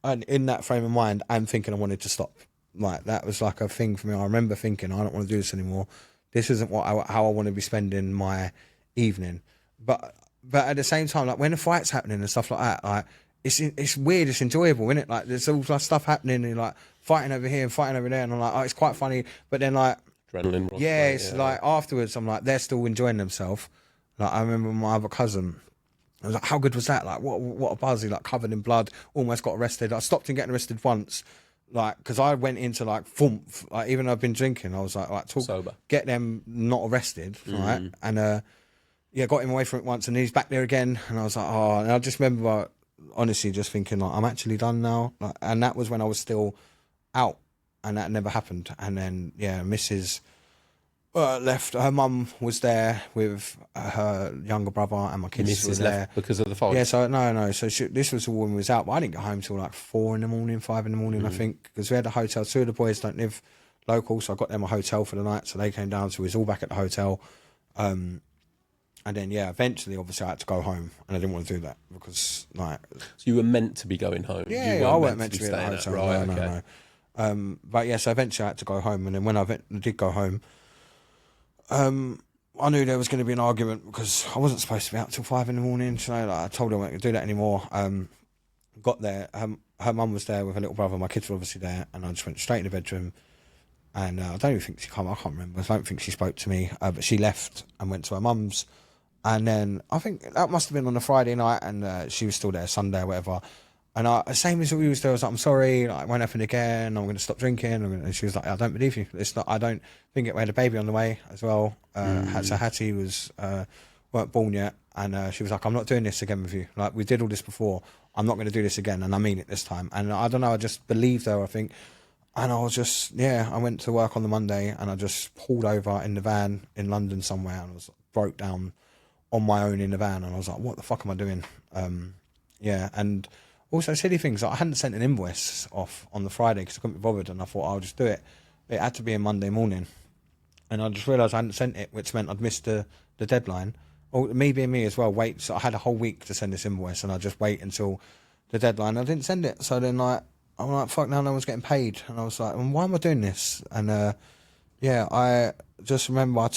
and in that frame of mind, and thinking I wanted to stop. Like that was like a thing for me. I remember thinking, I don't want to do this anymore. This isn't how I want to be spending my evening. But at the same time, like when the fight's happening and stuff like that, like. It's weird, it's enjoyable, isn't it? Like there's all that stuff happening and like fighting over here and fighting over there, and I'm like, oh, it's quite funny. But then like adrenaline rush, it's like afterwards I'm like, they're still enjoying themselves. Like I remember my other cousin, I was like, how good was that? Like what a buzz. He like covered in blood, almost got arrested. I stopped him getting arrested once, like because I went into like thump, like even though I've been drinking, I was like talk sober, get them not arrested, right? And got him away from it once, and he's back there again, and I was like, oh, and I just remember honestly just thinking like I'm actually done now, like, and that was when I was still out, and that never happened. And then Mrs. Left. Her mum was there with her younger brother, and my kids were there left because of the fight. Yeah, so no, so this was all when we was out, but I didn't get home till like 4 a.m, 5 a.m, I think, because we had a hotel. 2 of the boys don't live local, so I got them a hotel for the night, so they came down, so we was all back at the hotel. And then, eventually, obviously, I had to go home, and I didn't want to do that because, like... So you were meant to be going home? Yeah, I weren't meant to be at the hotel. Right, no. But, so eventually I had to go home, and then when I did go home, I knew there was going to be an argument because I wasn't supposed to be out till 5 a.m, so like, I told her I wasn't going to do that anymore. Got there, her mum was there with her little brother, my kids were obviously there, and I just went straight in the bedroom. And I don't even think she came. I can't remember. I don't think she spoke to me. But she left and went to her mum's. And then I think that must have been on a Friday night, and she was still there Sunday or whatever. And same as we was there, I was like, I'm sorry, like, it won't happen again. I'm going to stop drinking. And she was like, I don't believe you. It's not. I don't think it. We had a baby on the way as well. So Hattie weren't born yet, and she was like, I'm not doing this again with you. Like, we did all this before. I'm not going to do this again, and I mean it this time. And I don't know. I just believed her, I think. And I was just, I went to work on the Monday, and I just pulled over in the van in London somewhere, and I was broke down on my own in the van, and I was like, what the fuck am I doing? And also silly things, like I hadn't sent an invoice off on the Friday because I couldn't be bothered, and I thought I'll just do it. It had to be a Monday morning, and I just realised I hadn't sent it, which meant I'd missed the deadline. Or me being me as well, so I had a whole week to send this invoice, and I just wait until the deadline. I didn't send it, so then I'm like, fuck, now no one's getting paid. And I was like, why am I doing this? And I just remember I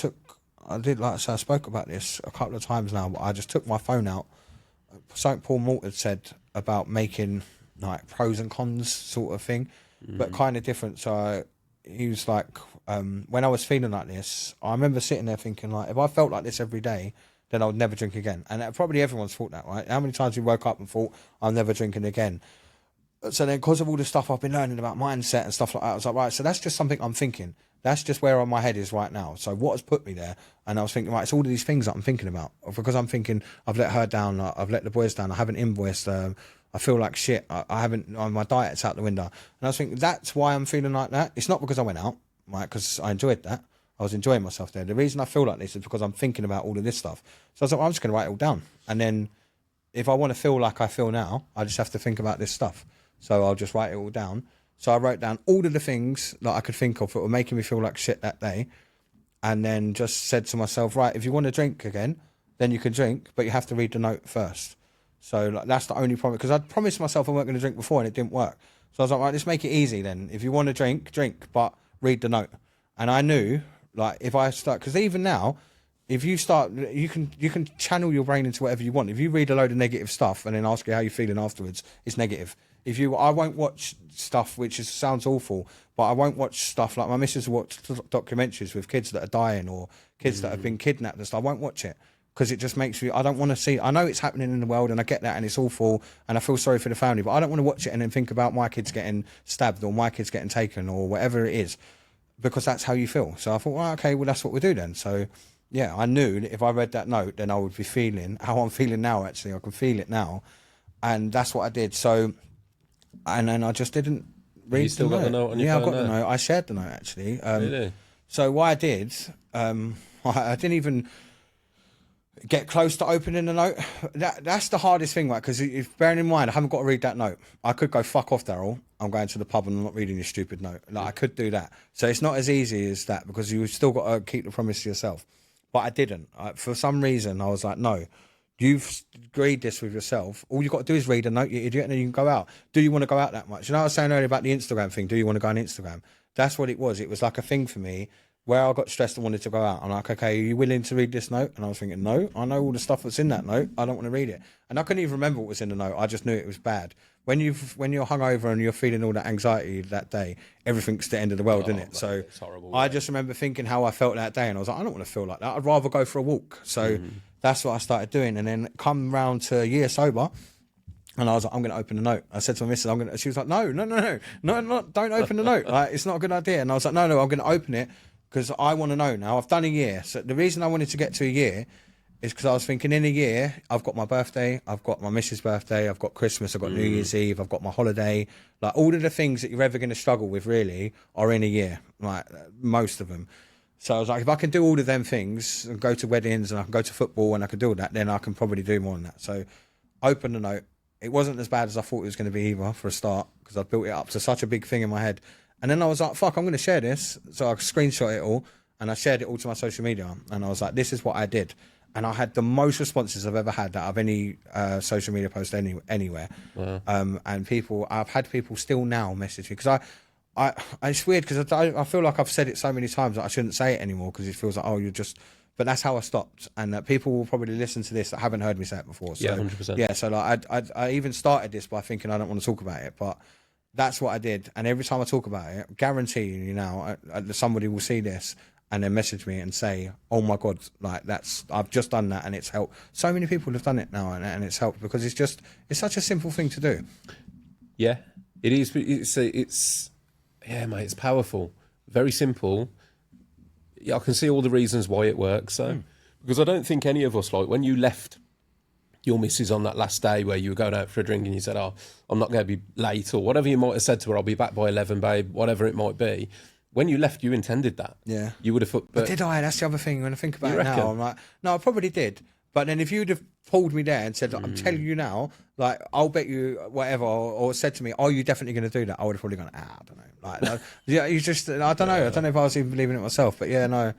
spoke about this a couple of times now, but I just took my phone out. Something Paul Mort had said about making like pros and cons sort of thing, but kind of different. So he was like, when I was feeling like this, I remember sitting there thinking, like, if I felt like this every day, then I would never drink again. And probably everyone's thought that, right? How many times you woke up and thought, I'm never drinking again? So then, because of all the stuff I've been learning about mindset and stuff like that, I was like, right, so that's just something I'm thinking. That's just where my head is right now. So what has put me there? And I was thinking, right, it's all of these things that I'm thinking about. Because I'm thinking, I've let her down, I've let the boys down, I haven't invoiced, I feel like shit, I haven't, my diet's out the window. And I was thinking, that's why I'm feeling like that. It's not because I went out, right, because I enjoyed that. I was enjoying myself there. The reason I feel like this is because I'm thinking about all of this stuff. So I was like, well, I'm just going to write it all down. And then if I want to feel like I feel now, I just have to think about this stuff. So I'll just write it all down. So I wrote down all of the things that I could think of that were making me feel like shit that day. And then just said to myself, right, if you want to drink again, then you can drink, but you have to read the note first. So like, that's the only problem. Because I'd promised myself I weren't going to drink before and it didn't work. So I was like, right, let's make it easy then. If you want to drink, but read the note. And I knew, like, if I start... Because even now, if you start... You can channel your brain into whatever you want. If you read a load of negative stuff and then ask you how you're feeling afterwards, it's negative. I won't watch stuff sounds awful, but I won't watch stuff like my missus will watch documentaries with kids that are dying or kids that have been kidnapped and stuff. I won't watch it because it just makes me, I don't want to see, I know it's happening in the world and I get that and it's awful and I feel sorry for the family, but I don't want to watch it and then think about my kids getting stabbed or my kids getting taken or whatever it is, because that's how you feel. So I thought, well, okay, well, that's what we do then. So yeah, I knew that if I read that note, then I would be feeling how I'm feeling now, actually. I can feel it now. And that's what I did. So, and then I just didn't read. You still got the note on your phone? Yeah, I got the note. I shared the note actually. Really? So what I did, I didn't even get close to opening the note. That's the hardest thing, right? Because if bearing in mind, I haven't got to read that note. I could go fuck off, Daryl. I'm going to the pub and I'm not reading your stupid note. Like I could do that. So it's not as easy as that because you've still got to keep the promise to yourself. But I didn't. For some reason, I was like, no. You've agreed this with yourself. All you've got to do is read a note, you idiot, and then you can go out. Do you want to go out that much? You know what I was saying earlier about the Instagram thing? Do you want to go on Instagram? That's what it was. It was like a thing for me where I got stressed and wanted to go out. I'm like, okay, are you willing to read this note? And I was thinking, no, I know all the stuff that's in that note. I don't want to read it. And I couldn't even remember what was in the note. I just knew it was bad. When you're hungover and you're feeling all that anxiety that day, everything's the end of the world, isn't it? So it's horrible, I just remember thinking how I felt that day. And I was like, I don't want to feel like that. I'd rather go for a walk. So that's what I started doing. And then come round to a year sober, and I was like, I'm going to open the note. I said to my missus, she was like, no, don't open the note. Like, it's not a good idea. And I was like, no, I'm going to open it because I want to know now. I've done a year. So the reason I wanted to get to a year is because I was thinking in a year, I've got my birthday, I've got my missus' birthday, I've got Christmas, I've got New Year's Eve, I've got my holiday. Like all of the things that you're ever going to struggle with really are in a year, like most of them. So I was like, if I can do all of them things and go to weddings and I can go to football and I can do all that, then I can probably do more than that. So open the note. It wasn't as bad as I thought it was going to be either for a start because I built it up to such a big thing in my head. And then I was like, fuck, I'm going to share this. So I screenshot it all and I shared it all to my social media. And I was like, this is what I did. and I had the most responses I've ever had out of any social media post anywhere. Wow. And I've had people still now message me because it's weird because I feel like I've said it so many times that I shouldn't say it anymore because it feels like, oh, you're just. But that's how I stopped, and people will probably listen to this that haven't heard me say it before. So, 100%. Yeah, so like I even started this by thinking I don't want to talk about it, but that's what I did. And every time I talk about it, guaranteeing you now, somebody will see this and then message me and say, "Oh my God, like I've just done that, and it's helped." So many people have done it now, and it's helped because it's such a simple thing to do. Yeah, it is. It's yeah, mate. It's powerful. Very simple. I can see all the reasons why it works. So, because I don't think any of us, like when you left your missus on that last day where you were going out for a drink and you said, "Oh, I'm not going to be late," or whatever you might have said to her, "I'll be back by 11, babe," whatever it might be. When you left, you intended that. Yeah, you would have. But did I? That's the other thing. When I think about it now, I'm like, no, I probably did. But then if you'd have pulled me there and said, "I'm telling you now, like I'll bet you whatever," or said to me, "Are you definitely going to do that?" I would have probably gone, I don't know. Like, yeah, you just, I don't know. I don't know if I was even believing it myself. But yeah, no,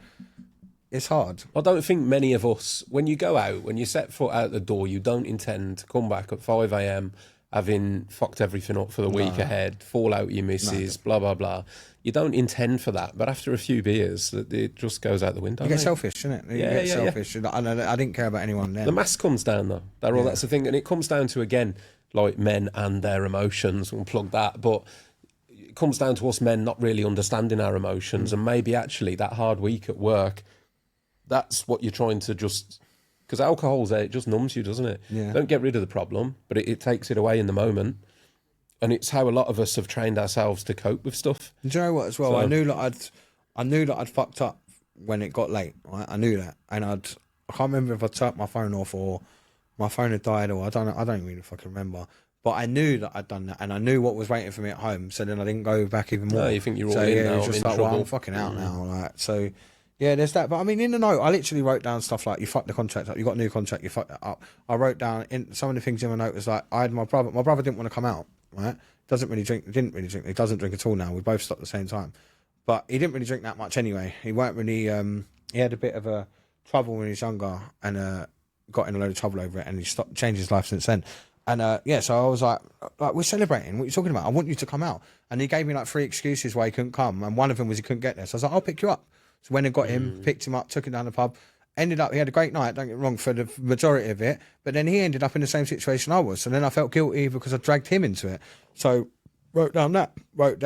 it's hard. I don't think many of us, when you go out, when you set foot out the door, you don't intend to come back at 5 a.m. having fucked everything up for the week ahead, fall out with your missus, blah, blah, blah. You don't intend for that. But after a few beers, it just goes out the window. You get selfish, isn't it? You get selfish. Yeah. I didn't care about anyone then. The mask comes down, though. Darryl, that's the thing. And it comes down to, again, like men and their emotions. We'll plug that. But it comes down to us men not really understanding our emotions. And maybe actually that hard week at work, that's what you're trying to just... Because alcohol's there, it just numbs you, doesn't it? Yeah. Don't get rid of the problem, but it takes it away in the moment. And it's how a lot of us have trained ourselves to cope with stuff. Do you know what? As well, I knew that I'd fucked up when it got late. Right? I knew that, and I can't remember if I turned my phone off or my phone had died, or I don't really fucking remember. But I knew that I'd done that, and I knew what was waiting for me at home. So then I didn't go back even more. No, you think you're all in now? It's just like, well, I'm fucking out now. Like, so yeah, there's that. But I mean, in the note, I literally wrote down stuff like, "You fucked the contract up. You got a new contract. You fucked that up." I wrote down in some of the things in my note was like, I had my brother. My brother didn't want to come out. Right? Didn't really drink. He doesn't drink at all now. We both stopped at the same time, but he didn't really drink that much anyway. He weren't really. He had a bit of a trouble when he was younger, and got in a load of trouble over it, and he changed his life since then. And so I was like, we're celebrating. What are you talking about? I want you to come out. And he gave me like 3 excuses why he couldn't come, and one of them was he couldn't get there. So I was like, I'll pick you up. So when I got him, picked him up, took him down the pub. Ended up, he had a great night, don't get me wrong, for the majority of it. But then he ended up in the same situation I was. So then I felt guilty because I dragged him into it. So wrote down, I've got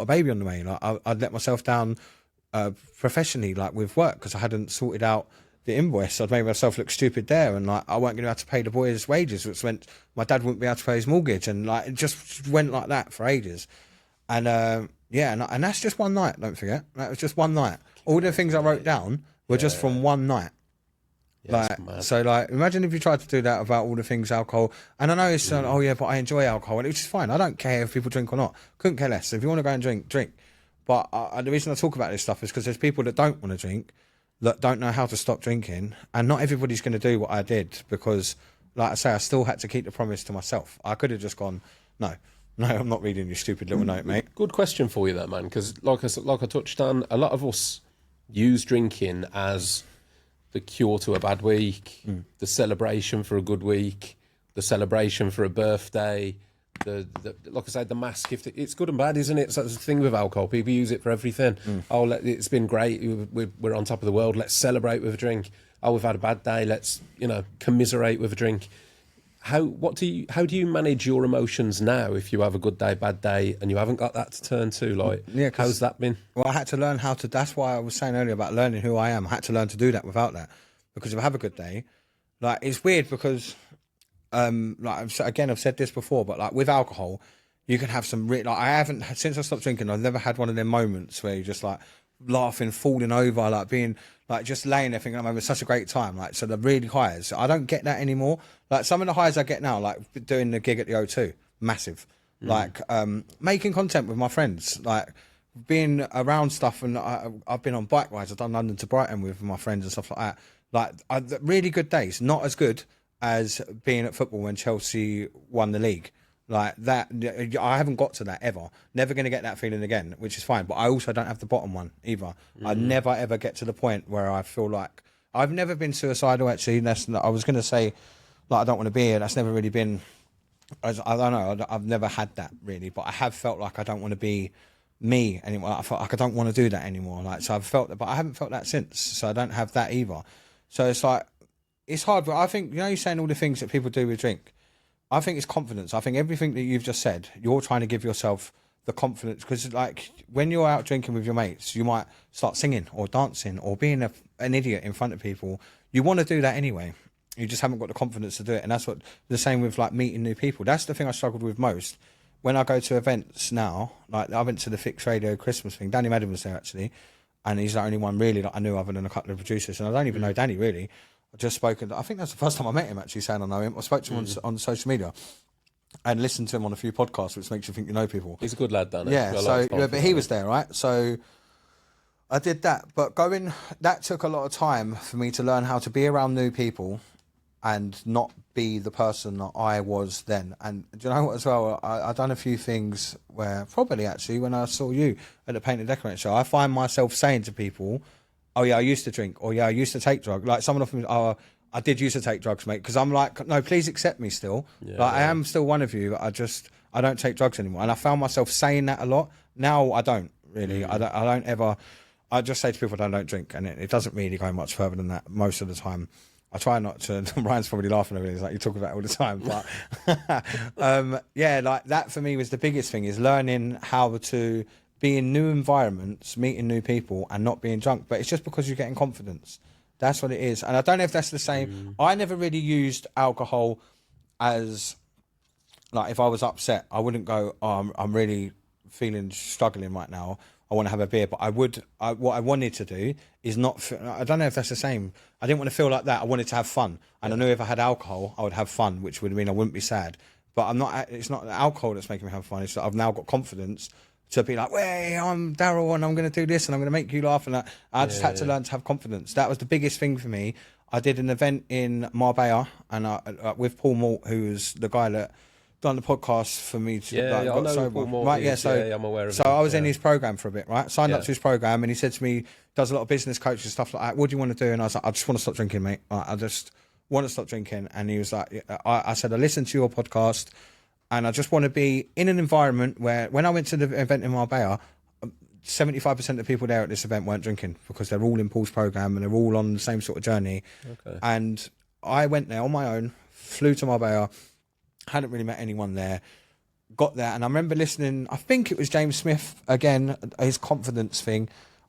a baby on the way. Like I'd let myself down professionally, like with work, because I hadn't sorted out the invoice. I'd made myself look stupid there, and like I weren't going to have to pay the boys' wages, which meant my dad wouldn't be able to pay his mortgage, and like it just went like that for ages. And and that's just one night. Don't forget, that was just one night. All the things I wrote down were just from one night. Yeah, like, imagine if you tried to do that about all the things alcohol. And I know it's but I enjoy alcohol, which is fine. I don't care if people drink or not. Couldn't care less. If you want to go and drink. But the reason I talk about this stuff is because there's people that don't want to drink, that don't know how to stop drinking, and not everybody's going to do what I did because, like I say, I still had to keep the promise to myself. I could have just gone, no, I'm not reading your stupid little note, mate. Good question for you, that man, because like I touched on, a lot of us use drinking as the cure to a bad week, the celebration for a good week, the celebration for a birthday, the like I said, the mask. If it's good and bad, isn't it? So that's the thing with alcohol. People use it for everything. It's been great. We're on top of the world. Let's celebrate with a drink. Oh, we've had a bad day. Let's commiserate with a drink. How do you manage your emotions now if you have a good day, bad day, and you haven't got that to turn to? Like, how's that been? Well, I had to learn how to. That's why I was saying earlier about learning who I am. I had to learn to do that without that, because if I have a good day, like it's weird because, I've said this before, but like with alcohol, you can have some I haven't since I stopped drinking. I've never had one of them moments where you're just like laughing, falling over, like being like just laying there thinking I'm having such a great time. Like, so the really highs, I don't get that anymore. Like some of the highs I get now, like doing the gig at the O2, massive. Like making content with my friends, like being around stuff, and I've been on bike rides. I've done London to Brighton with my friends and stuff like that. Like really good days, not as good as being at football when Chelsea won the league. Like that, I haven't got to that ever. Never going to get that feeling again, which is fine. But I also don't have the bottom one either. I never ever get to the point where I feel like I've never been suicidal, actually. I was going to say, like, I don't want to be here. That's never really been, I don't know, I've never had that, really. But I have felt like I don't want to be me anymore. I felt like I don't want to do that anymore. Like, so I've felt that, but I haven't felt that since. So I don't have that either. So it's like, it's hard. But I think, you're saying all the things that people do with drink. I think it's confidence. I think everything that you've just said, you're trying to give yourself the confidence, because like when you're out drinking with your mates, you might start singing or dancing or being an idiot in front of people. You want to do that anyway. You just haven't got the confidence to do it. And that's what the same with like meeting new people. That's the thing I struggled with most. When I go to events now, like I went to the Fix Radio Christmas thing. Danny Madden was there actually, and he's the only one really that I knew other than a couple of producers. And I don't even know Danny really. I just spoken. I think that's the first time I met him actually, saying I know him. I spoke to him on social media. And listen to him on a few podcasts, which makes you think you know people. He's a good lad, Dan. Yeah, but he was there, right? So I did that. But that took a lot of time for me to learn how to be around new people and not be the person that I was then. And do you know what, as well? I done a few things where, probably actually, when I saw you at the Paint and Decorate show, I find myself saying to people, oh yeah, I used to drink, or yeah, I used to take drugs. Like someone of them, I did used to take drugs, mate, because I'm like, no, please accept me still. I am still one of you. I don't take drugs anymore. And I found myself saying that a lot. Now I don't really. I don't ever. I just say to people that I don't drink, and it doesn't really go much further than that most of the time. I try not to. Ryan's probably laughing over it. He's like, you talk about it all the time. But yeah, like that for me was the biggest thing, is learning how to be in new environments, meeting new people, and not being drunk. But it's just because you're getting confidence. That's what it is. And I don't know if that's the same. I never really used alcohol as, like, if I was upset, I wouldn't go, oh, I'm really struggling right now. I want to have a beer. But what I wanted to do is not, I don't know if that's the same. I didn't want to feel like that. I wanted to have fun. And I knew if I had alcohol, I would have fun, which would mean I wouldn't be sad. But it's not the alcohol that's making me have fun. It's that I've now got confidence to be like, hey, I'm Daryl and I'm going to do this and I'm going to make you laugh. And I just had to learn to have confidence. That was the biggest thing for me. I did an event in Marbella and with Paul Mort, who was the guy that done the podcast for me. I know sober. Paul Mort. Right, yeah, so I'm aware of so him. I was in his program for a bit, right? Signed up to his program, and he said to me, does a lot of business coaching and stuff like that. What do you want to do? And I was like, I just want to stop drinking, mate. I just want to stop drinking. And he was like, I said, I listened to your podcast, and I just want to be in an environment where, when I went to the event in Marbella, 75% of the people there at this event weren't drinking, because they're all in Paul's program and they're all on the same sort of journey. Okay. And I went there on my own, flew to Marbella, hadn't really met anyone there, got there, and I remember listening, I think it was James Smith, again, his confidence thing.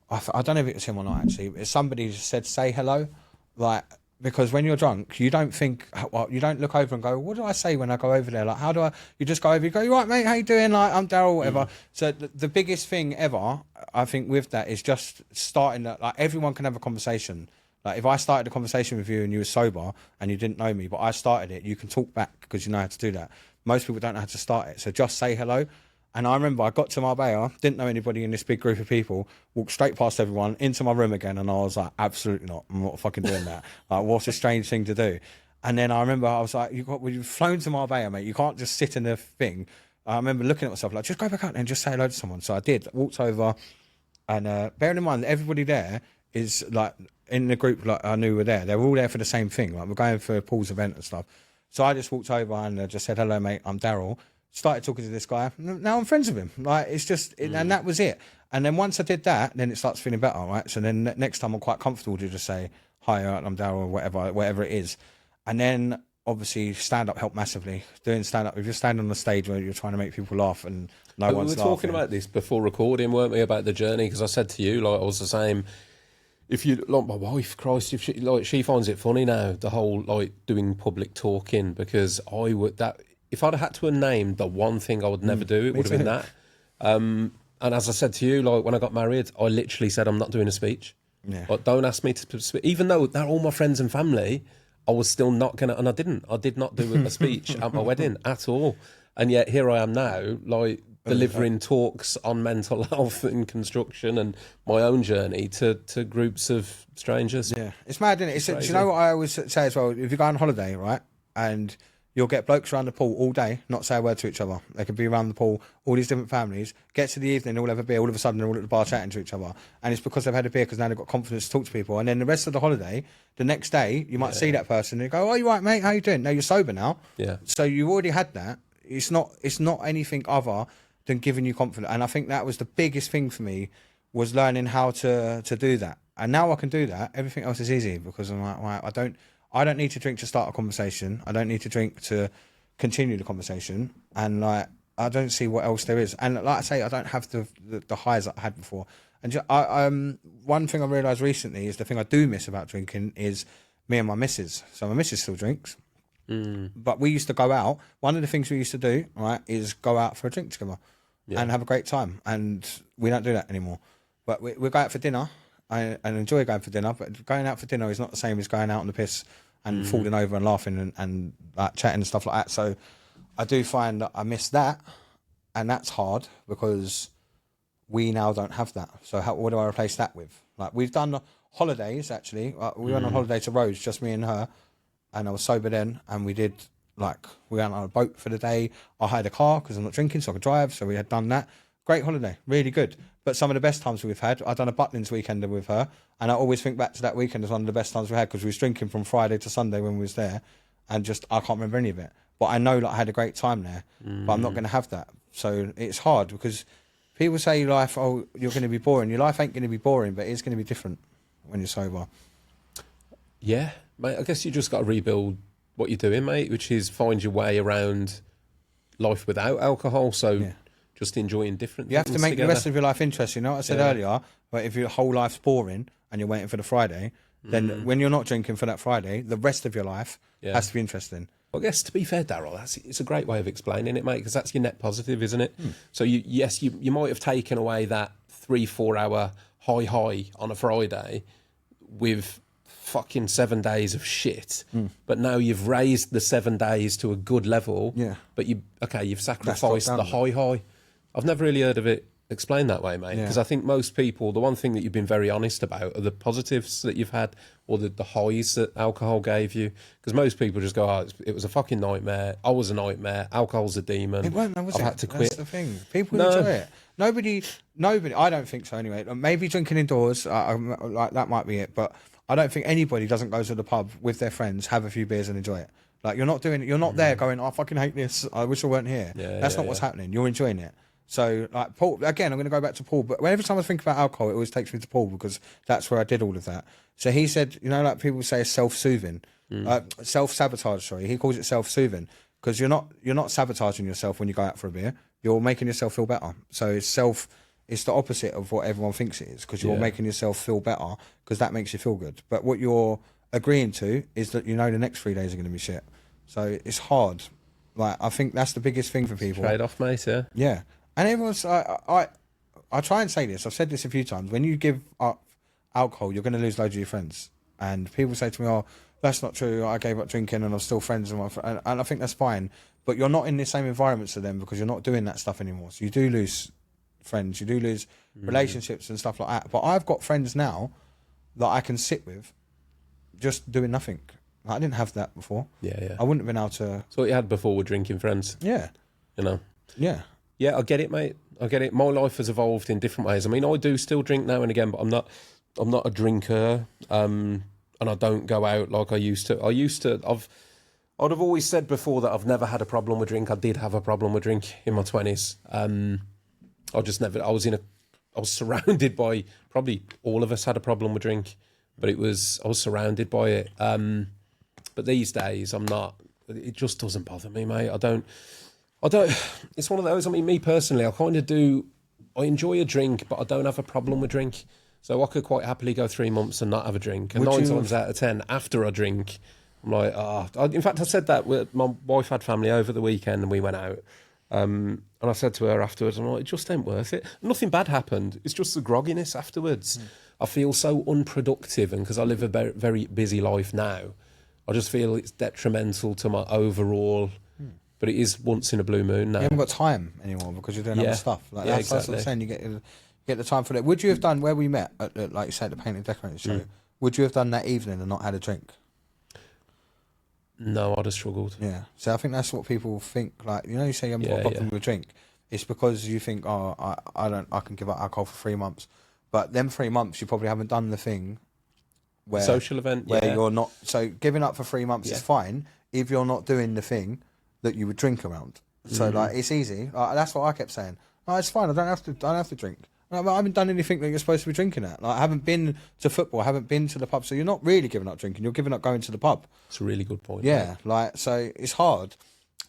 I don't know if it was him or not, actually. Somebody just said, say hello. Like, because when you're drunk, you don't think, well, you don't look over and go, what do I say when I go over there? Like, how do I, you just go over, you go, you right, mate, how you doing? Like, I'm Daryl, whatever. So the biggest thing ever, I think, with that is just starting that, like, everyone can have a conversation. Like, if I started a conversation with you and you were sober and you didn't know me, but I started it, you can talk back because you know how to do that. Most people don't know how to start it. So just say hello. And I remember I got to Marbella, didn't know anybody in this big group of people, walked straight past everyone, into my room again, and I was like, absolutely not. I'm not fucking doing that. Like, what's a strange thing to do? And then I remember I was like, you've flown to Marbella, mate. You can't just sit in the thing. I remember looking at myself like, just go back out and just say hello to someone. So I did, walked over, and bearing in mind, everybody there is like, in the group, like, I knew were there. They were all there for the same thing. Like, we're going for Paul's event and stuff. So I just walked over and just said, hello, mate, I'm Daryl. Started talking to this guy. Now I'm friends with him. Like, it's just, and that was it. And then once I did that, then it starts feeling better, right? So then next time I'm quite comfortable to just say, hi, I'm Daryl, or whatever it is. And then obviously stand up helped massively. Doing stand up, if you're standing on the stage where you're trying to make people laugh and no one's laughing. We were talking about this before recording, weren't we, about the journey? Because I said to you, like, I was the same. If you, like, my wife, Christ, if she finds it funny now, the whole, like, doing public talking, because if I'd had to name the one thing I would never do, it would have been that. And as I said to you, like, when I got married, I literally said, I'm not doing a speech. Yeah. Like, don't ask me to speak. Even though they're all my friends and family, I was still not going to, and I didn't. I did not do a speech at my wedding at all. And yet here I am now, like, delivering talks on mental health in construction and my own journey to groups of strangers. Yeah, it's mad, isn't it? Do you know what I always say as well? If you go on holiday, right, and You'll get blokes around the pool all day, not say a word to each other. They could be around the pool, all these different families. Get to the evening, all have a beer. All of a sudden, they're all at the bar chatting to each other. And it's because they've had a beer, because now they've got confidence to talk to people. And then the rest of the holiday, the next day, you might see that person and you go, "Oh, you right, mate? How you doing?" No, you're sober now. Yeah. So you already had that. It's not anything other than giving you confidence. And I think that was the biggest thing for me, was learning how to do that. And now I can do that. Everything else is easy, because I'm like, right, I don't need to drink to start a conversation. I don't need to drink to continue the conversation. And like, I don't see what else there is. And like I say, I don't have the highs that I had before. And one thing I realised recently is the thing I do miss about drinking is me and my missus. So my missus still drinks. But we used to go out. One of the things we used to do, right, is go out for a drink together and have a great time. And we don't do that anymore. But we go out for dinner. I enjoy going for dinner, but going out for dinner is not the same as going out on the piss and falling over and laughing and like chatting and stuff like that. So I do find that I miss that, and that's hard because we now don't have that. So what do I replace that with? Like, we've done holidays, actually. We went on holiday to Rhodes, just me and her, and I was sober then, and we did, like, we went on a boat for the day. I hired a car because I'm not drinking, so I could drive, so we had done that. Great holiday, really good. But some of the best times we've had, I've done a Butlins weekend with her, and I always think back to that weekend as one of the best times we had, because we was drinking from Friday to Sunday when we was there, and just, I can't remember any of it. But I know that I had a great time there, but I'm not going to have that. So it's hard, because people say life, oh, you're going to be boring. Your life ain't going to be boring, but it's going to be different when you're sober. Yeah, mate, I guess you just got to rebuild what you're doing, mate, which is find your way around life without alcohol. So just enjoying different things. You have to make together. the rest of your life interesting. You know what I said earlier? But if your whole life's boring and you're waiting for the Friday, then when you're not drinking for that Friday, the rest of your life has to be interesting. Well, I guess, to be fair, Daryl, it's a great way of explaining it, mate, because that's your net positive, isn't it? So you might have taken away that 3-4 hour high on a Friday with fucking 7 days of shit, but now you've raised the 7 days to a good level. But you've sacrificed the high. I've never really heard of it explained that way, mate, because I think most people, the one thing that you've been very honest about are the positives that you've had, or the highs that alcohol gave you. Because most people just go, oh, it was a fucking nightmare, I was a nightmare, alcohol's a demon, It won't, was I've it? had to quit. That's the thing. People enjoy it. Nobody, I don't think so anyway. Maybe drinking indoors, like that might be it, but I don't think anybody doesn't go to the pub with their friends, have a few beers and enjoy it. Like, you're not doing it. You're not there going, oh, I fucking hate this, I wish I weren't here. That's not what's happening. You're enjoying it. So, like, Paul, again, I'm going to go back to Paul, but every time I think about alcohol, it always takes me to Paul, because that's where I did all of that. So he said, you know, like people say it's self-soothing, self-sabotage, sorry. He calls it self-soothing, because you're not sabotaging yourself when you go out for a beer. You're making yourself feel better. So it's the opposite of what everyone thinks it is, because you're making yourself feel better, because that makes you feel good. But what you're agreeing to is that, you know, the next 3 days are going to be shit. So it's hard. Like, I think that's the biggest thing for people. Trade off, mate, Yeah. And everyone's, I try and say this, I've said this a few times, when you give up alcohol, you're going to lose loads of your friends. And people say to me, oh, that's not true, I gave up drinking and I'm still friends with my friends. And I think that's fine. But you're not in the same environments as them, because you're not doing that stuff anymore. So you do lose friends, you do lose relationships and stuff like that. But I've got friends now that I can sit with just doing nothing. I didn't have that before. I wouldn't have been able to... So what you had before were drinking friends. Yeah. You know? Yeah. Yeah, I get it, mate. I get it. My life has evolved in different ways. I mean, I do still drink now and again, but I'm not a drinker, and I don't go out like I used to. I'd have always said before that I've never had a problem with drink. I did have a problem with drink in my 20s. I was surrounded by, probably all of us had a problem with drink, but I was surrounded by it. But these days I'm not. It just doesn't bother me, mate. I don't, it's one of those, I mean, me personally, I enjoy a drink, but I don't have a problem with drink. So I could quite happily go 3 months and not have a drink. And 9 times out of 10, after I drink, I'm like, in fact, I said that my wife had family over the weekend and we went out. And I said to her afterwards, I'm like, it just ain't worth it. Nothing bad happened. It's just the grogginess afterwards. I feel so unproductive, and because I live a very, very busy life now, I just feel it's detrimental to my overall... But it is once in a blue moon now. You haven't got time anymore because you're doing other stuff. Like, that's what I'm saying. You get the time for that. Would you have done where we met, at, like you said, the painting decorating show? Would you have done that evening and not had a drink? No, I'd have struggled. Yeah. So I think that's what people think. Like, you know, you say you haven't got a problem with a drink. It's because you think, oh, I can give up alcohol for 3 months. But them 3 months, you probably haven't done the thing where social event where you're not. So giving up for 3 months is fine if you're not doing the thing that you would drink around. So like, it's easy. That's what I kept saying. No, it's fine. I don't have to drink. I haven't done anything that you're supposed to be drinking at. Like, I haven't been to football. I haven't been to the pub. So you're not really giving up drinking. You're giving up going to the pub. It's a really good point. Yeah, like, so it's hard.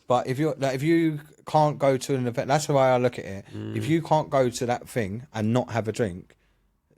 But if you can't go to an event, that's the way I look at it. If you can't go to that thing and not have a drink,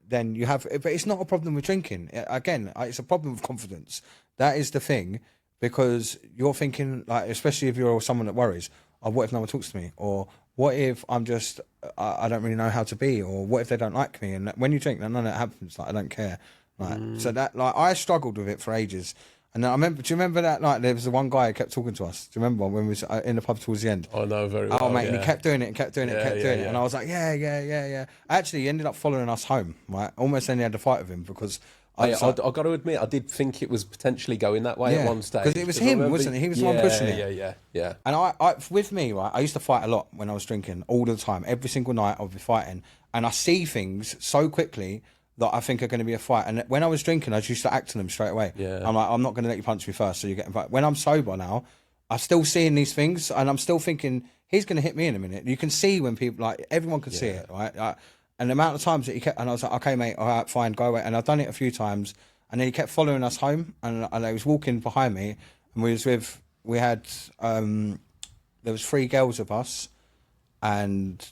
then you have. But it's not a problem with drinking. Again, it's a problem with confidence. That is the thing, because you're thinking, like, especially if you're someone that worries, oh, what if no one talks to me? Or what if I'm just, I don't really know how to be? Or what if they don't like me? And when you drink, none of that happens. Like, I don't care. Like, so that, like, I struggled with it for ages. And I remember, do you remember that night there was the one guy who kept talking to us? Do you remember when we was in the pub towards the end? I know very well. Oh, mate, and he kept doing it and kept doing it and kept doing it. And I was like, yeah. Actually, he ended up following us home, right? Almost then he had to fight with him because... I got to admit, I did think it was potentially going that way at one stage. Because it was him, wasn't it? He was the one pushing it. Yeah. And I, with me, right, I used to fight a lot when I was drinking, all the time. Every single night I would be fighting. And I see things so quickly that I think are going to be a fight. And when I was drinking, I just used to act on them straight away. Yeah. I'm like, I'm not going to let you punch me first, so you're getting fight. When I'm sober now, I'm still seeing these things, and I'm still thinking, he's going to hit me in a minute. You can see when people, like, everyone can see it, right? And the amount of times that he kept, and I was like, okay, mate, all right, fine, go away. And I've done it a few times. And then he kept following us home, and he was walking behind me, and there was 3 girls of us, and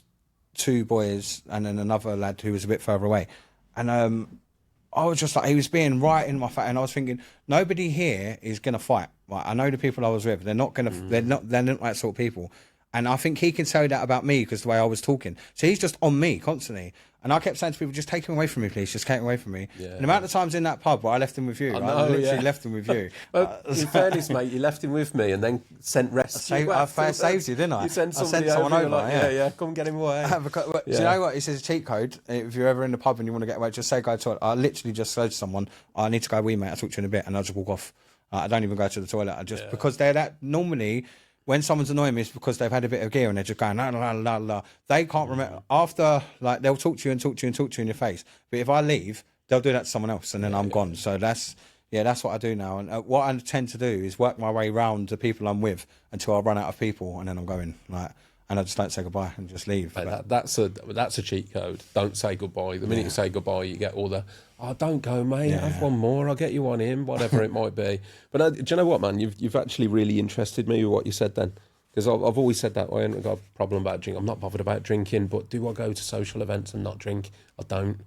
2 boys, and then another lad who was a bit further away. And I was just like, he was being right in my face, and I was thinking, nobody here is gonna fight. Like, I know the people I was with, they're not that sort of people. And I think he can tell you that about me because the way I was talking. So he's just on me constantly. And I kept saying to people, just take him away from me, please. Just take him away from me. Yeah. And the amount of times in that pub where I left him with you, I literally left him with you. Well, in fairness, mate, you left him with me and then sent rescue. I saved you, didn't I? You sent someone over. Like, come get him away. Do you know what? It says a cheat code. If you're ever in the pub and you want to get away, just say go to the toilet. I literally just say to someone, I need to go wee, mate. I'll talk to you in a bit. And I'll just walk off. I don't even go to the toilet. Because they're that normally... When someone's annoying me, it's because they've had a bit of gear and they're just going, la, la, la, la. They can't remember. After, like, they'll talk to you in your face. But if I leave, they'll do that to someone else and then I'm gone. So that's what I do now. And what I tend to do is work my way round the people I'm with until I run out of people and then I'm going, like, and I just don't say goodbye and just leave. That's a cheat code. Don't say goodbye. The minute you say goodbye, you get all the, oh, don't go, mate. Have one more. I'll get you one in, whatever it might be. But do you know what, man? You've actually really interested me with what you said then. Because I've always said that. I haven't got a problem about drinking. I'm not bothered about drinking, but do I go to social events and not drink? I don't.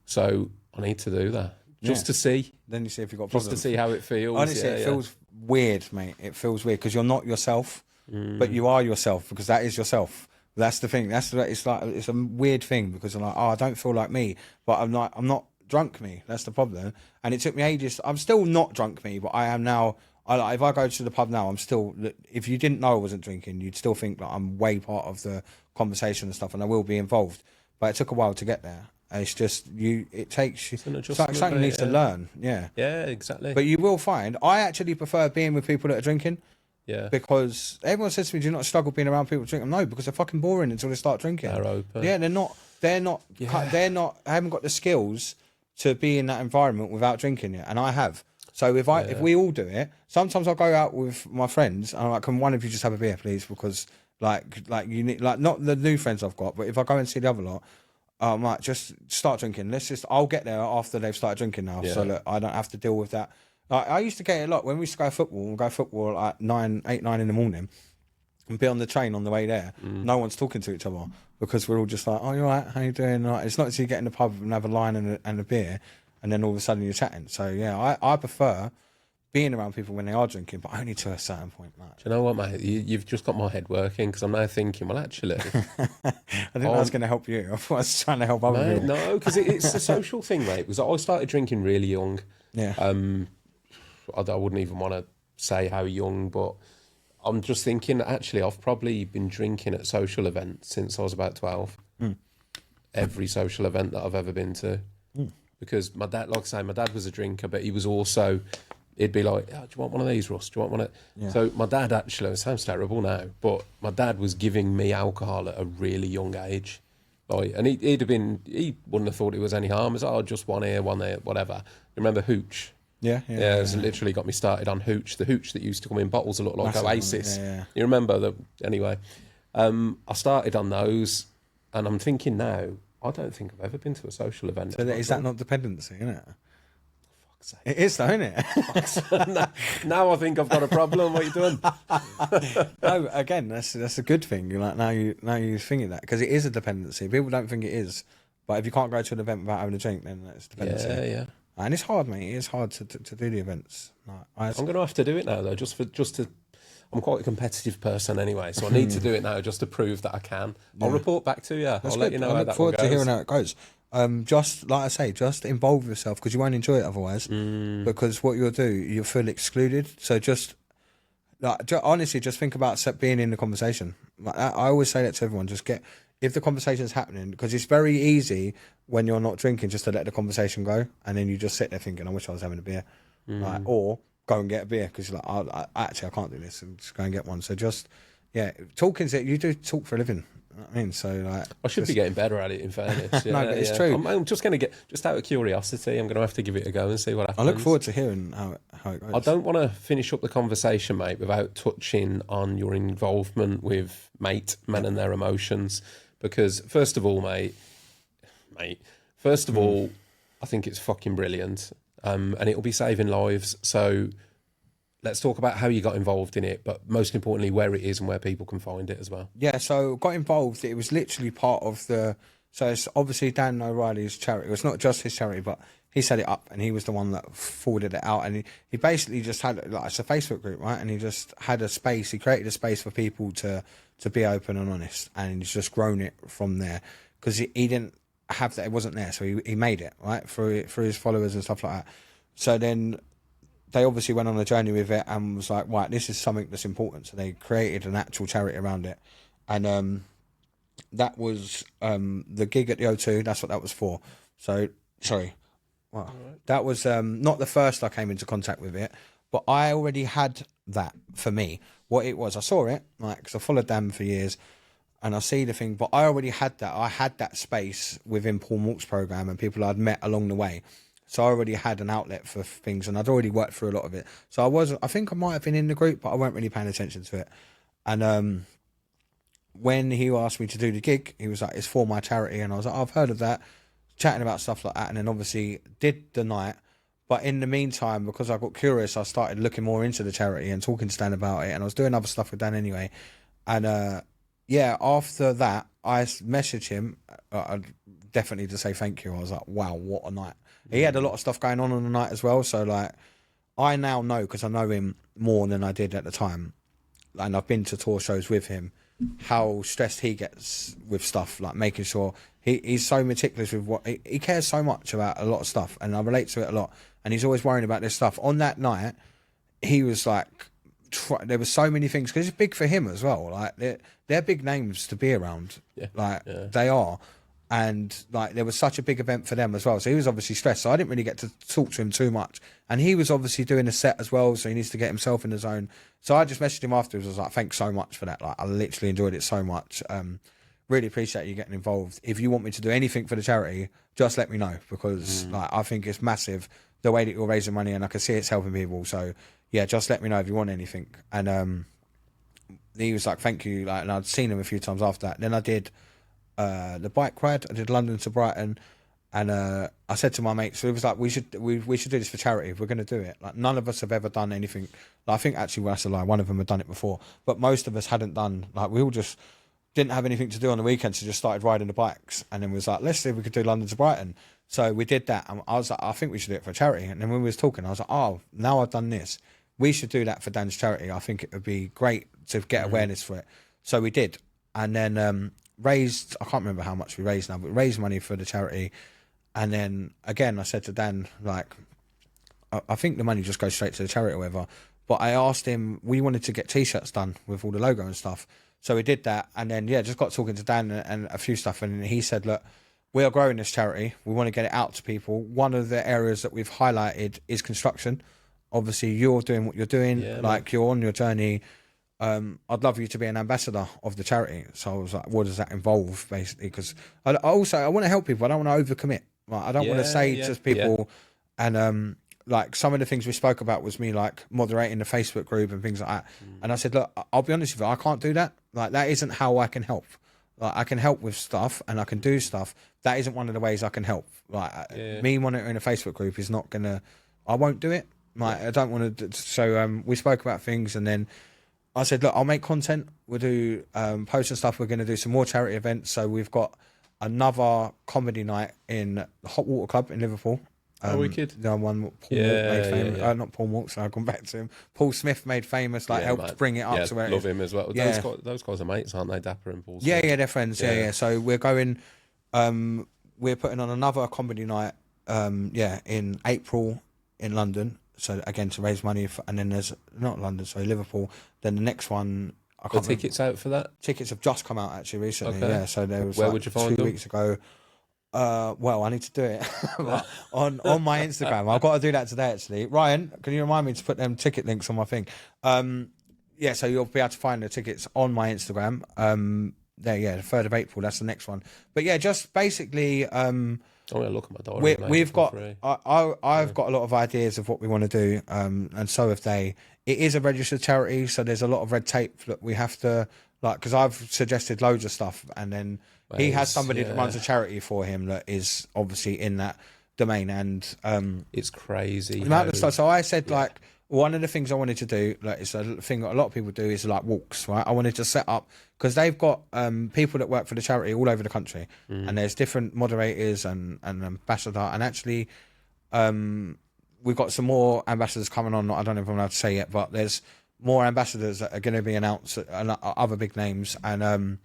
So I need to do that. Just to see. Then you see if you've got problems. Just to see how it feels. Honestly, it feels weird, mate. It feels weird because you're not yourself. But you are yourself because that is yourself. That's the thing. It's a weird thing because I'm like, oh, I don't feel like me, but I'm not drunk me. That's the problem. And it took me ages. I'm still not drunk me, but I am now. If I go to the pub now, I'm still. If you didn't know I wasn't drinking, you'd still think that I'm way part of the conversation and stuff, and I will be involved. But it took a while to get there. And it's just it takes something you need to learn. Yeah. Yeah, exactly. But you will find I actually prefer being with people that are drinking. Yeah. Because everyone says to me, do you not struggle being around people drinking? No, because they're fucking boring until they start drinking. They're open. Yeah, they're not, I haven't got the skills to be in that environment without drinking yet. And I have. So if we all do it, sometimes I'll go out with my friends and I'm like, can one of you just have a beer, please? Because like you need, like, not the new friends I've got, but if I go and see the other lot, I might just start drinking. I'll get there after they've started drinking now. Yeah. So that I don't have to deal with that. Like, I used to get it a lot when we used to go football. We'll go football at 8, 9 in the morning and be on the train on the way there. No one's talking to each other because we're all just like, oh, you're right, how you doing? Like, it's not until you get in the pub and have a line and a beer and then all of a sudden you're chatting. So, yeah, I prefer being around people when they are drinking, but only to a certain point. Like. Do you know what, mate? You've just got my head working because I'm now thinking, well, actually... I think I was going to help you. I was trying to help other people. No, because it's a social thing, mate. Because I started drinking really young. Yeah. I wouldn't even want to say how young, but I'm just thinking, actually, I've probably been drinking at social events since I was about 12. Every social event that I've ever been to. Because my dad, like I say, my dad was a drinker, but he was also he'd be like, oh, do you want one of these, Russ? Do you want one of... Yeah. So my dad actually, it sounds terrible now, but my dad was giving me alcohol at a really young age. Like, and he wouldn't have thought it was any harm. It's just one here, whatever. Remember Hooch? Yeah. It's literally got me started on Hooch. The Hooch that used to come in bottles that look like Oasis. Yeah. You remember that? Anyway, I started on those, and I'm thinking now, I don't think I've ever been to a social event. So is that not dependency, isn't it? It is, though, isn't it? Now I think I've got a problem. What are you doing? No, again, that's a good thing. Like now you thinking that, because it is a dependency. People don't think it is, but if you can't go to an event without having a drink, then that's dependency. Yeah. And it's hard, mate. It is hard to do the events. I'm going to have to do it now, though, just to. I'm quite a competitive person anyway, so I need to do it now just to prove that I can. Yeah. I'll report back to you. I'll let you know how that goes. I look forward to hearing how it goes. Just like I say, just involve yourself, because you won't enjoy it otherwise. Because what you'll do, you'll feel excluded. So honestly, just think about being in the conversation. Like I always say that to everyone. Just if the conversation's happening, because it's very easy when you're not drinking just to let the conversation go, and then you just sit there thinking, I wish I was having a beer, or go and get a beer, because you're like, I can't do this, and just go and get one. So talking's it. You do talk for a living. You know what I mean, so like, I should be getting better at it. In fairness, no, but it's true. I'm just going to just out of curiosity, I'm going to have to give it a go and see what happens. I look forward to hearing how it goes. I don't want to finish up the conversation, mate, without touching on your involvement with men and their emotions, because first of all, mate, I think it's fucking brilliant, and it'll be saving lives. So let's talk about how you got involved in it, but most importantly, where it is and where people can find it as well. Yeah, so got involved. It was literally part of so it's obviously Dan O'Reilly's charity. It was not just his charity, but he set it up, and he was the one that forwarded it out. And he basically just had, it's a Facebook group, right? And he just had a space. He created a space for people to be open and honest, and he's just grown it from there, because he didn't have that. It wasn't there, so he made it, right, for his followers and stuff like that. So then they obviously went on a journey with it and was like, right, this is something that's important. So they created an actual charity around it. And that was the gig at the O2. That's what that was for. So, sorry. Well, that was not the first I came into contact with it, but I already had that for me. What it was, I saw it, like, because I followed Dan for years, and I see the thing, but I already had that. I had that space within Paul Moult's program and people I'd met along the way. So I already had an outlet for things, and I'd already worked through a lot of it. So I think I might have been in the group, but I weren't really paying attention to it. And when he asked me to do the gig, he was like, it's for my charity. And I was like, I've heard of that, chatting about stuff like that. And then obviously did the night. But in the meantime, because I got curious, I started looking more into the charity and talking to Dan about it. And I was doing other stuff with Dan anyway. And after that, I messaged him, definitely to say thank you. I was like, wow, what a night. He had a lot of stuff going on the night as well. So, like, I now know, because I know him more than I did at the time, and I've been to tour shows with him, how stressed he gets with stuff, like making sure he's so meticulous with what he cares so much about a lot of stuff, and I relate to it a lot. And he's always worrying about this stuff. On that night, he was like, there were so many things, because it's big for him as well. Like, they're big names to be around. They are. And like, there was such a big event for them as well, so he was obviously stressed. So I didn't really get to talk to him too much, and he was obviously doing a set as well, so he needs to get himself in the zone. So I just messaged him afterwards. I was like, thanks so much for that. Like, I literally enjoyed it so much. Really appreciate you getting involved. If you want me to do anything for the charity, just let me know, because like, I think it's massive the way that you're raising money, and I can see it's helping people. So yeah, just let me know if you want anything. And he was like, thank you. Like, and I'd seen him a few times after that. Then I did the bike ride. I did London to Brighton, and I said to my mates, so it was like, we should do this for charity. We're going to do it. Like, none of us have ever done anything. Like, I think actually, well, that's a lie, one of them had done it before, but most of us hadn't done. Like, we all just didn't have anything to do on the weekend, so just started riding the bikes, and then was like, let's see if we could do London to Brighton. So we did that, and I was like, I think we should do it for charity. And then when we was talking, I was like, oh, now I've done this, we should do that for Dan's charity. I think it would be great to get awareness for it. So we did, and then raised, I can't remember how much we raised now, but we raised money for the charity. And then again, I said to Dan, like, I think the money just goes straight to the charity or whatever, but I asked him, we wanted to get t-shirts done with all the logo and stuff, so we did that. And then just got talking to Dan and a few stuff, and he said, look, we are growing this charity, we want to get it out to people. One of the areas that we've highlighted is construction obviously you're doing what you're doing, Yeah, like you're on your journey. I'd love you to be an ambassador of the charity. So I was like, what does that involve, basically? Because I want to help people. I don't want to overcommit. Like, I don't want to say to people, and like some of the things we spoke about was me like moderating the Facebook group and things like that. And I said, look, I'll be honest with you, I can't do that. Like that isn't how I can help. Like I can help with stuff and I can do stuff. That isn't one of the ways I can help. Like me monitoring a Facebook group is not gonna. I won't do it. Like I don't want to. So we spoke about things, and then I said, look, I'll make content. We'll do posts and stuff. We're going to do some more charity events. So we've got another comedy night in the Hot Water Club in Liverpool. Wicked. The one Paul Moore made famous. Not Paul Moore, so I'll come back to him. Paul Smith made famous, helped bring it up to where love him as well. Yeah. Those guys are mates, aren't they? Dapper and Paul Smith. Yeah, they're friends. Yeah. So we're going, we're putting on another comedy night, in April in London. So again, to raise money, and then there's not London, sorry, Liverpool. Then the next one, I can't remember. Tickets out for that? Tickets have just come out actually recently. Okay. Yeah, so there was Where would you find 2 them? weeks ago. Well, I need to do it on my Instagram. I've got to do that today actually. Ryan, can you remind me to put them ticket links on my thing? So you'll be able to find the tickets on my Instagram. The 3rd of April. That's the next one. But yeah, just basically. I'm gonna look at my diary. We've got. I've got a lot of ideas of what we want to do, and so have they. It is a registered charity, so there's a lot of red tape that we have to because I've suggested loads of stuff, and then he has somebody that runs a charity for him that is obviously in that domain, and it's crazy. The amount of stuff. So I said one of the things I wanted to do, it's a thing that a lot of people do, is like walks, right? I wanted to set up, because they've got people that work for the charity all over the country, and there's different moderators and ambassador, and actually we've got some more ambassadors coming on. I don't know if I'm allowed to say yet, but there's more ambassadors that are going to be announced, other big names, and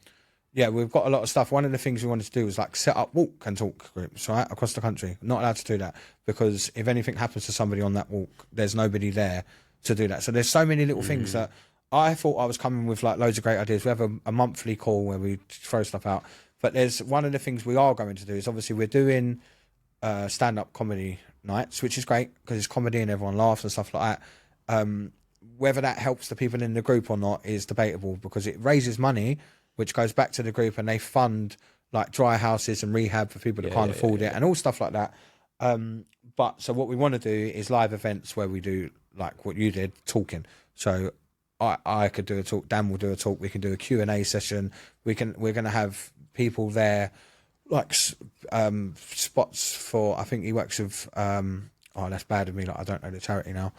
we've got a lot of stuff. One of the things we wanted to do was set up walk and talk groups, right, across the country. Not allowed to do that, because if anything happens to somebody on that walk, there's nobody there to do that. So there's so many little things that I thought I was coming with loads of great ideas. We have a monthly call where we throw stuff out. But there's one of the things we are going to do is obviously we're doing stand-up comedy nights, which is great because it's comedy and everyone laughs and stuff like that. Whether that helps the people in the group or not is debatable, because it raises money, which goes back to the group, and they fund dry houses and rehab for people that can't afford it and all stuff like that. But so what we want to do is live events where we do what you did, talking. So I could do a talk, Dan will do a talk, we can do a Q&A session. We're going to have people there, spots for, I think he works with, that's bad of me, I don't know the charity now.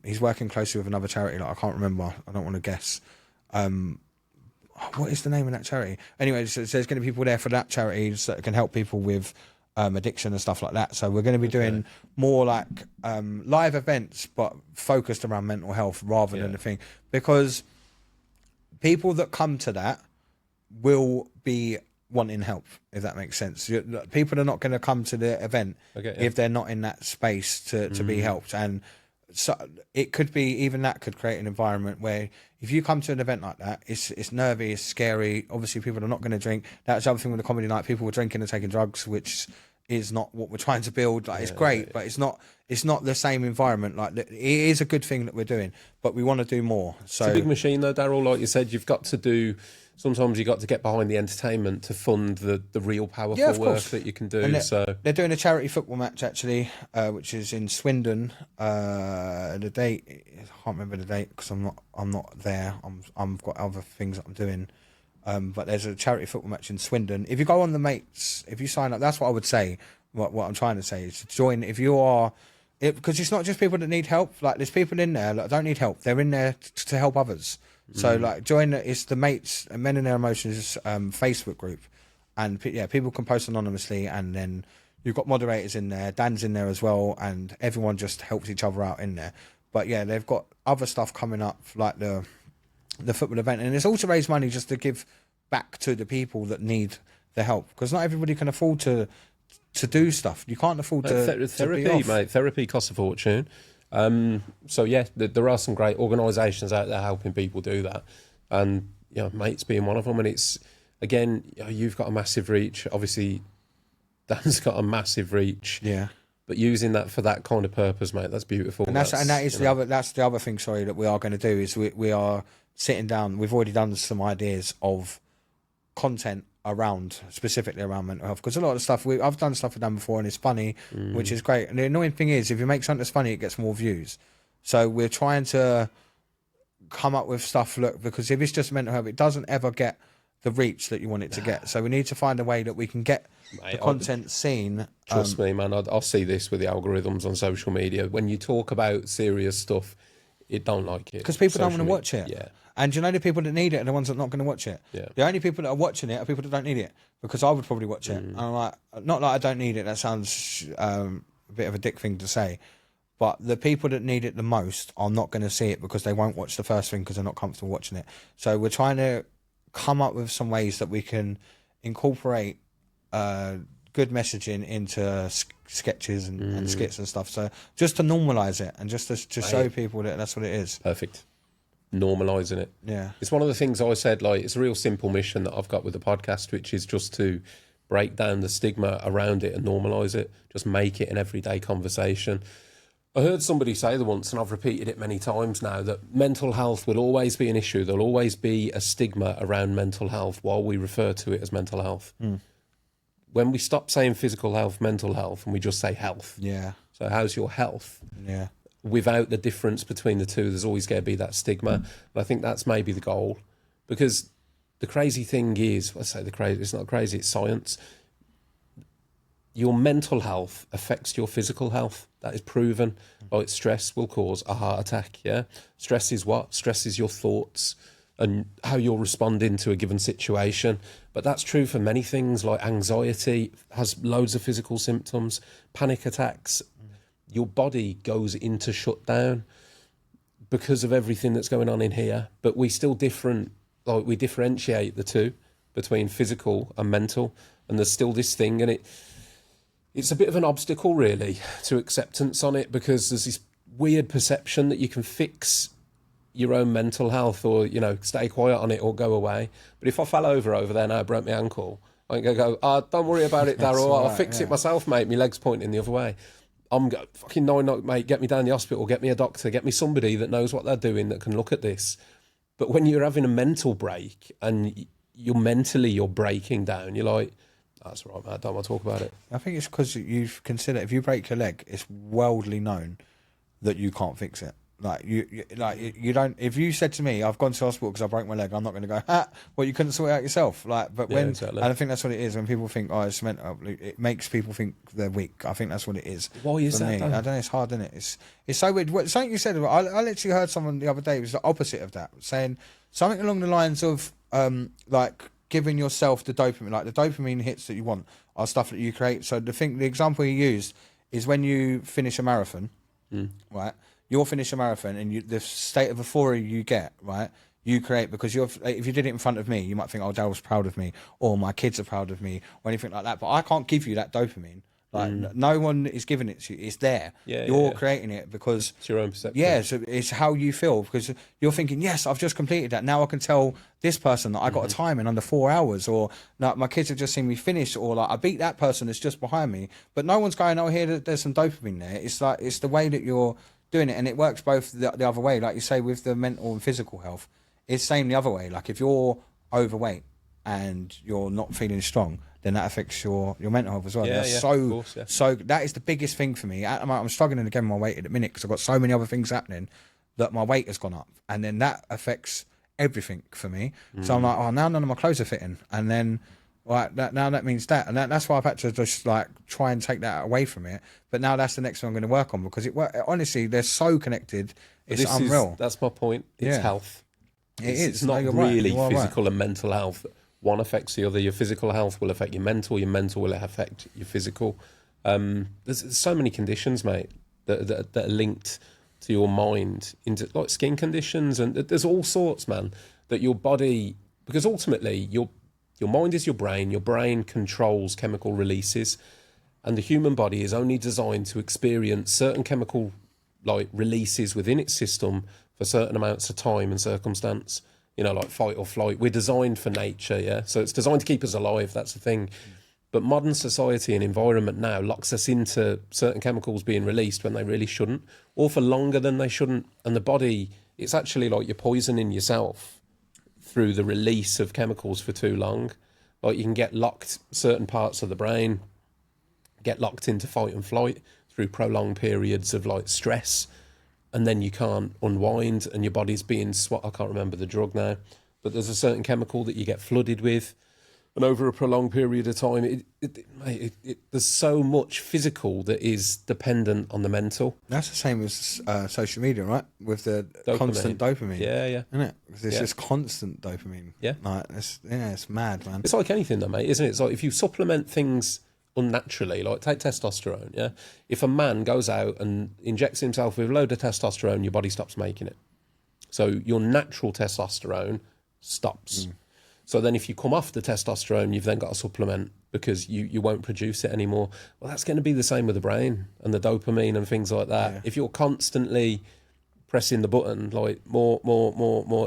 He's working closely with another charity, I can't remember, I don't want to guess. What is the name of that charity? Anyway, so there's going to be people there for that charity that can help people with addiction and stuff like that. So we're going to be doing more live events, but focused around mental health rather than the thing. Because people that come to that will be wanting help, if that makes sense. People are not going to come to the event if they're not in that space to be helped. And so it could be, even that could create an environment where if you come to an event like that, it's nervy, it's scary. Obviously, people are not going to drink. That's the other thing with the comedy night. People were drinking and taking drugs, which is not what we're trying to build. It's great, but it's not the same environment. It is a good thing that we're doing, but we want to do more. So it's a big machine, though, Daryl. Like you said, you've got to do. Sometimes you got to get behind the entertainment to fund the real powerful work that you can do. And so they're doing a charity football match actually, which is in Swindon. The date, I can't remember the date because I'm not there. I've got other things that I'm doing. But there's a charity football match in Swindon. If you go on the mates, if you sign up, that's what I would say. What I'm trying to say is to join if you are. Because it's not just people that need help. There's people in there that don't need help. They're in there to help others. So join it's the Mates Men and Their Emotions Facebook group, and people can post anonymously, and then you've got moderators in there. Dan's in there as well, and everyone just helps each other out in there. But they've got other stuff coming up like the football event, and it's also raised money just to give back to the people that need the help, because not everybody can afford to do stuff. You can't afford to therapy, to be off. mate. Therapy costs a fortune. There are some great organisations out there helping people do that, and Mates being one of them. And it's you've got a massive reach. Obviously, Dan's got a massive reach. Yeah, But using that for that kind of purpose, mate, that's beautiful. And that is the other thing. Sorry, that we are going to do is we are sitting down. We've already done some ideas of content specifically around mental health, because a lot of the stuff I've done stuff with them before, and it's funny, which is great. And the annoying thing is, if you make something that's funny, it gets more views. So we're trying to come up with stuff. Look, because if it's just mental health, it doesn't ever get the reach that you want it to get. So we need to find a way that we can get the content seen. Trust me, man. I'll see this with the algorithms on social media. When you talk about serious stuff, it don't like it because people don't want to watch it. Yeah. And you know, the people that need it are the ones that are not going to watch it. Yeah. The only people that are watching it are people that don't need it, because I would probably watch it. And I'm like, not like I don't need it. That sounds a bit of a dick thing to say. But the people that need it the most are not going to see it, because they won't watch the first thing because they're not comfortable watching it. So we're trying to come up with some ways that we can incorporate good messaging into sketches and skits and stuff. So just to normalise it, and just to show people that that's what it is. Perfect. Normalising it. Yeah. It's one of the things I said, like, it's a real simple mission that I've got with the podcast, which is just to break down the stigma around it and normalise it. Just make it an everyday conversation. I heard somebody say there once, and I've repeated it many times now, that mental health will always be an issue. There'll always be a stigma around mental health while we refer to it as mental health. When we stop saying physical health, mental health, and we just say health. Yeah. So how's your health? Yeah. Without the difference between the two, there's always going to be that stigma. And I think that's maybe the goal. Because the crazy thing is, it's not crazy, it's science. Your mental health affects your physical health. That is proven. Like, stress will cause a heart attack, yeah? Stress is what? Stress is your thoughts and how you're responding to a given situation. But that's true for many things, like anxiety has loads of physical symptoms, panic attacks. Your body goes into shutdown because of everything that's going on in here. But we still we differentiate the two between physical and mental. And there's still this thing, and it's a bit of an obstacle, really, to acceptance on it, because there's this weird perception that you can fix your own mental health, or, you know, stay quiet on it or go away. But if I fell over there now, broke my ankle, I ain't going to go, don't worry about it, Daryl, I'll fix it myself, mate. My leg's pointing the other way. I'm fucking no, mate, get me down the hospital, get me a doctor, get me somebody that knows what they're doing, that can look at this. But when you're having a mental break and you're breaking down, you're like, that's right, man, I don't want to talk about it. I think it's because you've considered, if you break your leg, it's worldly known that you can't fix it. Like you don't. If you said to me, "I've gone to hospital because I broke my leg," I'm not going to go, well, you couldn't sort it out yourself. Like, but when, exactly. And I think that's what it is. When people think, "Oh, it's mental," it makes people think they're weak. I think that's what it is. Why is that? I don't know. It's hard, isn't it? It's so weird. Something you said. I literally heard someone the other day. It was the opposite of that, saying something along the lines of like giving yourself the dopamine. Like, the dopamine hits that you want are stuff that you create. So the example you used is when you finish a marathon, right? You'll finish a marathon, and the state of euphoria you get, right, you create, because if you did it in front of me, you might think, oh, Daryl's proud of me, or my kids are proud of me, or anything like that. But I can't give you that dopamine. Like, no one is giving it to you. It's there. You're creating it because it's your own perception. Yeah, so it's how you feel, because you're thinking, yes, I've just completed that. Now I can tell this person that I got a time in under 4 hours, or like, my kids have just seen me finish, or like, I beat that person that's just behind me. But no one's going, oh, here, there's some dopamine there. It's like, it's the way that you're doing it, and it works both the other way. Like you say, with the mental and physical health, it's same the other way. Like, if you're overweight and you're not feeling strong, then that affects your mental health as well. So that is the biggest thing for me. I'm struggling to get my weight at the minute because I've got so many other things happening that my weight has gone up, and then that affects everything for me. So I'm like, oh, now none of my clothes are fitting, and then like now that means that, and that's why I've had to just like try and take that away from it. But now that's the next thing I'm going to work on, because honestly, they're so connected. It's unreal. That's my point. It's health. It's not really physical and mental health. One affects the other. Your physical health will affect your mental will affect your physical. There's so many conditions, mate, that are linked to your mind, into like skin conditions, and there's all sorts, man, that your body, because ultimately your mind is your brain controls chemical releases, and the human body is only designed to experience certain chemical like releases within its system for certain amounts of time and circumstance. You know, like fight or flight. We're designed for nature, yeah? So it's designed to keep us alive, that's the thing. But modern society and environment now locks us into certain chemicals being released when they really shouldn't, or for longer than they shouldn't. And the body, it's actually like you're poisoning yourself through the release of chemicals for too long. Like you can get locked, certain parts of the brain get locked into fight and flight through prolonged periods of like stress, and then you can't unwind, and your body's being I can't remember the drug now, but there's a certain chemical that you get flooded with. And over a prolonged period of time, there's so much physical that is dependent on the mental. That's the same as social media, right? With the constant dopamine. Yeah, yeah. Isn't it? It's just constant dopamine. Yeah. Like, it's mad, man. It's like anything though, mate, isn't it? It's like if you supplement things unnaturally, like take testosterone, yeah? If a man goes out and injects himself with a load of testosterone, your body stops making it. So your natural testosterone stops. So then if you come off the testosterone, you've then got to supplement because you won't produce it anymore. Well, that's going to be the same with the brain and the dopamine and things like that. Yeah. If you're constantly pressing the button, like more,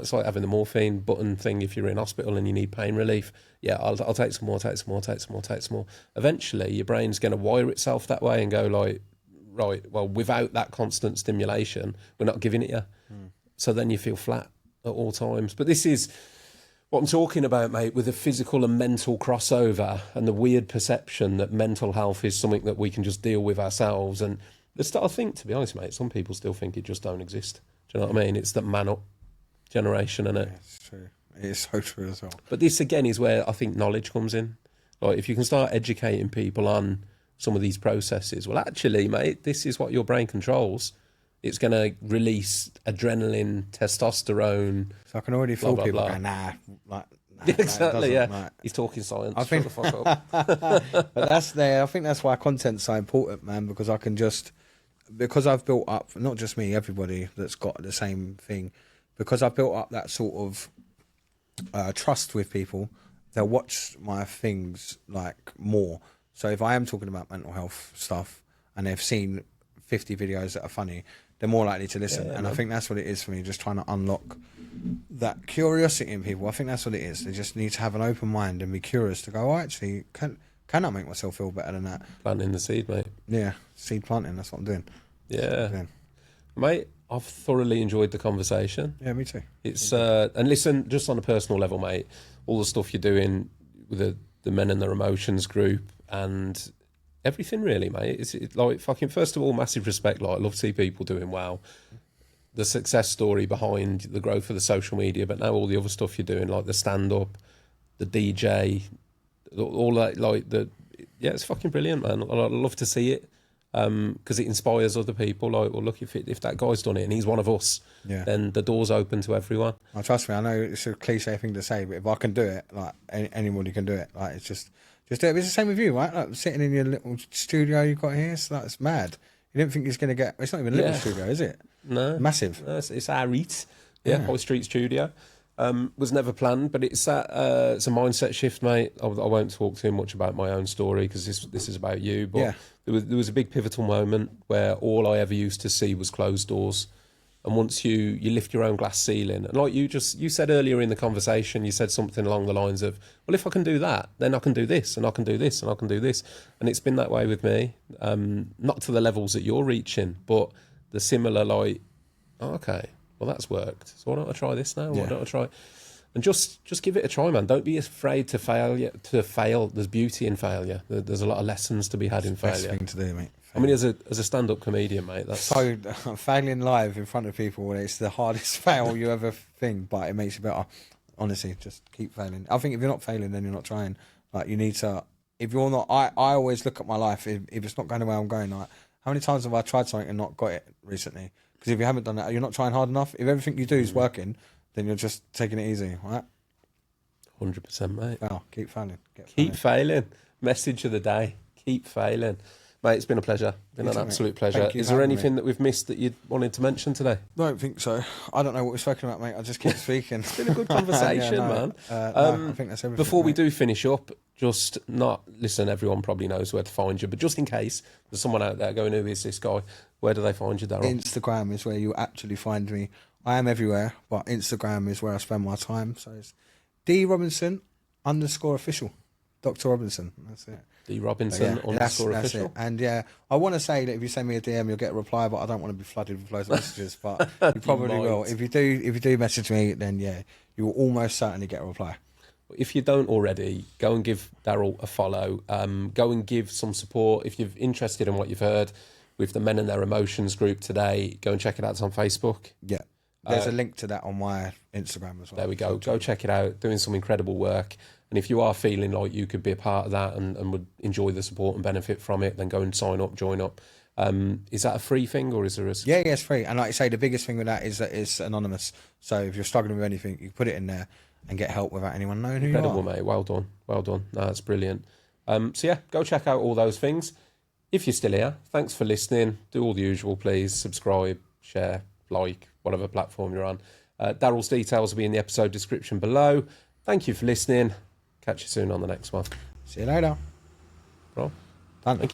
it's like having the morphine button thing if you're in hospital and you need pain relief. Yeah, I'll take some more. Eventually, your brain's going to wire itself that way and go like, right, well, without that constant stimulation, we're not giving it you. So then you feel flat at all times. But this is what I'm talking about, mate, with the physical and mental crossover and the weird perception that mental health is something that we can just deal with ourselves. And I think, to be honest, mate, some people still think it just don't exist. Do you know what I mean? It's the man up generation, isn't it? Yeah, it's true. It is so true as well. But this, again, is where I think knowledge comes in. Like, if you can start educating people on some of these processes, well, actually, mate, this is what your brain controls. It's going to release adrenaline, testosterone. So I can already feel people going, nah. Exactly, yeah. Like, he's talking science. I think, shut the fuck up. But I think that's why content's so important, man, because because I've built up, not just me, everybody that's got the same thing, because I've built up that sort of trust with people, they'll watch my things like more. So if I am talking about mental health stuff and they've seen 50 videos that are funny, they're more likely to listen. Yeah, and I think that's what it is for me, just trying to unlock that curiosity in people. I think that's what it is. They just need to have an open mind and be curious to go, oh, actually, can I make myself feel better than that? Planting the seed, mate. Yeah, seed planting, that's what I'm doing. Yeah. Mate, I've thoroughly enjoyed the conversation. Yeah, me too. It's and listen, just on a personal level, mate, all the stuff you're doing with the Men and Their Emotions group and everything, really, mate. It's like fucking, first of all, massive respect. Like, I love to see people doing well. The success story behind the growth of the social media, but now all the other stuff you're doing, like the stand-up, the DJ, all that, it's fucking brilliant, man. I love to see it because it inspires other people. Like, well, look, if that guy's done it and he's one of us, then the door's open to everyone. Oh, trust me, I know it's a cliche thing to say, but if I can do it, like anybody can do it. Like, it's just do it. It's the same with you, right? Like sitting in your little studio you got here, it's mad. You didn't think it's going to get... It's not even a little studio, is it? No. Massive. No, it's our REIT. High Street Studio. Was never planned, but it's a mindset shift, mate. I won't talk too much about my own story because this is about you. But there was a big pivotal moment where all I ever used to see was closed doors. And once you lift your own glass ceiling, and like you said earlier in the conversation, you said something along the lines of, well, if I can do that, then I can do this, and I can do this, and I can do this. And it's been that way with me. Not to the levels that you're reaching, but the similar, like, oh, okay, well, that's worked. So why don't I try this now? Why don't I try? And just give it a try, man. Don't be afraid to fail. There's beauty in failure. There's a lot of lessons to be had in failure. Best thing to do, mate. I mean, as a stand-up comedian, mate, that's so failing live in front of people. It's the hardest fail you ever think, but it makes you better. Honestly, just keep failing. I think if you're not failing, then you're not trying. Like, you need to. If you're not, I always look at my life. If it's not going the way I'm going, like, how many times have I tried something and not got it recently? Because if you haven't done that, you're not trying hard enough. If everything you do is working, then you're just taking it easy, right? 100%, mate. Well, keep failing. Keep failing. Message of the day. Keep failing. Mate, it's been a pleasure. Been an absolute pleasure. Is there anything that we've missed that you wanted to mention today? I don't think so. I don't know what we're speaking about, mate. I just keep speaking. It's been a good conversation, man. I think that's everything. Before we do finish up, listen, everyone probably knows where to find you, but just in case there's someone out there going, who is this guy? Where do they find you, Daryl? Instagram is where you actually find me. I am everywhere, but Instagram is where I spend my time. So it's drobinson_official. Dr. Robinson. That's it. D Robinson _ official. That's it. And yeah, I want to say that if you send me a DM, you'll get a reply, but I don't want to be flooded with loads of messages. But you probably will. If you do message me, then yeah, you will almost certainly get a reply. If you don't already, go and give Daryl a follow. Go and give some support. If you're interested in what you've heard with the Men and Their Emotions group today, go and check it out. It's on Facebook. Yeah. There's a link to that on my Instagram as well. There we go. Go check it out. Doing some incredible work. And if you are feeling like you could be a part of that and would enjoy the support and benefit from it, then go and sign up, join up. Is that a free thing or is there a... Yeah, it's free. And like I say, the biggest thing with that is that it's anonymous. So if you're struggling with anything, you put it in there and get help without anyone knowing who you are. Incredible, mate. Well done. Well done. No, that's brilliant. So yeah, go check out all those things. If you're still here, thanks for listening. Do all the usual, please. Subscribe, share, like, whatever platform you're on. Daryl's details will be in the episode description below. Thank you for listening. Catch you soon on the next one. See you later. Bro. Done.